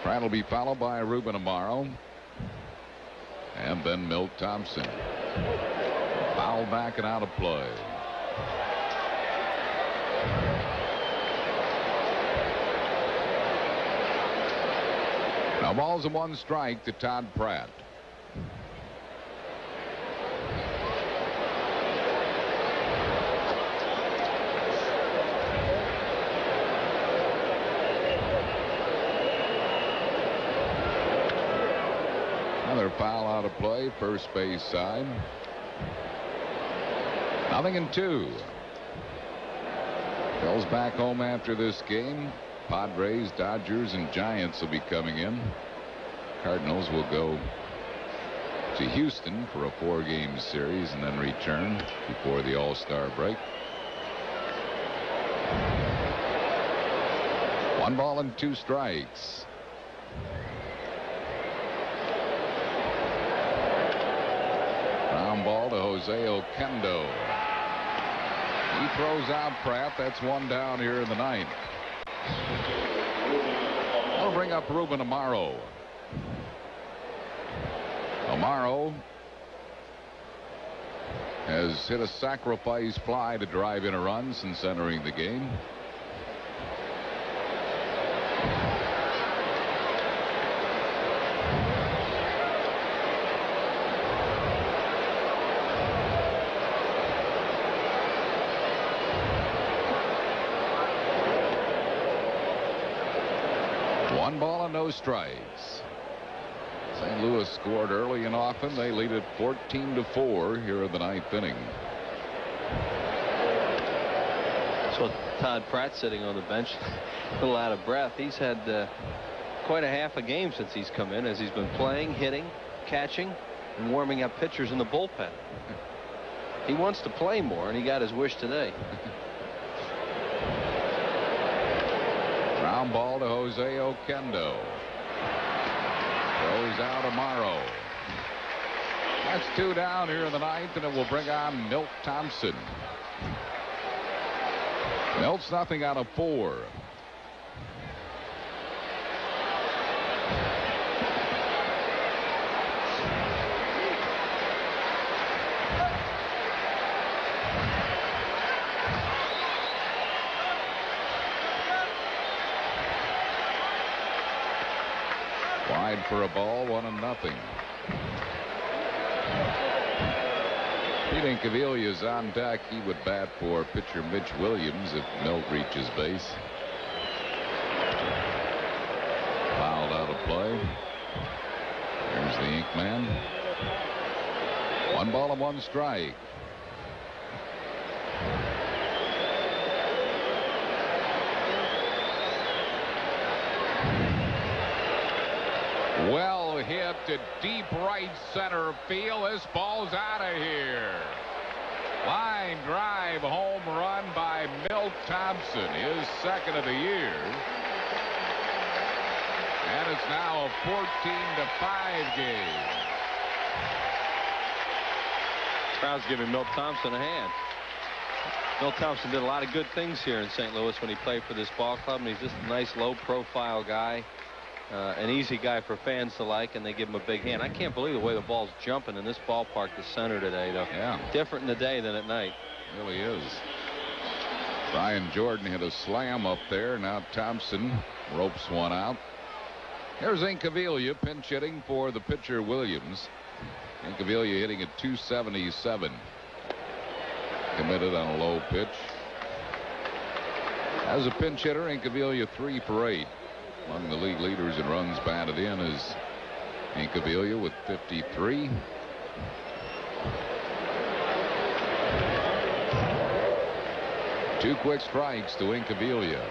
Pratt will be followed by Ruben Amaro and then Milt Thompson. Foul back and out of play. Now balls and 1 strike to Todd Pratt. Another foul out of play, first base side. 0-2. Phil's back home after this game. Padres, Dodgers, and Giants will be coming in. Cardinals will go to Houston for a 4-game series and then return before the All-Star break. 1 ball and 2 strikes. to Jose Oquendo. He throws out Pratt. That's one down here in the ninth. I'll bring up Ruben Amaro. Amaro has hit a sacrifice fly to drive in a run since entering the game. One ball and no strikes. St. Louis scored early and often. They lead it 14-4 here in the ninth inning. So Todd Pratt sitting on the bench, a little out of breath. He's had quite a half a game since he's come in, as he's been playing, hitting, catching, and warming up pitchers in the bullpen. He wants to play more, and he got his wish today. Ground ball to Jose Oquendo. Throws out Amaro. That's two down here in the ninth, and it will bring on Milt Thompson. Milt's nothing out of 4. Wide for a ball, 1-0. Pete Incaviglia is on deck. He would bat for pitcher Mitch Williams if Milt reaches base. Fouled out of play. There's the ink man. 1 ball and 1 strike. Well hit to deep right center field. This ball's out of here. Line drive home run by Milt Thompson, his second of the year. And it's now a 14-5 game. Crowd's giving Milt Thompson a hand. Milt Thompson did a lot of good things here in St. Louis when he played for this ball club, and he's just a nice low-profile guy. An easy guy for fans to like, and they give him a big hand. I can't believe the way the ball's jumping in this ballpark to center today, though. Yeah. Different in the day than at night. It really is. Brian Jordan hit a slam up there. Now Thompson ropes one out. Here's Incaviglia pinch hitting for the pitcher Williams. Incaviglia hitting at .277. Committed on a low pitch. As a pinch hitter, Incaviglia 3 for 8. Among the league leaders in runs batted in is Incaviglia with 53. Two quick strikes to Incaviglia.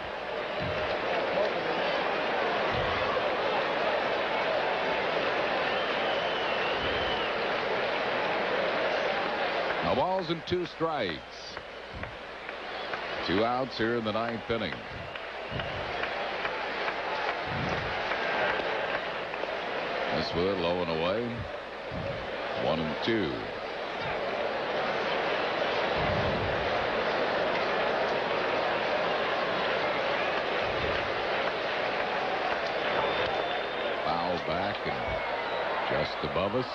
No balls and 2 strikes. 2 outs here in the ninth inning. This with it, low and away. 1-2. Foul back and just above us.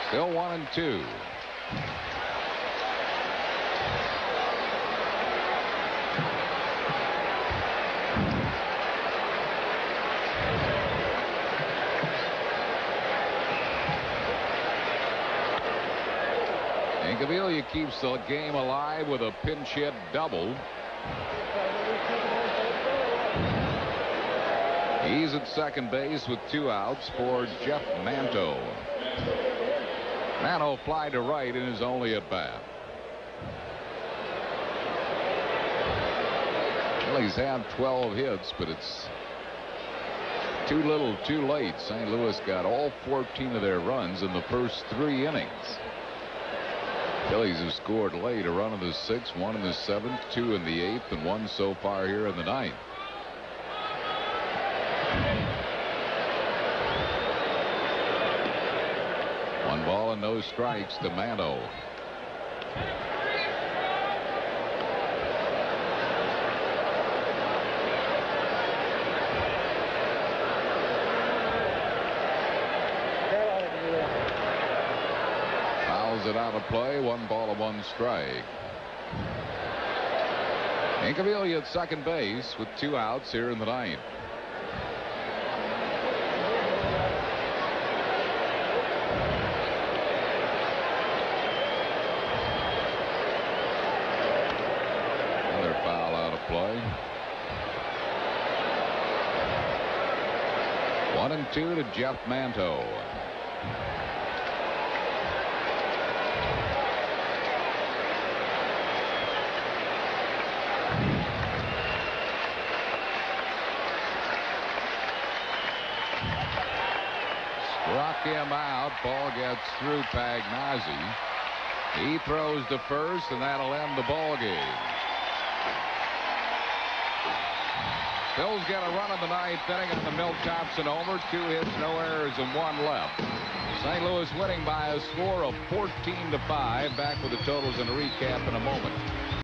Still 1-2. Incaviglia keeps the game alive with a pinch hit double. He's at second base with 2 outs for Jeff Manto. Manto fly to right in his only at bat. Well, he's had 12 hits, but it's too little too late. St. Louis got all 14 of their runs in the first 3 innings. Phillies have scored late, a run in the 6th, 1 in the 7th, 2 in the 8th, and 1 so far here in the 9th. and no strikes to Manto. Fouls it out of play. 1 ball and 1 strike. Incaviglia at second base with 2 outs here in the 9th. Another foul out of play. 1-2 to Jeff Manto. Struck him out. Ball gets through Pagnozzi. He throws to first, and that'll end the ball game. Phil's got a run in the 9th inning on the Milt Thompson homer. 2 hits, no errors, and 1 left. St. Louis winning by a score of 14-5. Back with the totals and a recap in a moment.